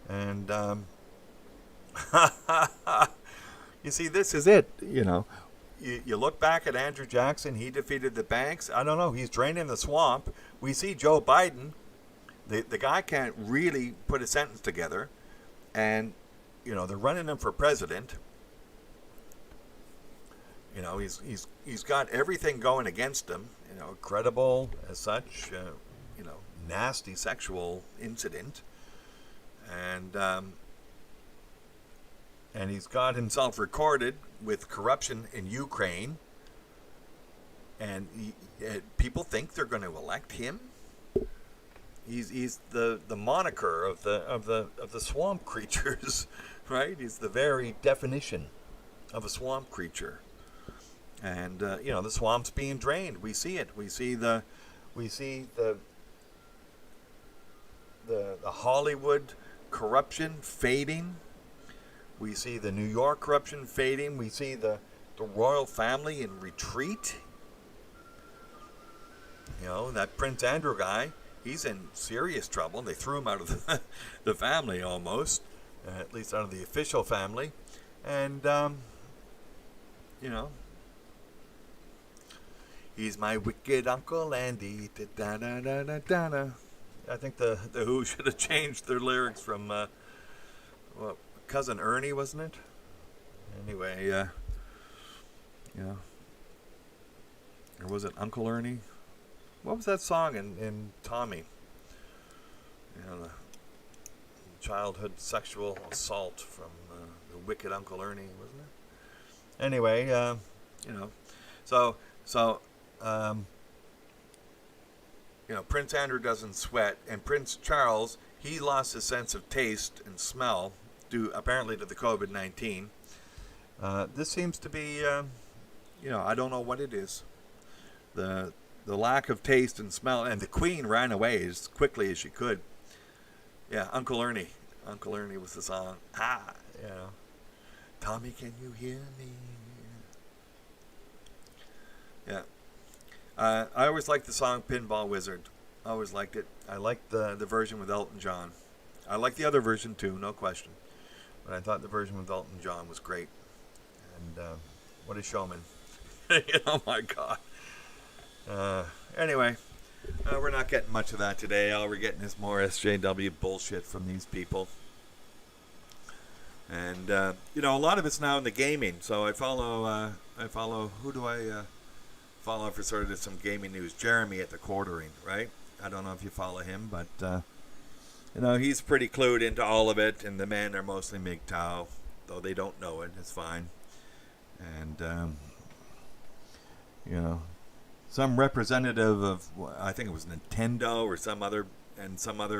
[SPEAKER 1] And you see, this is it. You look back at Andrew Jackson. He defeated the banks. I don't know. He's draining the swamp. We see Joe Biden. The guy can't really put a sentence together, and they're running him for president. He's got everything going against him. Credible as such. Nasty sexual incident, and he's got himself recorded with corruption in Ukraine. And people think they're going to elect him. He's the moniker of the swamp creatures, right? He's the very definition of a swamp creature. And the swamp's being drained. We see it. We see the Hollywood corruption fading. We see the New York corruption fading. We see the royal family in retreat. That Prince Andrew guy, he's in serious trouble. They threw him out of the family almost, at least out of the official family. And you know, he's my wicked Uncle Andy. Da, da, da, da, da, da. I think the Who should have changed their lyrics from, Cousin Ernie, wasn't it? Anyway, yeah. Or was it Uncle Ernie? What was that song in Tommy? You know, the childhood sexual assault from the wicked Uncle Ernie, wasn't it? Anyway, you know, so you know, Prince Andrew doesn't sweat, and Prince Charles, he lost his sense of taste and smell due apparently to the COVID-19. This seems to be, you know, I don't know what it is. The lack of taste and smell, and the Queen ran away as quickly as she could. Yeah, Uncle Ernie. Uncle Ernie was the song. You know. Tommy, can you hear me? Yeah. I always liked the song Pinball Wizard. I always liked it. I liked the version with Elton John. I like the other version too, no question. But I thought the version with Elton John was great. And what a showman. Oh my God. Anyway, we're not getting much of that today. All we're getting is more SJW bullshit from these people. And, you know, a lot of it's now in the gaming. So I follow, who do I follow for sort of some gaming news? Jeremy at the Quartering, right? I don't know if you follow him, but, you know, he's pretty clued into all of it. And the men are mostly MGTOW, though they don't know it. It's fine. And, you know, some representative of, I think it was Nintendo or some other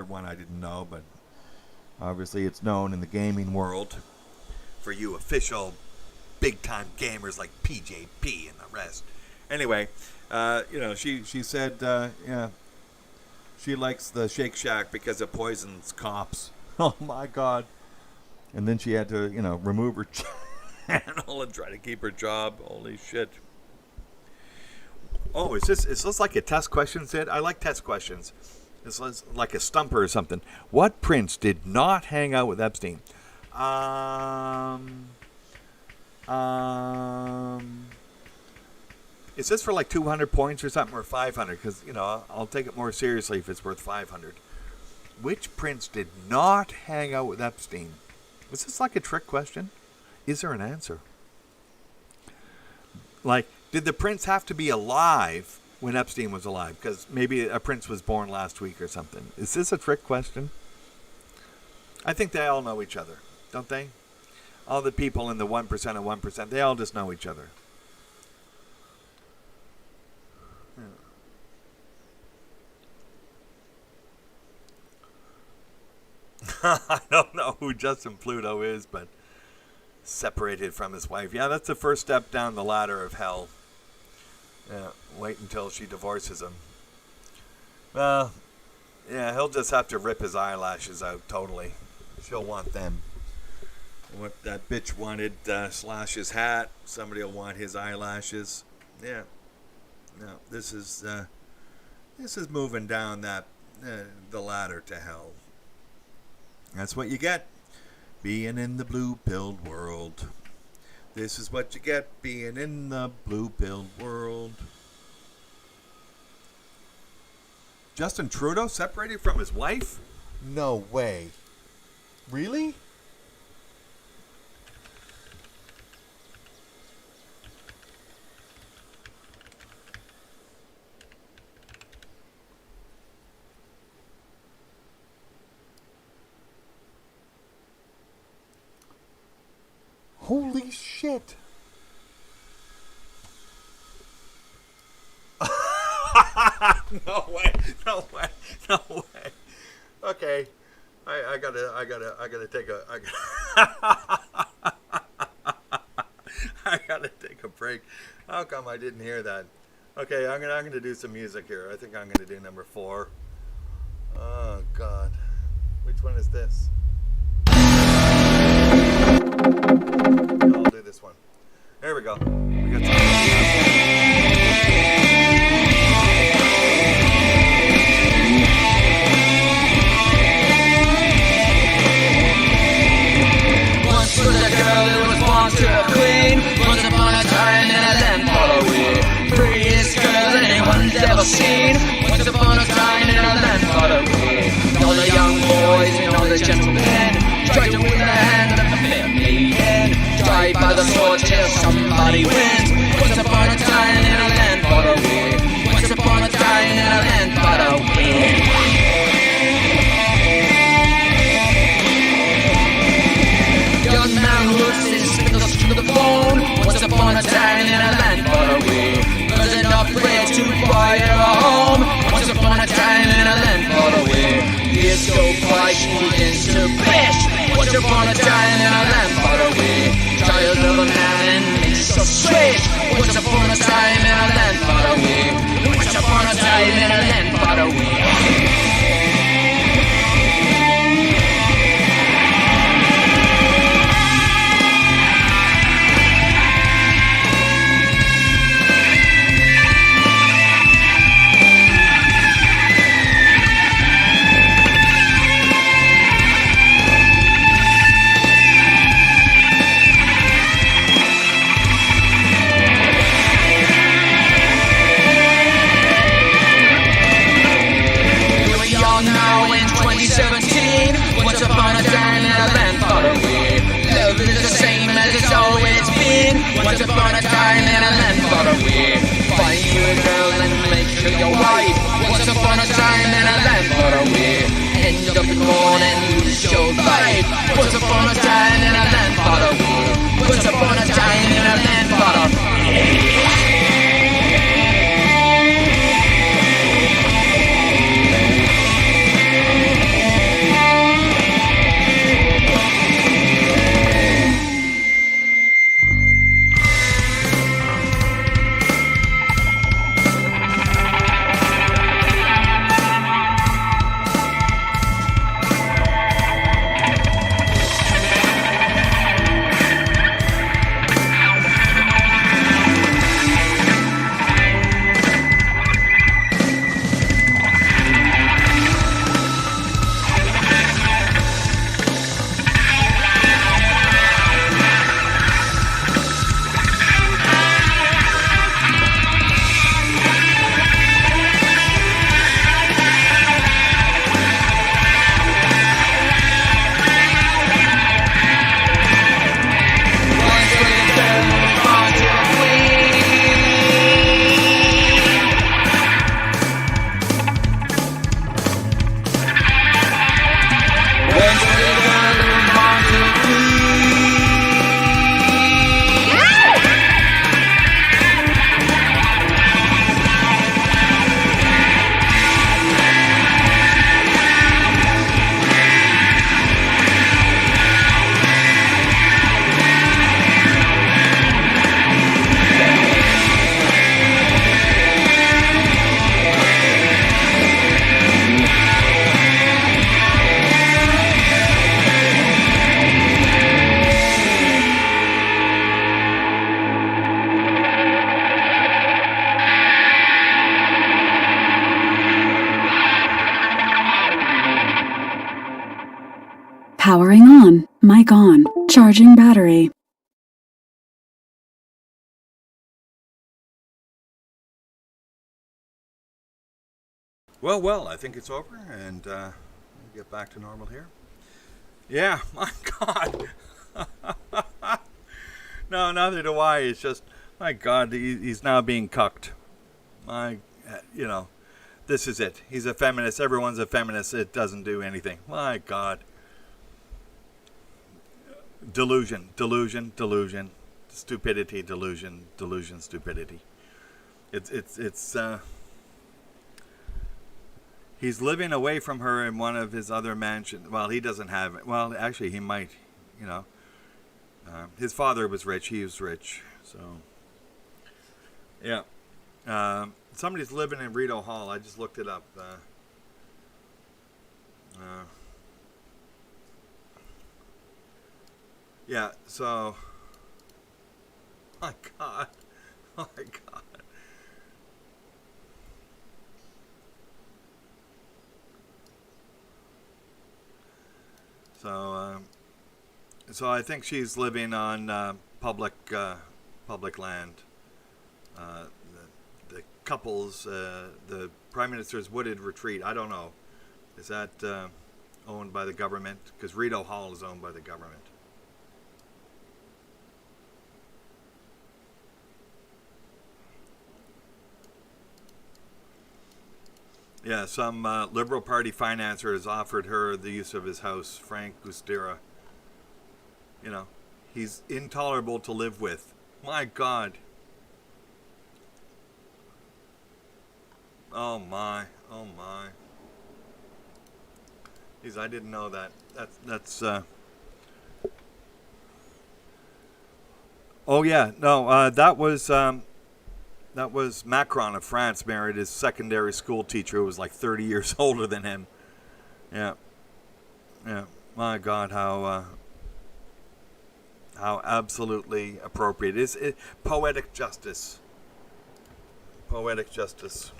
[SPEAKER 1] one I didn't know, but obviously it's known in the gaming world for you official big-time gamers like PJP and the rest. Anyway, you know, she said, yeah, she likes the Shake Shack because it poisons cops. Oh, my God. And then she had to, you know, remove her channel and try to keep her job. Holy shit. Oh, is this like a test question, Sid? I like test questions. It's like a stumper or something. What prince did not hang out with Epstein? Is this for like 200 points or something, or 500? Because, you know, I'll take it more seriously if it's worth 500. Which prince did not hang out with Epstein? Is this like a trick question? Is there an answer? Like, did the prince have to be alive when Epstein was alive? Because maybe a prince was born last week or something. Is this a trick question? I think they all know each other, don't they? All the people in the 1% of 1%, they all just know each other. I don't know who Justin Pluto is, but separated from his wife. Yeah, that's the first step down the ladder of hell. Yeah, wait until she divorces him. Well, yeah, he'll just have to rip his eyelashes out totally. She'll want them. What that bitch wanted, slash his hat. Somebody will want his eyelashes. Yeah. No, this is moving down that the ladder to hell. That's what you get being in the blue-pilled world. This is what you get being in the blue-pilled world. Justin Trudeau separated from his wife? No way. Really? Holy shit. No way. Okay. I gotta take a I gotta take a break. How come I didn't hear that? Okay, I'm gonna do some music here. I think I'm gonna do number 4. Oh God. Which one is this? I'll do this one. There we go. We got
[SPEAKER 3] Once was a girl who was born to a queen. Once upon a time ever seen. Once upon a time in a land far away, all the young boys and all the gentlemen tried to win the hand of the fair maiden, tried by the sword till somebody wins. Once upon a time in a land far away, once upon a time in a land far away. Young man looks his fingers to the bone. Once upon a time in a land far away, there's enough bread to buy her a home. Once upon a time in a land far away, years go by, she begins to bitch. Once upon a time in a land far away, child of a man and makes a switch. Once upon a time in a land far away, once upon a time in a land far away. Once upon a time in a land far away, love is the same as it's always been. Once upon a time in a land far away, find you a girl and make her your wife. Once upon a time in a land far away, end up in mourn and lose your life. Once upon a time in a land far away, once upon a time in a land far away.
[SPEAKER 2] Powering on. Mic on. Charging battery.
[SPEAKER 1] Well, I think it's over, and we'll get back to normal here. Yeah, my God. No, neither do I. It's just, my God, he's now being cucked. This is it. He's a feminist. Everyone's a feminist. It doesn't do anything. My God. Delusion. Stupidity, delusion, stupidity. It's he's living away from her in one of his other mansions. Well, he doesn't have it. Well, actually, he might, his father was rich. He was rich. So, yeah. Somebody's living in Rito Hall. I just looked it up. Yeah, so... My God. So I think she's living on public land. The couples, the Prime Minister's Wooded Retreat. I don't know. Is that owned by the government? Because Rideau Hall is owned by the government. Yeah, some Liberal Party financier has offered her the use of his house, Frank Gustera. You know, he's intolerable to live with. My God. Oh my, oh my. Jeez, I didn't know that. That's Oh yeah, no, that was Macron of France married his secondary school teacher who was like 30 years older than him. Yeah. Yeah. My God, how absolutely appropriate. Is it poetic justice? Poetic justice.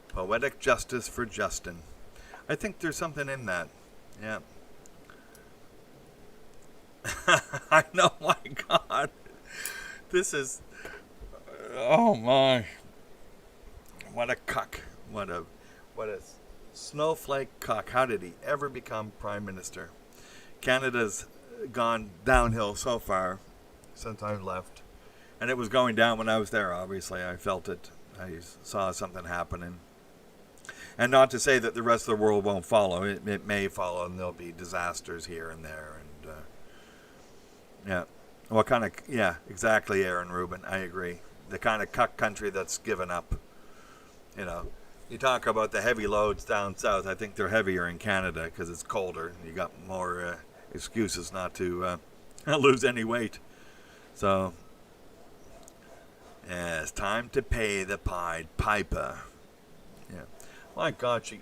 [SPEAKER 1] Poetic justice for Justin. I think there's something in that. Yeah. I know, my God. This is... Oh, my. What a cuck. What a snowflake cuck. How did he ever become Prime Minister? Canada's gone downhill so far since I left. And it was going down when I was there, obviously. I felt it. I saw something happening. And not to say that the rest of the world won't follow. It may follow, and there'll be disasters here and there. And yeah. What kind of... Yeah, exactly, Aaron Rubin. I agree. The kind of cuck country that's given up. You know, you talk about the heavy loads down south. I think they're heavier in Canada because it's colder. You got more excuses not to lose any weight. So, yeah, it's time to pay the Pied Piper. Yeah. My God, she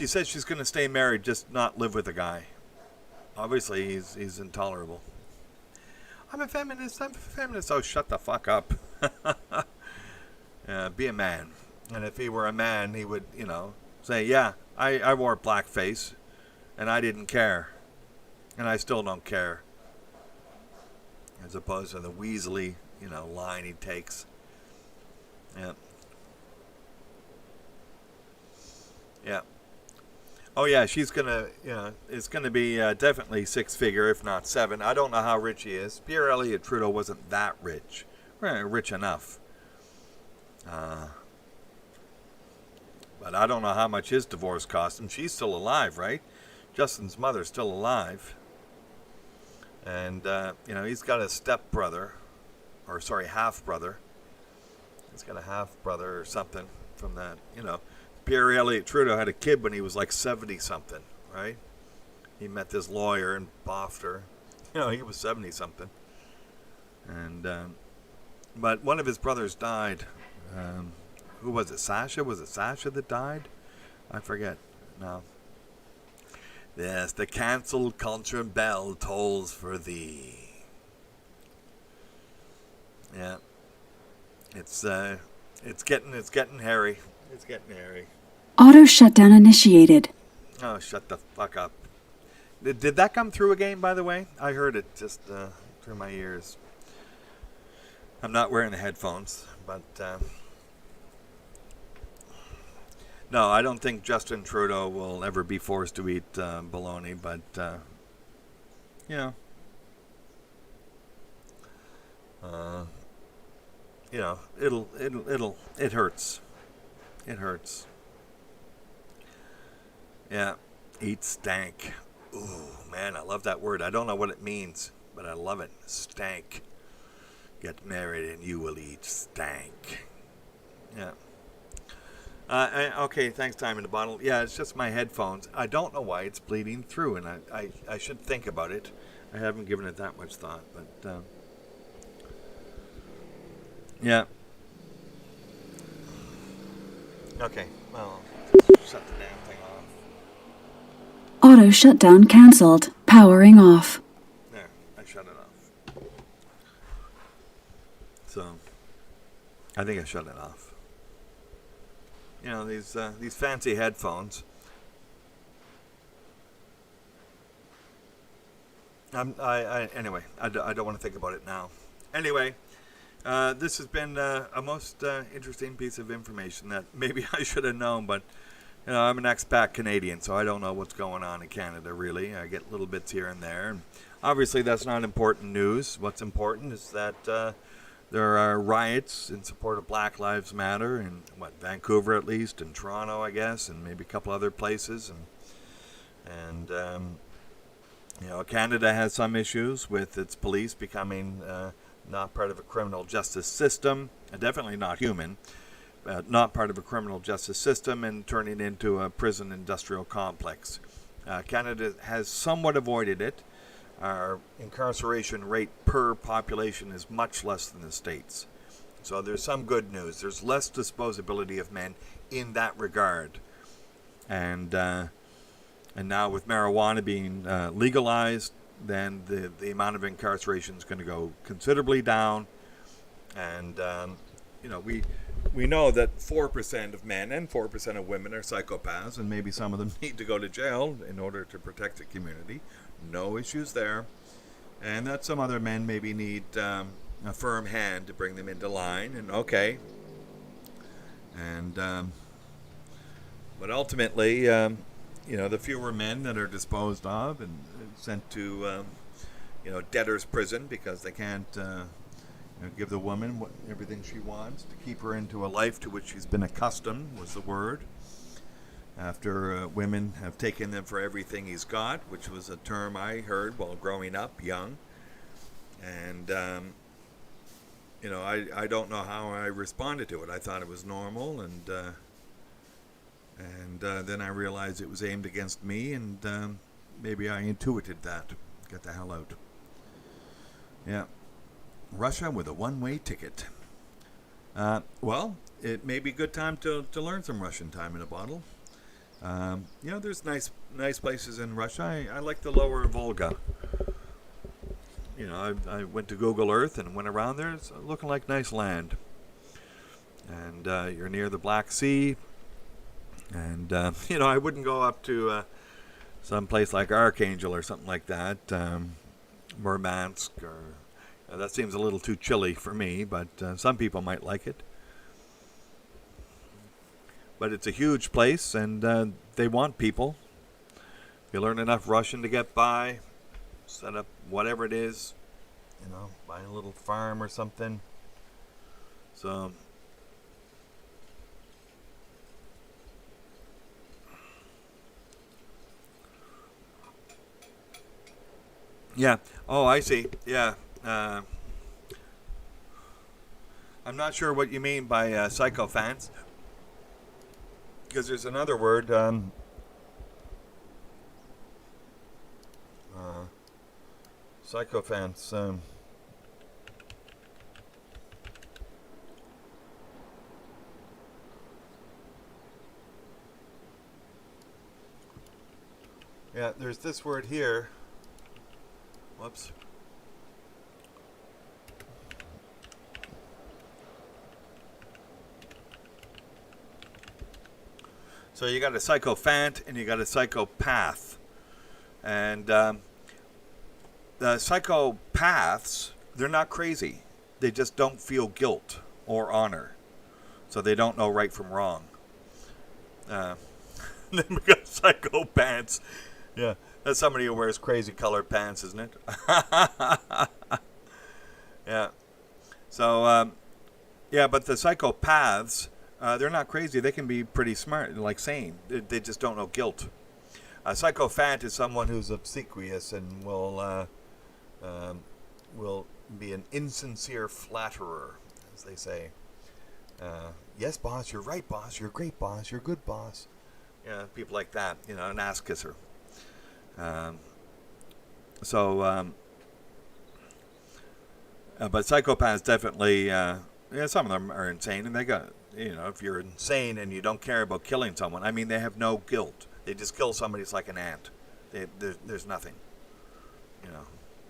[SPEAKER 1] said she's going to stay married, just not live with a guy. Obviously, he's intolerable. I'm a feminist. Oh, shut the fuck up. Be a man. And if he were a man, he would, say, yeah, I wore blackface, and I didn't care. And I still don't care. As opposed to the weaselly, line he takes. Yeah. Yeah. Oh, yeah, she's going to, it's going to be definitely 6-figure, if not 7. I don't know how rich he is. Pierre Elliott Trudeau wasn't that rich. Rich enough. But I don't know how much his divorce cost him. She's still alive, right? Justin's mother's still alive. And, he's got a stepbrother. Or, sorry, half-brother. He's got a half-brother or something from that, Pierre Elliott Trudeau had a kid when he was like 70-something, right? He met this lawyer and boffed her. He was 70-something. And, but one of his brothers died. Who was it? Sasha? Was it Sasha that died? I forget. No. Yes, the cancel culture bell tolls for thee. Yeah. It's getting hairy. It's getting hairy.
[SPEAKER 2] Auto shutdown initiated.
[SPEAKER 1] Oh, shut the fuck up. Did that come through again, by the way? I heard it just through my ears. I'm not wearing the headphones, but... no, I don't think Justin Trudeau will ever be forced to eat bologna, but, it hurts. It hurts. Yeah. Eat stank. Ooh, man, I love that word. I don't know what it means, but I love it. Stank. Get married and you will eat stank. Yeah. Okay, thanks, Time in the Bottle. Yeah, it's just my headphones. I don't know why it's bleeding through, and I should think about it. I haven't given it that much thought, but, yeah. Okay, well, just shut the damn thing off.
[SPEAKER 2] Auto shutdown cancelled. Powering off.
[SPEAKER 1] There, I shut it off. So, I think I shut it off. These fancy headphones. Anyway, I don't want to think about it now. Anyway, this has been a most interesting piece of information that maybe I should have known, but I'm an expat Canadian, so I don't know what's going on in Canada, really. I get little bits here and there. And obviously, that's not important news. What's important is that there are riots in support of Black Lives Matter in, Vancouver at least, and Toronto, I guess, and maybe a couple other places. And Canada has some issues with its police becoming not part of a criminal justice system, and definitely not human. Not part of a criminal justice system and turning into a prison industrial complex. Canada has somewhat avoided it. Our incarceration rate per population is much less than the States. So there's some good news. There's less disposability of men in that regard. And now with marijuana being legalized, then the amount of incarceration is going to go considerably down. And, we know that 4% of men and 4% of women are psychopaths, and maybe some of them need to go to jail in order to protect the community. No issues there. And that some other men maybe need a firm hand to bring them into line, and okay. And but ultimately, the fewer men that are disposed of and sent to debtor's prison because they can't give the woman everything she wants to keep her into a life to which she's been accustomed, was the word. After women have taken them for everything he's got, which was a term I heard while growing up young. And, I don't know how I responded to it. I thought it was normal, and then I realized it was aimed against me, and maybe I intuited that. Get the hell out. Yeah. Russia with a one-way ticket. It may be a good time to learn some Russian time in a bottle. There's nice places in Russia. I like the lower Volga. I went to Google Earth and went around there. It's looking like nice land. And you're near the Black Sea. And, I wouldn't go up to some place like Archangel or something like that. Murmansk or... that seems a little too chilly for me, but some people might like it. But it's a huge place, and they want people. You learn enough Russian to get by, set up whatever it is, buy a little farm or something. So, yeah. Oh, I see. Yeah. I'm not sure what you mean by sycophants, because there's another word, sycophants. Yeah, there's this word here. Whoops. So you got a psychophant and you got a psychopath. And the psychopaths, they're not crazy. They just don't feel guilt or honor. So they don't know right from wrong. Then we got psychopaths. Yeah, that's somebody who wears crazy colored pants, isn't it? Yeah. So, but the psychopaths... they're not crazy. They can be pretty smart, like sane. They just don't know guilt. A psychophant is someone who's obsequious and will be an insincere flatterer, as they say. Yes, boss, you're right, boss. You're great, boss. You're good, boss. Yeah, people like that. An ass kisser. But psychopaths definitely. Some of them are insane, and they got. If you're insane and you don't care about killing someone, they have no guilt. They just kill somebody. It's like an ant. There's nothing.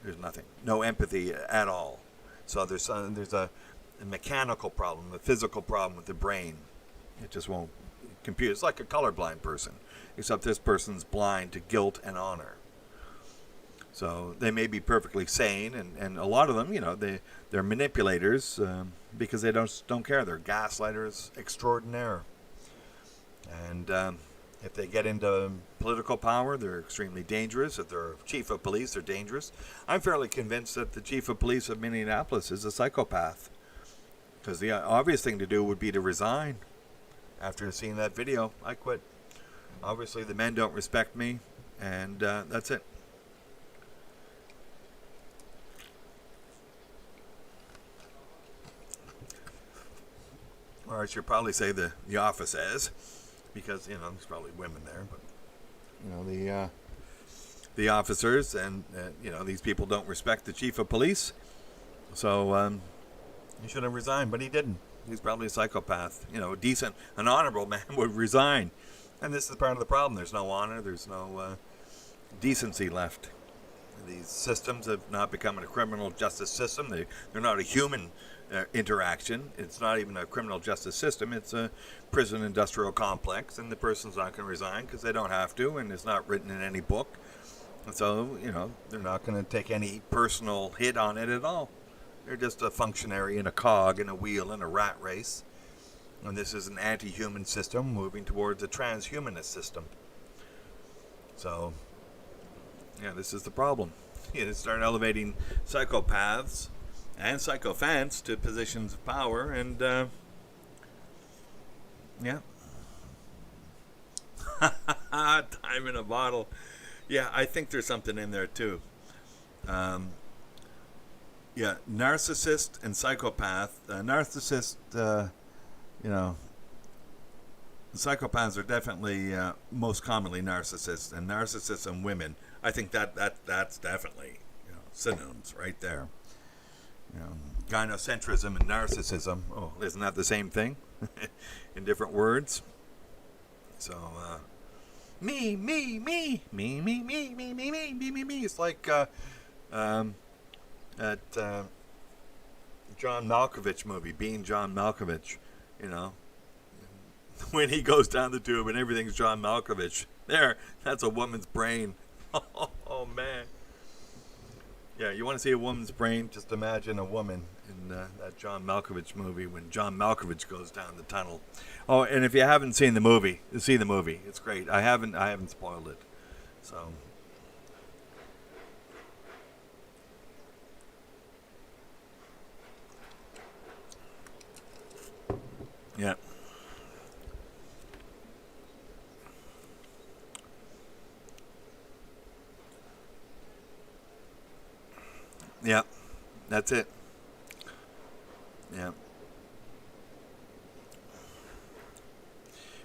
[SPEAKER 1] There's nothing. No empathy at all. So there's a mechanical problem, a physical problem with the brain. It just won't compute. It's like a colorblind person, except this person's blind to guilt and honor. So they may be perfectly sane, and a lot of them, they're manipulators because they don't care. They're gaslighters extraordinaire. And if they get into political power, they're extremely dangerous. If they're chief of police, they're dangerous. I'm fairly convinced that the chief of police of Minneapolis is a psychopath. Because the obvious thing to do would be to resign. After seeing that video, I quit. Obviously, the men don't respect me, and that's it. Or I should probably say the office has, because there's probably women there, but the officers and these people don't respect the chief of police, so he should have resigned, but he didn't. He's probably a psychopath. A decent, an honorable man would resign, and this is part of the problem. There's no honor. There's no decency left. These systems have not become a criminal justice system. They're not a human interaction. It's not even a criminal justice system. It's a prison industrial complex, and the person's not going to resign because they don't have to, and it's not written in any book. And so, they're not going to take any personal hit on it at all. They're just a functionary in a cog in a wheel in a rat race. And this is an anti-human system moving towards a transhumanist system. So, this is the problem. Start elevating psychopaths and sycophants to positions of power, and time in a bottle. Yeah, I think there's something in there too. Narcissist and psychopath. Narcissist, psychopaths are definitely most commonly narcissists, and narcissists and women. I think that's definitely synonyms right there. Gynocentrism and narcissism. Oh, isn't that the same thing in different words? So, me. It's like that John Malkovich movie, Being John Malkovich. When he goes down the tube and everything's John Malkovich. That's a woman's brain. Oh man. Yeah, you want to see a woman's brain? Just imagine a woman in that John Malkovich movie when John Malkovich goes down the tunnel. Oh, and if you haven't seen the movie, see the movie. It's great. I haven't spoiled it. So. Yeah. Yeah, that's it. Yeah.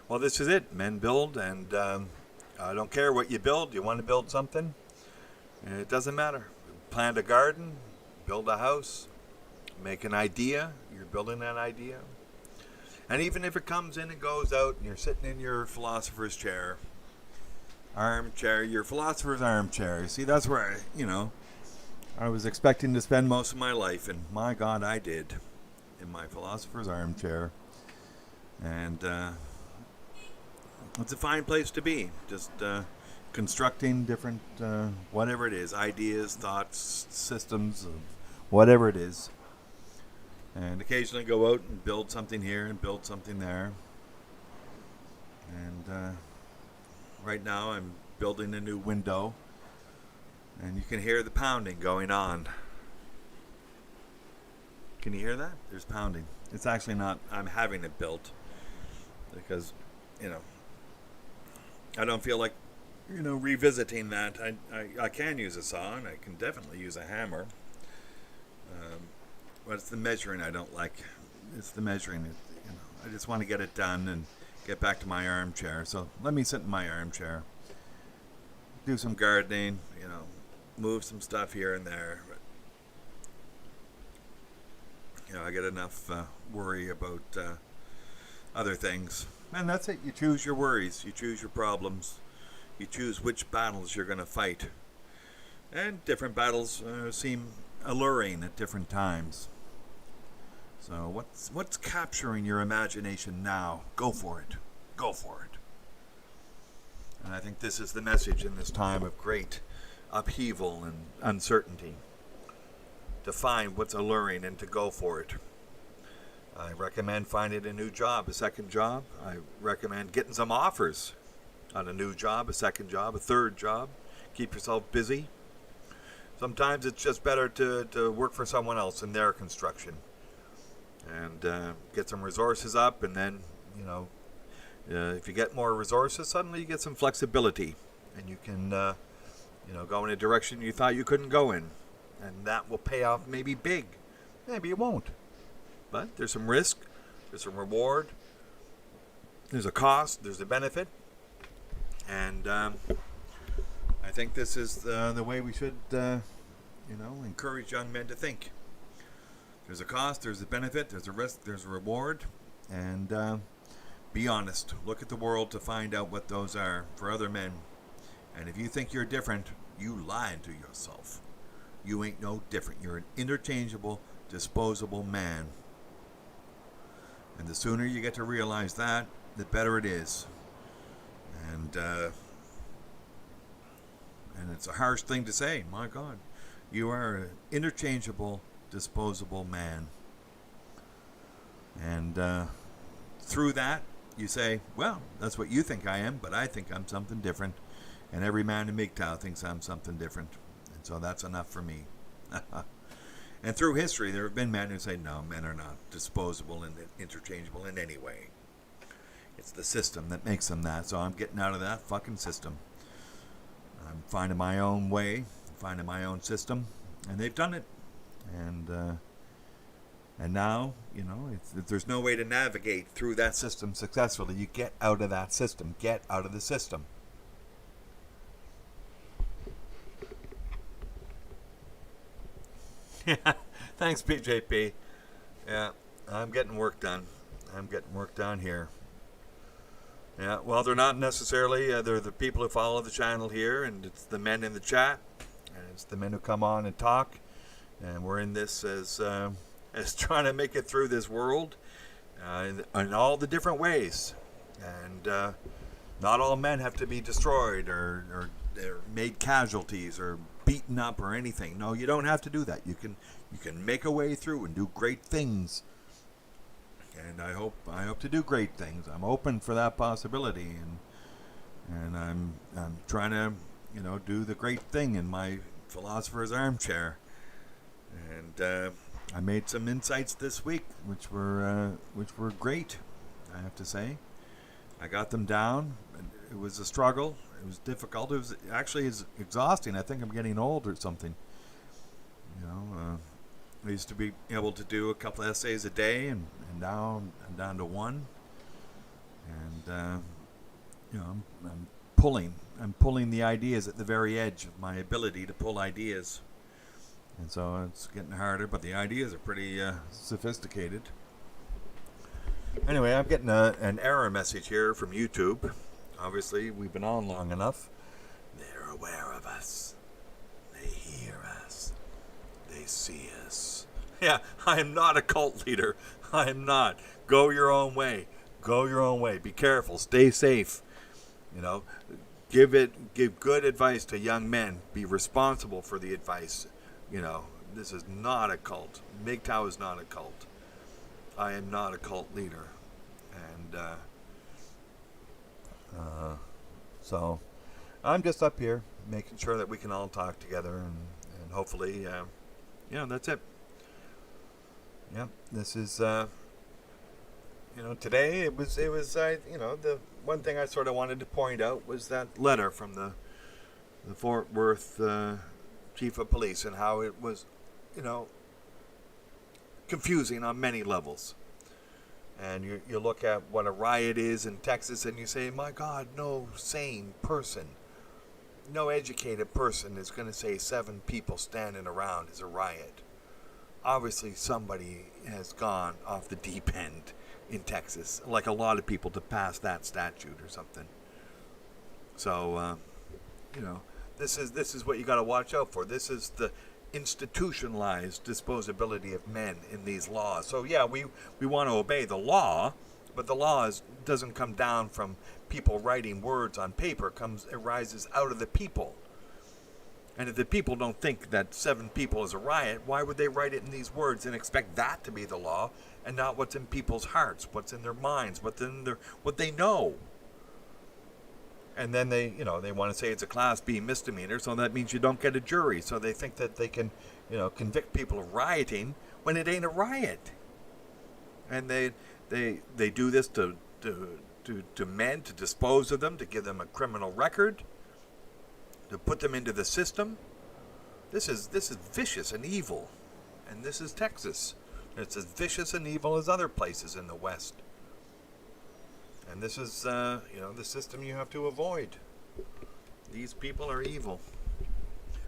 [SPEAKER 1] Well, this is it. Men build, and I don't care what you build. You want to build something? It doesn't matter. Plant a garden, build a house, make an idea. You're building that idea. And even if it comes in and goes out, and you're sitting in your philosopher's chair, your philosopher's armchair. See, that's where I was expecting to spend most of my life, and my God, I did, in my philosopher's armchair. And it's a fine place to be, just constructing different, whatever it is, ideas, thoughts, systems, whatever it is. And occasionally go out and build something here and build something there. And right now I'm building a new window. And you can hear the pounding going on. Can you hear that? There's pounding. It's actually not, I'm having it built. Because, I don't feel like, revisiting that. I can use a saw, and I can definitely use a hammer. But it's the measuring I don't like. It's the measuring. I just want to get it done and get back to my armchair. So let me sit in my armchair. Do some gardening, move some stuff here and there. But, I get enough worry about other things. And that's it. You choose your worries. You choose your problems. You choose which battles you're going to fight. And different battles seem alluring at different times. So what's capturing your imagination now? Go for it. Go for it. And I think this is the message in this time of great upheaval and uncertainty, to find what's alluring and to go for it. I recommend finding a new job, a second job. I recommend getting some offers on a new job, a second job, a third job. Keep yourself busy. Sometimes it's just better to work for someone else in their construction and get some resources up, and then, if you get more resources, suddenly you get some flexibility, and you can, go in a direction you thought you couldn't go in, and that will pay off maybe big. Maybe it won't. But there's some risk, there's some reward, there's a cost, there's a benefit, and I think this is the way we should, encourage young men to think. There's a cost, there's a benefit, there's a risk, there's a reward, and be honest. Look at the world to find out what those are for other men. And if you think you're different, you lying to yourself. You ain't no different. You're an interchangeable, disposable man. And the sooner you get to realize that, the better it is. And it's a harsh thing to say. My God, you are an interchangeable, disposable man. And through that, you say, well, that's what you think I am, but I think I'm something different. And every man in MGTOW thinks I'm something different. And so that's enough for me. And through history, there have been men who say, no, men are not disposable and interchangeable in any way. It's the system that makes them that. So I'm getting out of that fucking system. I'm finding my own way, finding my own system. And they've done it. And now, if there's no way to navigate through that system successfully, you get out of that system. Get out of the system. Yeah, thanks, BJP. Yeah, I'm getting work done. I'm getting work done here. Yeah, well, they're not necessarily, they're the people who follow the channel here, and it's the men in the chat, and it's the men who come on and talk, and we're in this as trying to make it through this world in all the different ways. And not all men have to be destroyed or they're made casualties or beaten up or anything. No, you don't have to do that. You can make a way through and do great things. And I hope to do great things. I'm open for that possibility, and I'm trying to do the great thing in my philosopher's armchair. And I made some insights this week, which were great, I have to say. I got them down. It was a struggle. It was difficult. It was actually exhausting. I think I'm getting old or something. I used to be able to do a couple of essays a day, and now I'm down to one. And I'm pulling the ideas at the very edge of my ability to pull ideas. And so it's getting harder, but the ideas are pretty sophisticated. Anyway, I'm getting an error message here from YouTube. Obviously, we've been on long enough. They're aware of us. They hear us. They see us. Yeah, I am not a cult leader. I am not. Go your own way. Go your own way. Be careful. Stay safe. Give good advice to young men. Be responsible for the advice. This is not a cult. MGTOW is not a cult. I am not a cult leader. And so I'm just up here making sure that we can all talk together, and hopefully, that's it. Yeah, this is, today it was the one thing I sort of wanted to point out was that letter from the Fort Worth chief of police, and how it was, confusing on many levels. And you look at what a riot is in Texas, and you say, my God, no sane person, no educated person is going to say 7 people standing around is a riot. Obviously, somebody has gone off the deep end in Texas, like a lot of people, to pass that statute or something. So, this is what you got to watch out for. This is the institutionalized disposability of men in these laws. So yeah, we want to obey the law, but the law doesn't come down from people writing words on paper. It rises out of the people. And if the people don't think that 7 people is a riot, why would they write it in these words and expect that to be the law and not what's in people's hearts, what's in their minds, what they know? And then they want to say it's a Class B misdemeanor, so that means you don't get a jury. So they think that they can, convict people of rioting when it ain't a riot. And they do this to men, to dispose of them, to give them a criminal record, to put them into the system. This is vicious and evil, and this is Texas. It's as vicious and evil as other places in the West. And this is the system you have to avoid. These people are evil.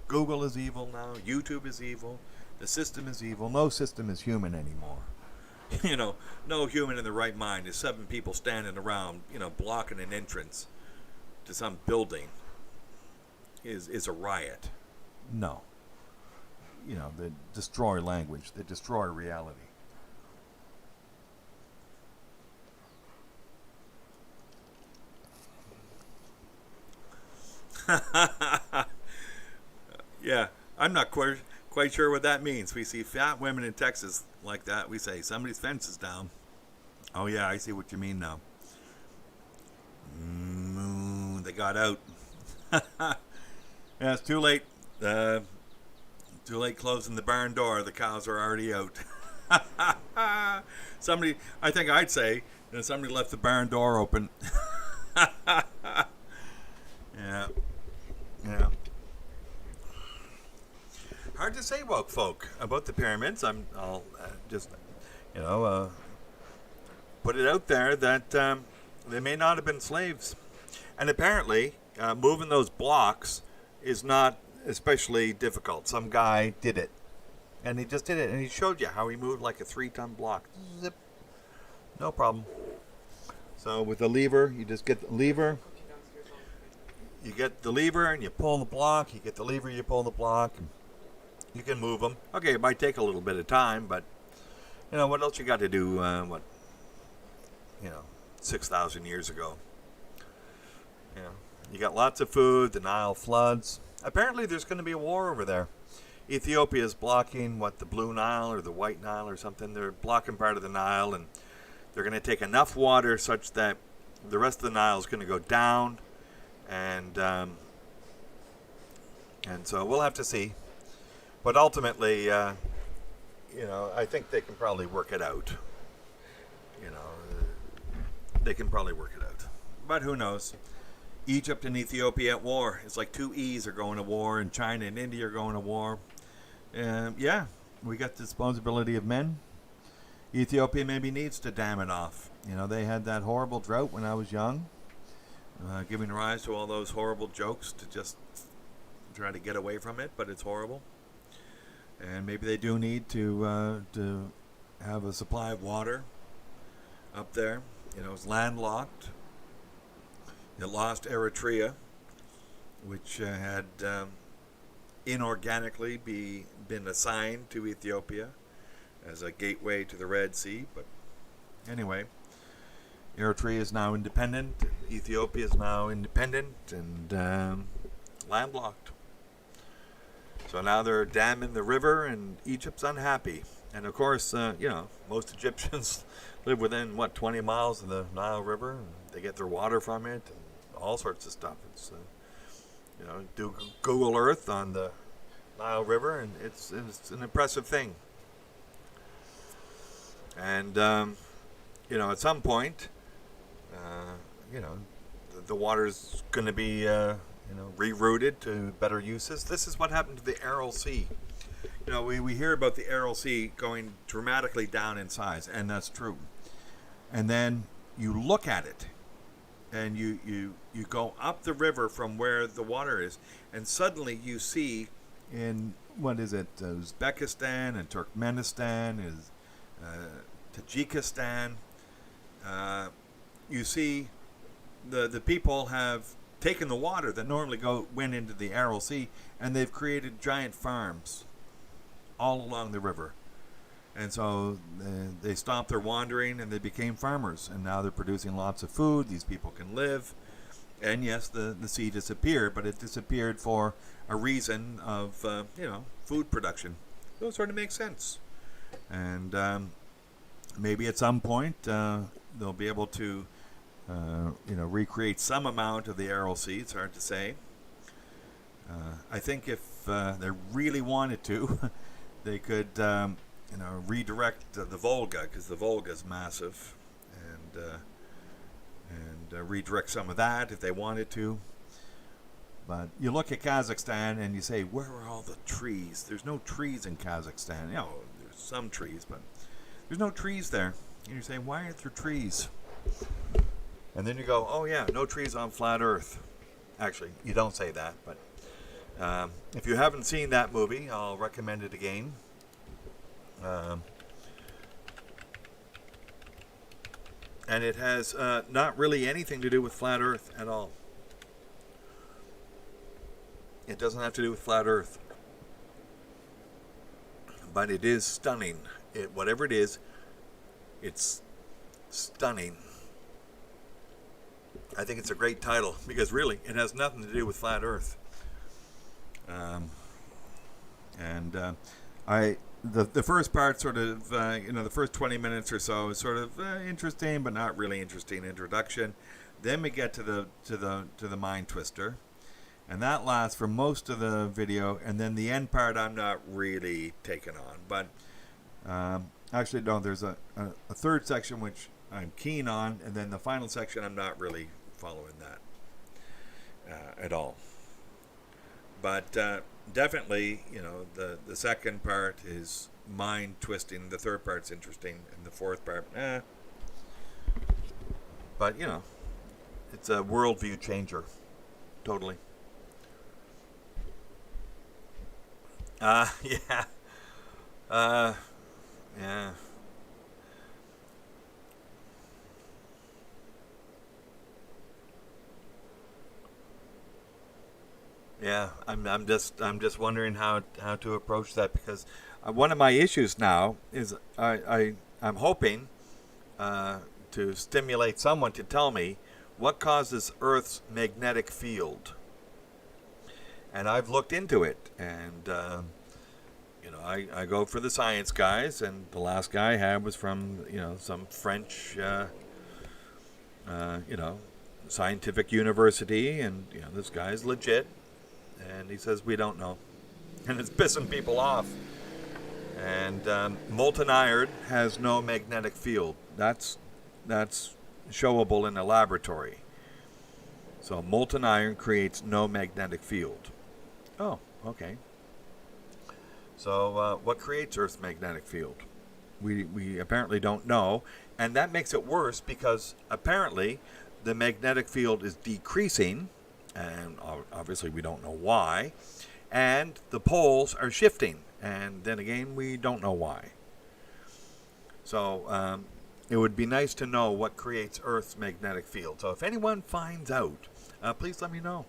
[SPEAKER 1] Google is evil now. YouTube is evil. The system is evil. No system is human anymore. No human in the right mind is 7 people standing around, blocking an entrance to some building is a riot. No. They destroy language. They destroy reality. Yeah, I'm not quite sure what that means. We see fat women in Texas like that. We say, somebody's fence is down. Oh, yeah, I see what you mean now. They got out. Yeah, it's too late. Too late closing the barn door. The cows are already out. Somebody, I think I'd say, somebody left the barn door open. Yeah. Hard to say, woke folk, about the pyramids. I'll just, put it out there that they may not have been slaves. And apparently, moving those blocks is not especially difficult. Some guy did it. And he just did it. And he showed you how he moved like a 3-ton block. Zip. No problem. So with the lever, you just get the lever. You get the lever and you pull the block. You get the lever, you pull the block. And you can move them. Okay, it might take a little bit of time, but what else you got to do? 6,000 years ago. You got lots of food. The Nile floods. Apparently, there's going to be a war over there. Ethiopia is blocking the Blue Nile or the White Nile or something. They're blocking part of the Nile, and they're going to take enough water such that the rest of the Nile is going to go down, and so we'll have to see. But ultimately, I think they can probably work it out. They can probably work it out. But who knows? Egypt and Ethiopia at war. It's like 2 E's are going to war, and China and India are going to war. Yeah, we got disposability of men. Ethiopia maybe needs to dam it off. They had that horrible drought when I was young, giving rise to all those horrible jokes to just try to get away from it, but it's horrible. And maybe they do need to have a supply of water up there. It's landlocked. It lost Eritrea, which had inorganically been assigned to Ethiopia as a gateway to the Red Sea. But anyway, Eritrea is now independent. Ethiopia is now independent and landlocked. So now they're damming the river, and Egypt's unhappy. And of course, most Egyptians live within 20 miles of the Nile River. And they get their water from it, and all sorts of stuff. It's do Google Earth on the Nile River, and it's an impressive thing. And at some point, the water's going to be rerouted to better uses. This is what happened to the Aral Sea. We hear about the Aral Sea going dramatically down in size, and that's true. And then you look at it, and you go up the river from where the water is, and suddenly you see in, Uzbekistan and Turkmenistan, Tajikistan, you see the people have taken the water that normally went into the Aral Sea, and they've created giant farms all along the river. And so they stopped their wandering, and they became farmers, and now they're producing lots of food. These people can live, And yes, the sea disappeared, but it disappeared for a reason of, food production. So it sort of makes sense. And maybe at some point they'll be able to, recreate some amount of the Aral Sea. It's hard to say. I think if they really wanted to, they could, redirect the Volga, because the Volga is massive, and redirect some of that if they wanted to. But you look at Kazakhstan and you say, where are all the trees? There's no trees in Kazakhstan. There's some trees, but there's no trees there. And you say, why aren't there trees? And then you go, oh yeah, no trees on flat Earth. Actually, you don't say that, but if you haven't seen that movie, I'll recommend it again. And it has not really anything to do with flat Earth at all. It doesn't have to do with flat Earth. But it is stunning. Whatever it is, it's stunning. I think it's a great title because really it has nothing to do with flat Earth. The first part sort of, the first 20 minutes or so is sort of interesting, but not really interesting introduction. Then we get to the mind twister, and that lasts for most of the video. And then the end part, I'm not really taken on. But actually, no, there's a third section which I'm keen on, and then the final section, I'm not really following that at all. But definitely, the second part is mind twisting. The third part's interesting, and the fourth part, But it's a worldview changer, totally. Yeah. Yeah. Yeah, I'm just wondering how to approach that, because one of my issues now is I'm hoping to stimulate someone to tell me what causes Earth's magnetic field. And I've looked into it, and I go for the science guys, and the last guy I had was from some French scientific university, and this guy's legit. And he says, we don't know. And it's pissing people off. And molten iron has no magnetic field. That's showable in a laboratory. So molten iron creates no magnetic field. Oh, okay. So what creates Earth's magnetic field? We apparently don't know. And that makes it worse because apparently the magnetic field is decreasing. And obviously we don't know why, and the poles are shifting, and then again we don't know why. So it would be nice to know what creates Earth's magnetic field. So if anyone finds out, please let me know.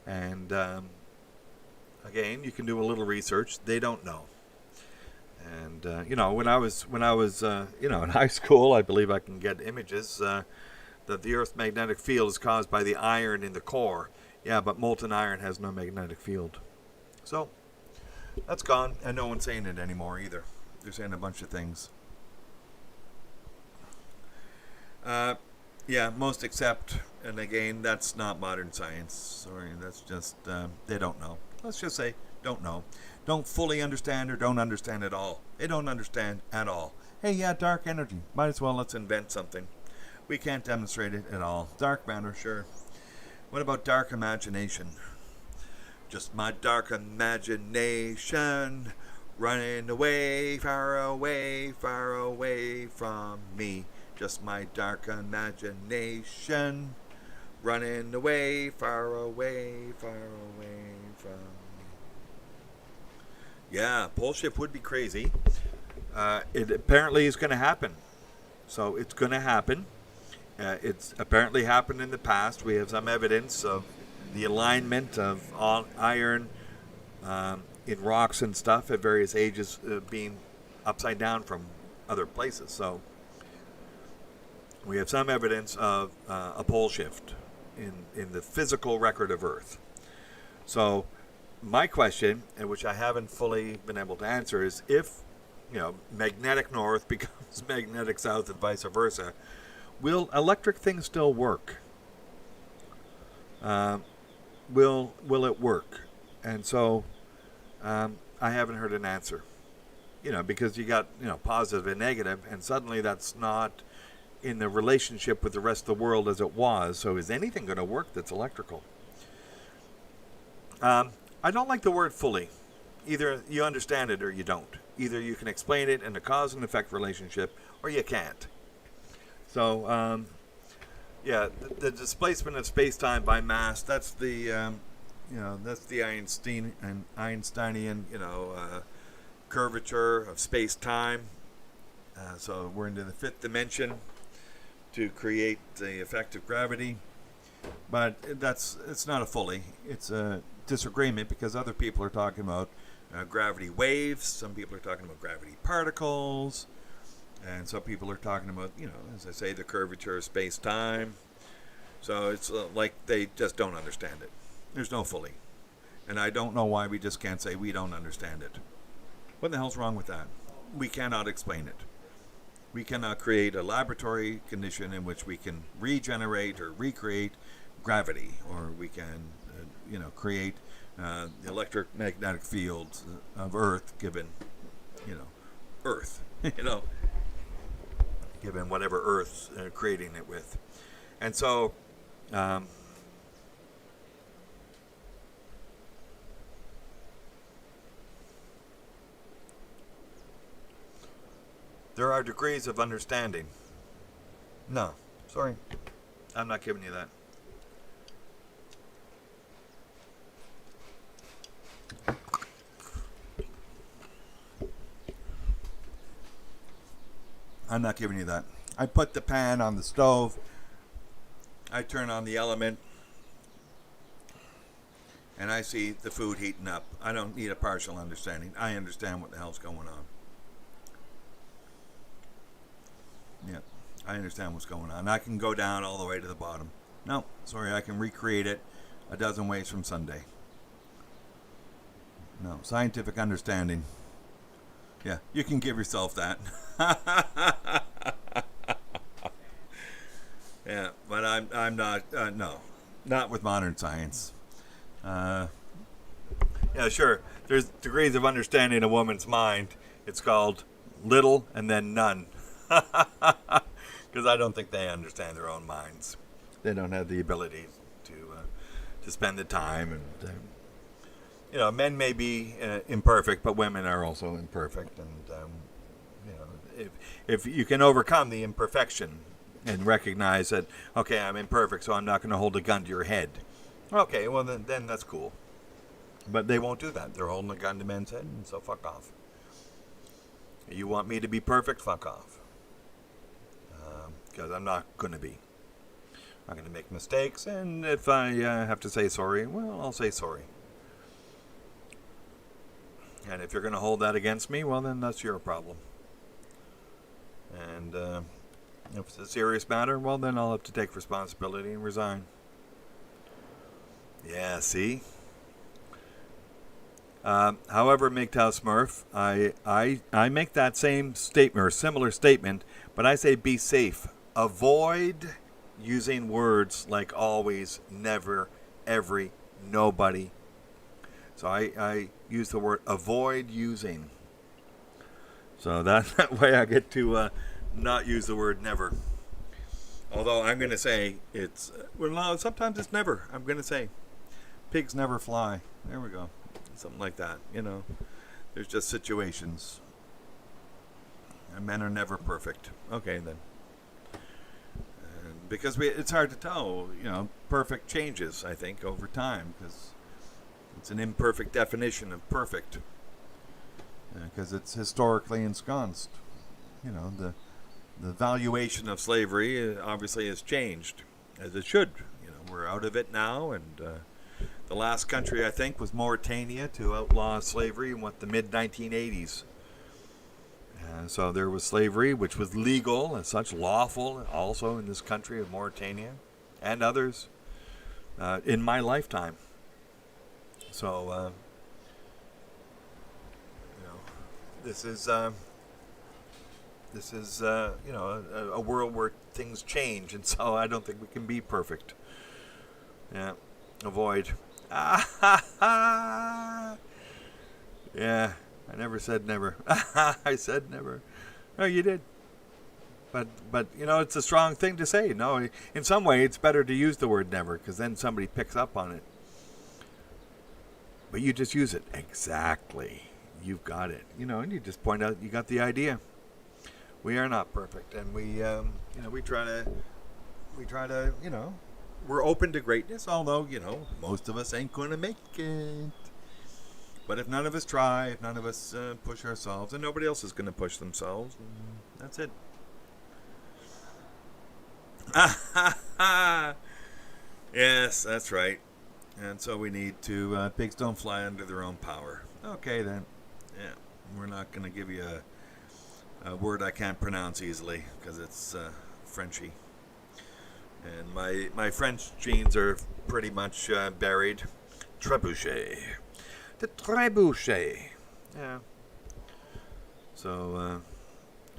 [SPEAKER 1] And again, you can do a little research. They don't know. And when I was in high school, I believe I can get images. That the Earth's magnetic field is caused by the iron in the core. Yeah, but molten iron has no magnetic field. So, that's gone, and no one's saying it anymore either. They're saying a bunch of things. Yeah, most except, and again, that's not modern science. Sorry, that's just, they don't know. Let's just say, don't know. Don't fully understand or don't understand at all. They don't understand at all. Hey, yeah, dark energy. Might as well let's invent something. We can't demonstrate it at all. Dark matter, sure. What about dark imagination? Just my dark imagination running away, far away, far away from me. Just my dark imagination running away, far away, far away from me. Yeah, pole shift would be crazy. It apparently is going to happen. So it's going to happen. It's apparently happened in the past. We have some evidence of the alignment of all iron in rocks and stuff at various ages being upside down from other places. So we have some evidence of a pole shift. in the physical record of Earth. So my question, and which I haven't fully been able to answer, is if magnetic north becomes magnetic south and vice versa, will electric things still work? Will it work? And so I haven't heard an answer. Because you got positive and negative, and suddenly that's not in the relationship with the rest of the world as it was. So is anything going to work that's electrical? I don't like the word fully. Either you understand it or you don't. Either you can explain it in a cause and effect relationship, or you can't. So, the displacement of space-time by mass, that's the, that's the Einsteinian, curvature of space-time. So we're into the fifth dimension to create the effect of gravity. But it's not a fully. It's a disagreement because other people are talking about gravity waves. Some people are talking about gravity particles. And some people are talking about, as I say, the curvature of space-time. So it's like they just don't understand it. There's no fully. And I don't know why we just can't say we don't understand it. What the hell's wrong with that? We cannot explain it. We cannot create a laboratory condition in which we can regenerate or recreate gravity, or we can, create the electromagnetic fields of Earth, given, Earth, given whatever Earth's creating it with. And so, there are degrees of understanding. No, sorry. I'm not giving you that. I'm not giving you that. I put the pan on the stove. I turn on the element. And I see the food heating up. I don't need a partial understanding. I understand what the hell's going on. Yeah, I understand what's going on. I can go down all the way to the bottom. No, sorry, I can recreate it a dozen ways from Sunday. No, scientific understanding. Yeah, you can give yourself that. Yeah, but I'm not, no, not with modern science. Yeah, sure, there's degrees of understanding a woman's mind. It's called little and then none. Because I don't think they understand their own minds. They don't have the ability to spend the time. And men may be imperfect, but women are also imperfect. And if you can overcome the imperfection and recognize that, okay, I'm imperfect, so I'm not going to hold a gun to your head. Okay, well then that's cool. But they won't do that. They're holding a gun to men's head, and so fuck off. You want me to be perfect? Fuck off. Because I'm not going to be. I'm going to make mistakes, and if I have to say sorry, well, I'll say sorry. And if you're going to hold that against me, well, then that's your problem. And if it's a serious matter, well, then I'll have to take responsibility and resign. Yeah, see? However, MGTOW Smurf, I make that same statement or similar statement, but I say be safe. Avoid using words like always, never, every, nobody. So I use the word avoid using. So that way I get to not use the word never. Although I'm going to say it's, well, sometimes it's never. I'm going to say pigs never fly. There we go. Something like that, There's just situations. And men are never perfect. Okay, then. And because it's hard to tell, perfect changes, I think, over time, because it's an imperfect definition of perfect. Because it's historically ensconced. The valuation of slavery obviously has changed, as it should. We're out of it now, and the last country, I think, was Mauritania to outlaw slavery in the mid-1980s. So there was slavery, which was legal and such, lawful also in this country of Mauritania and others. in my lifetime. So, this is a world where things change, and so I don't think we can be perfect. Yeah, avoid. Yeah, I never said never. I said never. No, you did. But it's a strong thing to say. No, in some way, it's better to use the word never, because then somebody picks up on it. But you just use it. Exactly. You've got it. And you just point out you got the idea. We are not perfect, and we try to, we're open to greatness, although, most of us ain't going to make it. But if none of us try, if none of us push ourselves, then nobody else is going to push themselves. That's it. Yes, that's right. And so we need to, pigs don't fly under their own power. Okay, then. Yeah, we're not going to give you a word I can't pronounce easily, because it's Frenchy. And my French genes are pretty much buried. Trebuchet. The trebuchet. Yeah. So,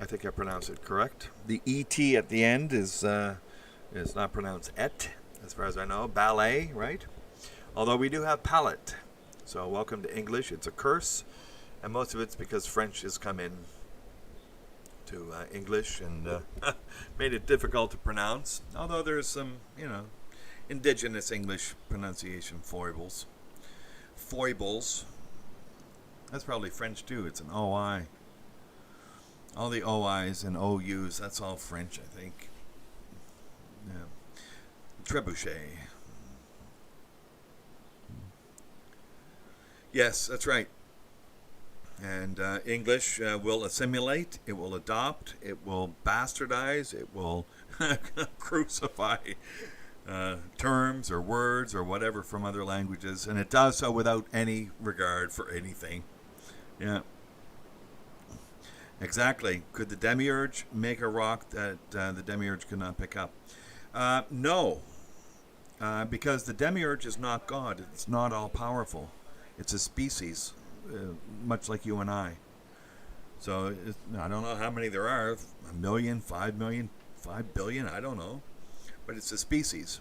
[SPEAKER 1] I think I pronounced it correct. The ET at the end is not pronounced et, as far as I know. Ballet, right? Although we do have palate. So welcome to English. It's a curse. And most of it's because French has come in to English and made it difficult to pronounce. Although there's some, indigenous English pronunciation foibles. Foibles. That's probably French too. It's an OI. All the OIs and OUs, that's all French, I think. Yeah. Trebuchet. Yes, that's right. And English will assimilate, it will adopt, it will bastardize, it will crucify terms or words or whatever from other languages, and it does so without any regard for anything. Yeah. Exactly. Could the demiurge make a rock that the demiurge could not pick up? No. Because the demiurge is not God. It's not all-powerful. It's a species, much like you and I. So I don't know how many there are, 1 million, 5 million, 5 billion, I don't know. But it's a species.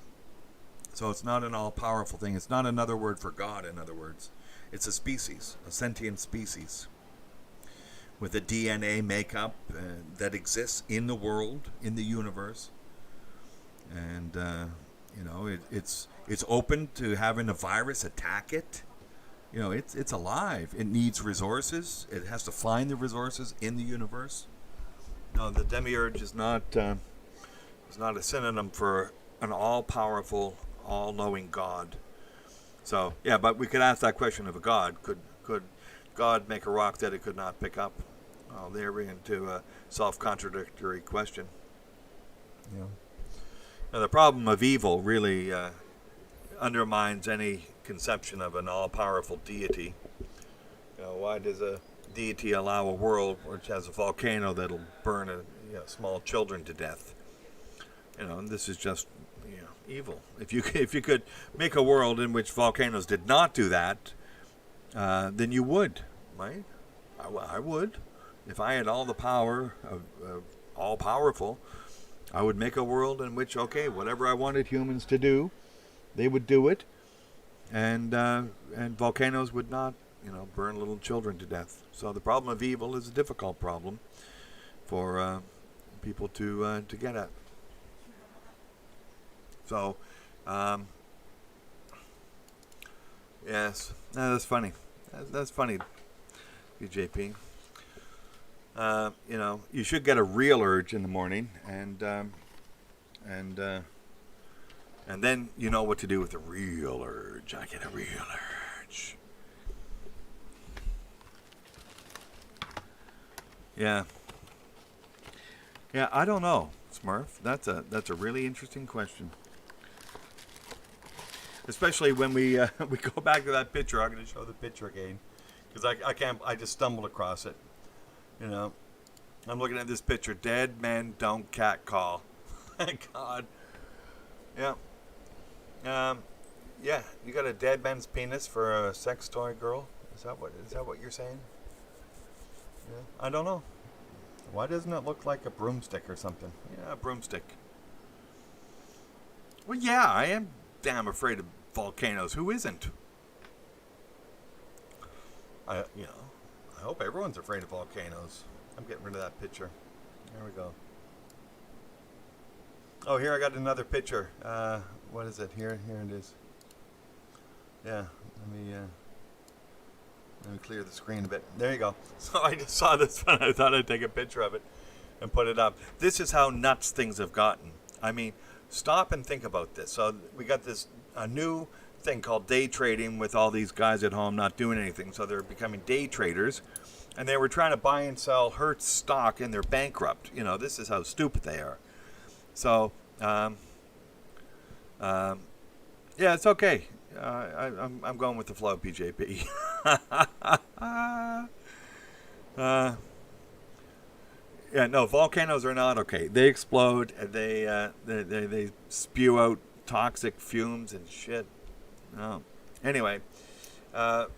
[SPEAKER 1] So it's not an all-powerful thing. It's not another word for God, in other words. It's a species, a sentient species, with a DNA makeup that exists in the world, in the universe. And, it's open to having a virus attack it. It's alive. It needs resources. It has to find the resources in the universe. No, the demiurge is not a synonym for an all-powerful, all-knowing God. So, yeah, but we could ask that question of a God. Could God make a rock that it could not pick up? Oh, there we're into a self-contradictory question. Yeah. Now, the problem of evil really undermines any conception of an all-powerful deity. Why does a deity allow a world which has a volcano that'll burn small children to death? And this is just evil. If you could make a world in which volcanoes did not do that, then you would, right? I would. If I had all the power of all-powerful, I would make a world in which, whatever I wanted humans to do, they would do it, and volcanoes would not, burn little children to death. So the problem of evil is a difficult problem for people to get at. So, yes, that's funny. That's funny, BJP. You should get a real urge in the morning, and then you know what to do with a real urge. I get a real urge. Yeah. Yeah, I don't know, Smurf. That's a really interesting question. Especially when we go back to that picture. I'm going to show the picture again because I can't. I just stumbled across it. I'm looking at this picture. Dead men don't catcall. Thank God. Yeah. Yeah, you got a dead man's penis for a sex toy girl? Is that what you're saying? Yeah, I don't know. Why doesn't it look like a broomstick or something? Yeah, a broomstick. Well, yeah, I am damn afraid of volcanoes. Who isn't? I hope everyone's afraid of volcanoes. I'm getting rid of that picture. There we go. Oh, here I got another picture. What is it? Here it is. Yeah, let me clear the screen a bit. There you go. So I just saw this one. I thought I'd take a picture of it and put it up. This is how nuts things have gotten. I mean, stop and think about this. So we got a new thing called day trading with all these guys at home not doing anything. So they're becoming day traders. And they were trying to buy and sell Hertz stock and they're bankrupt. This is how stupid they are. So, yeah, it's okay. I'm going with the flow, PJP. Yeah, no, volcanoes are not okay. They explode and they spew out toxic fumes and shit. No. Anyway,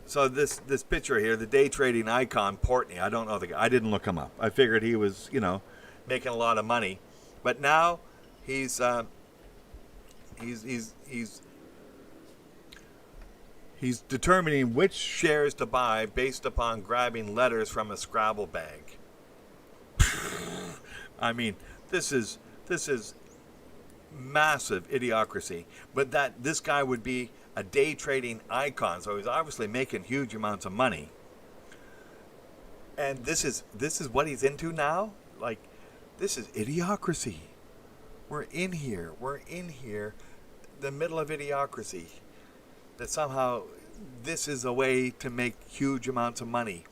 [SPEAKER 1] so this picture here, the day trading icon Portney. I don't know the guy. I didn't look him up. I figured he was, making a lot of money, but now he's determining which shares to buy based upon grabbing letters from a Scrabble bag. I mean, this is massive idiocracy. But that this guy would be a day trading icon, so he's obviously making huge amounts of money. And this is what he's into now? Like, this is idiocracy. We're in here, the middle of idiocracy. That somehow this is a way to make huge amounts of money.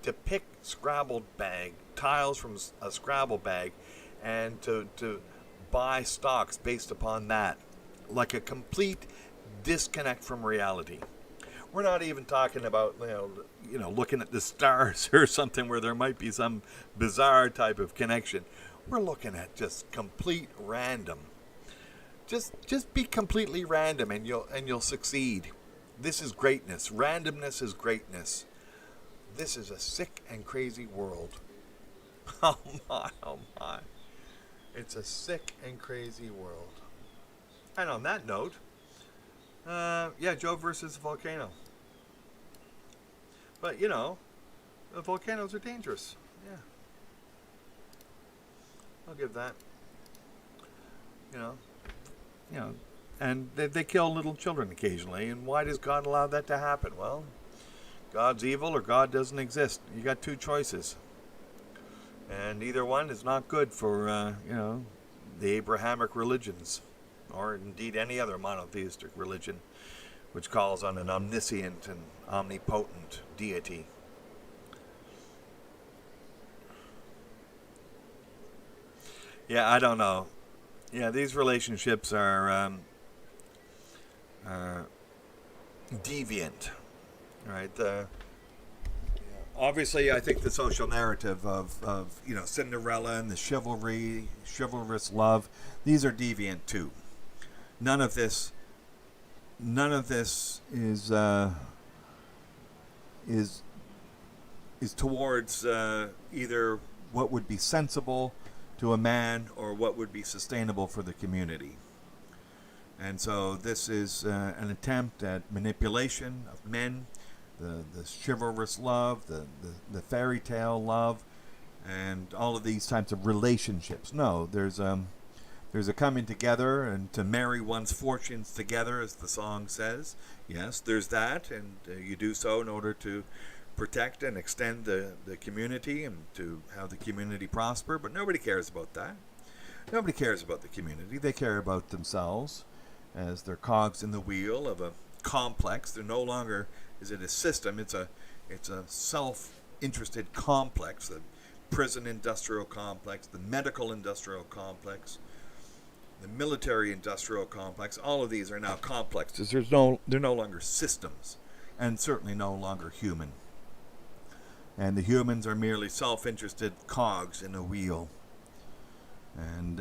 [SPEAKER 1] To pick Scrabble bag, tiles from a Scrabble bag, and to buy stocks based upon that. Like a complete disconnect from reality. We're not even talking about, looking at the stars or something where there might be some bizarre type of connection. We're looking at just complete random. Just be completely random and you'll succeed. This is greatness. Randomness is greatness. This is a sick and crazy world. Oh my. It's a sick and crazy world. And on that note, Joe versus the volcano. But, the volcanoes are dangerous. Yeah. I'll give that. And they kill little children occasionally. And why does God allow that to happen? Well, God's evil or God doesn't exist. You got two choices. And either one is not good for, the Abrahamic religions. Or indeed any other monotheistic religion which calls on an omniscient and omnipotent deity. Yeah, I don't know. Yeah, these relationships are deviant, right? Obviously, I think the social narrative of Cinderella and the chivalrous love, these are deviant too. None of this is towards either what would be sensible to a man or what would be sustainable for the community. And so this is an attempt at manipulation of men, the chivalrous love, the fairy tale love, and all of these types of relationships. No, there's a coming together and to marry one's fortunes together, as the song says. Yes, there's that, and you do so in order to protect and extend the community and to have the community prosper. But nobody cares about that. Nobody cares about the community. They care about themselves as they're cogs in the wheel of a complex. They're no longer, is it a system? It's a self-interested complex. The prison industrial complex, the medical industrial complex, the military industrial complex. All of these are now complexes. They're no longer systems, and certainly no longer human. And the humans are merely self-interested cogs in a wheel. And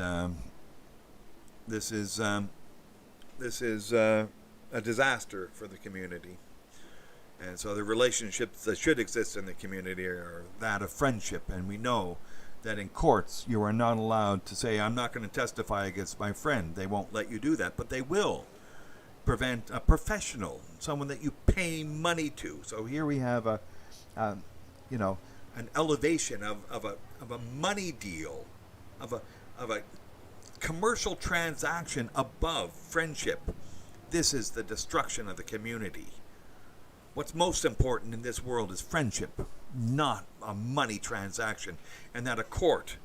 [SPEAKER 1] this is a disaster for the community. And so the relationships that should exist in the community are that of friendship. And we know that in courts you are not allowed to say, I'm not going to testify against my friend. They won't let you do that, but they will prevent a professional, someone that you pay money to. So here we have an elevation of a money deal, of a commercial transaction above friendship. This is the destruction of the community. What's most important in this world is friendship, not a money transaction. And that a court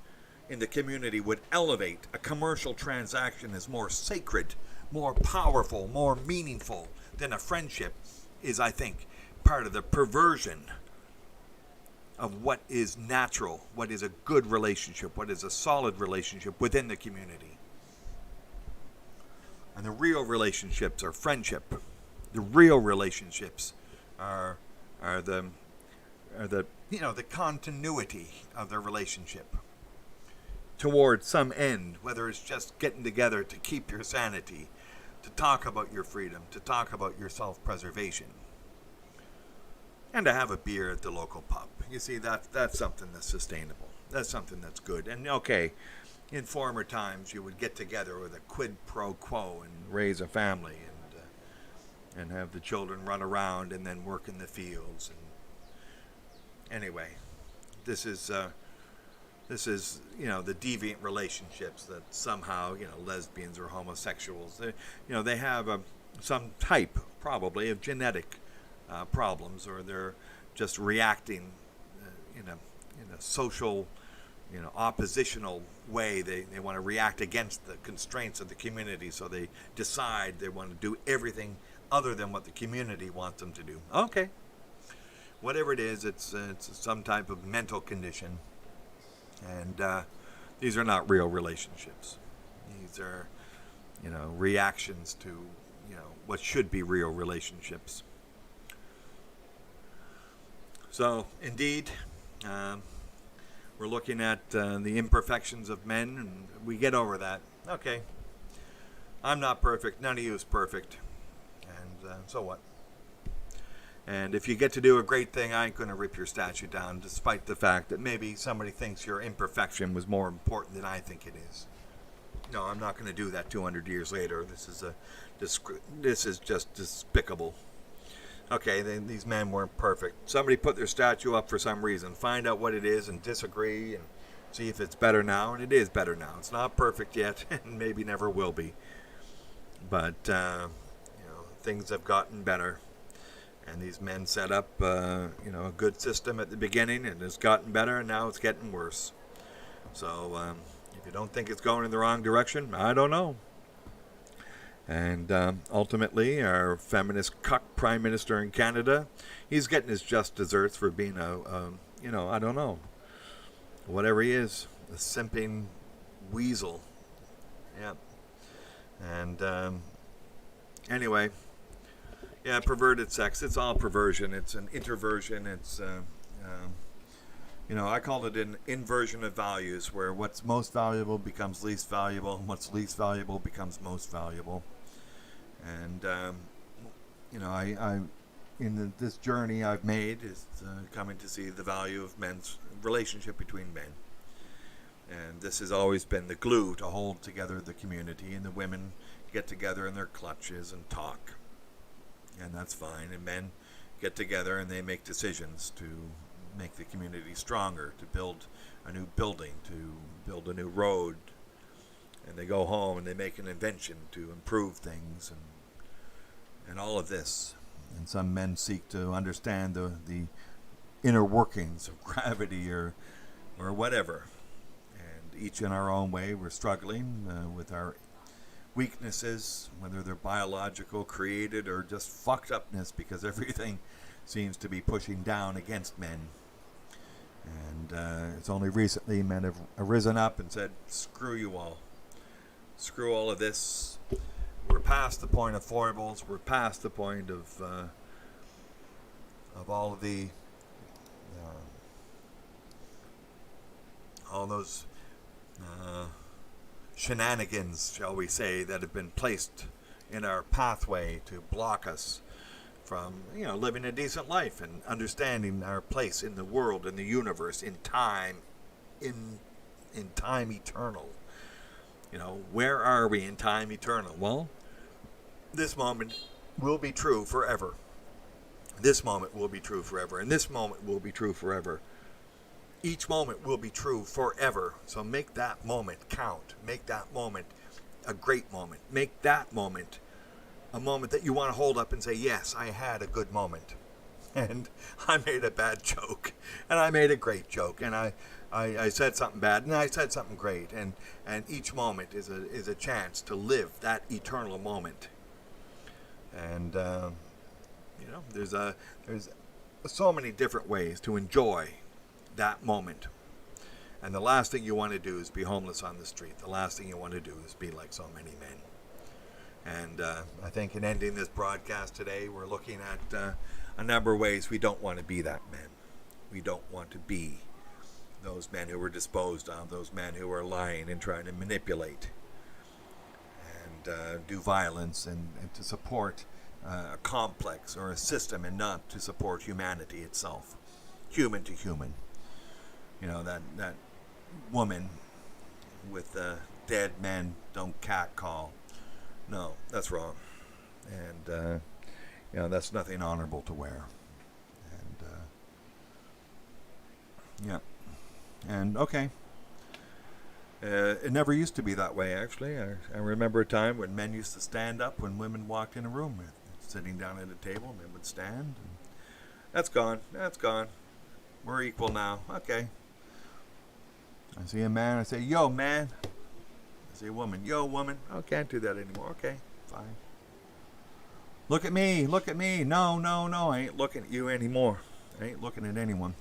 [SPEAKER 1] in the community would elevate a commercial transaction as more sacred, more powerful, more meaningful than a friendship is, I think, part of the perversion of what is natural, what is a good relationship, what is a solid relationship within the community. And the real relationships are friendship. The real relationships are the continuity of their relationship towards some end, whether it's just getting together to keep your sanity, to talk about your freedom, to talk about your self-preservation, and to have a beer at the local pub. You see, that's something that's sustainable. That's something that's good. And okay, in former times you would get together with a quid pro quo and raise a family and have the children run around and then work in the fields. And anyway, this is the deviant relationships that somehow lesbians or homosexuals, they have some type probably of genetic problems, or they're just reacting in a social, oppositional way. They want to react against the constraints of the community, so they decide they want to do everything other than what the community wants them to do. Okay, whatever it is, it's some type of mental condition, and these are not real relationships. These are, reactions to, what should be real relationships. So, indeed, we're looking at the imperfections of men, and we get over that. Okay, I'm not perfect. None of you is perfect. And so what? And if you get to do a great thing, I ain't going to rip your statue down, despite the fact that maybe somebody thinks your imperfection was more important than I think it is. No, I'm not going to do that 200 years later. This is just despicable. Okay, these men weren't perfect. Somebody put their statue up for some reason. Find out what it is and disagree and see if it's better now. And it is better now. It's not perfect yet, and maybe never will be. But things have gotten better, and these men set up a good system at the beginning, and it's gotten better, and now it's getting worse. So if you don't think it's going in the wrong direction, I don't know. And ultimately, our feminist cuck prime minister in Canada, he's getting his just desserts for being I don't know, whatever he is, a simping weasel. Yeah. And anyway, yeah, perverted sex. It's all perversion. It's an introversion. It's, I call it an inversion of values, where what's most valuable becomes least valuable, and what's least valuable becomes most valuable. And, this journey I've made is coming to see the value of men's relationship between men. And this has always been the glue to hold together the community, and the women get together in their clutches and talk. And that's fine. And men get together and they make decisions to make the community stronger, to build a new building, to build a new road. And they go home and they make an invention to improve things and all of this. And some men seek to understand the inner workings of gravity or whatever. And each in our own way, we're struggling with our weaknesses, whether they're biological, created, or just fucked upness, because everything seems to be pushing down against men. And it's only recently men have arisen up and said, screw you all. Screw all of this. We're past the point of foibles. We're past the point of all of the all those shenanigans, shall we say, that have been placed in our pathway to block us from, living a decent life and understanding our place in the world, in the universe, in time, in time eternal. Where are we in time eternal? Well, this moment will be true forever. This moment will be true forever, and this moment will be true forever. Each moment will be true forever. So make that moment count. Make that moment a great moment. Make that moment a moment that you want to hold up and say, yes, I had a good moment. And I made a bad joke. And I made a great joke. And I said something bad. And I said something great. And each moment is a chance to live that eternal moment. And, there's so many different ways to enjoy that moment. And the last thing you want to do is be homeless on the street. The last thing you want to do is be like so many men. And I think in ending this broadcast today, we're looking at a number of ways we don't want to be that men. We don't want to be those men who were disposed of, those men who are lying and trying to manipulate and do violence and to support a complex or a system and not to support humanity itself, human to human. That woman with dead men don't catcall. No, that's wrong. And, that's nothing honorable to wear. And, And, okay. It never used to be that way, actually. I remember a time when men used to stand up when women walked in a room. Sitting down at a table, men would stand. And that's gone. That's gone. We're equal now. Okay. I see a man, I say, yo, man. I see a woman, yo, woman. Oh, can't do that anymore. Okay, fine. Look at me. No, I ain't looking at you anymore. I ain't looking at anyone.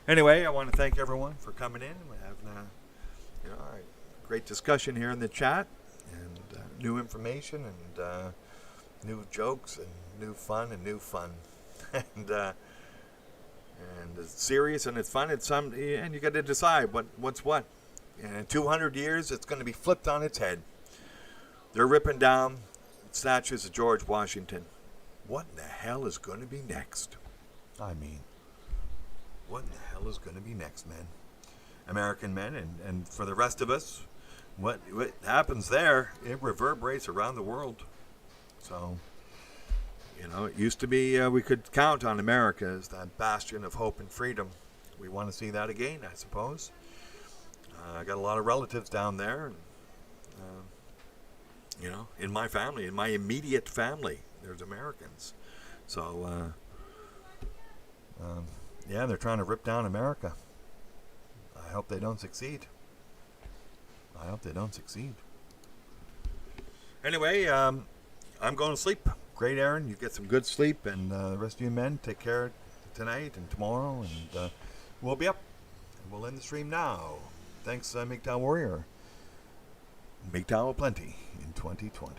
[SPEAKER 1] Anyway, I want to thank everyone for coming in. We're having a great discussion here in the chat, and new information, and new jokes, and new fun. And it's serious and it's fun. And you got to decide what's what. And in 200 years, it's going to be flipped on its head. They're ripping down statues of George Washington. What in the hell is going to be next? I mean, what in the hell is going to be next, men? American men, and for the rest of us, what happens there, it reverberates around the world. So, it used to be we could count on America as that bastion of hope and freedom. We want to see that again, I suppose. I got a lot of relatives down there, and, in my family, in my immediate family, there's Americans. So, they're trying to rip down America. I hope they don't succeed. Anyway, I'm going to sleep. Great, Aaron. You get some good sleep, and the rest of you men, take care tonight and tomorrow, and we'll be up. We'll end the stream now. Thanks, MGTOW Warrior. MGTOW aplenty in 2020.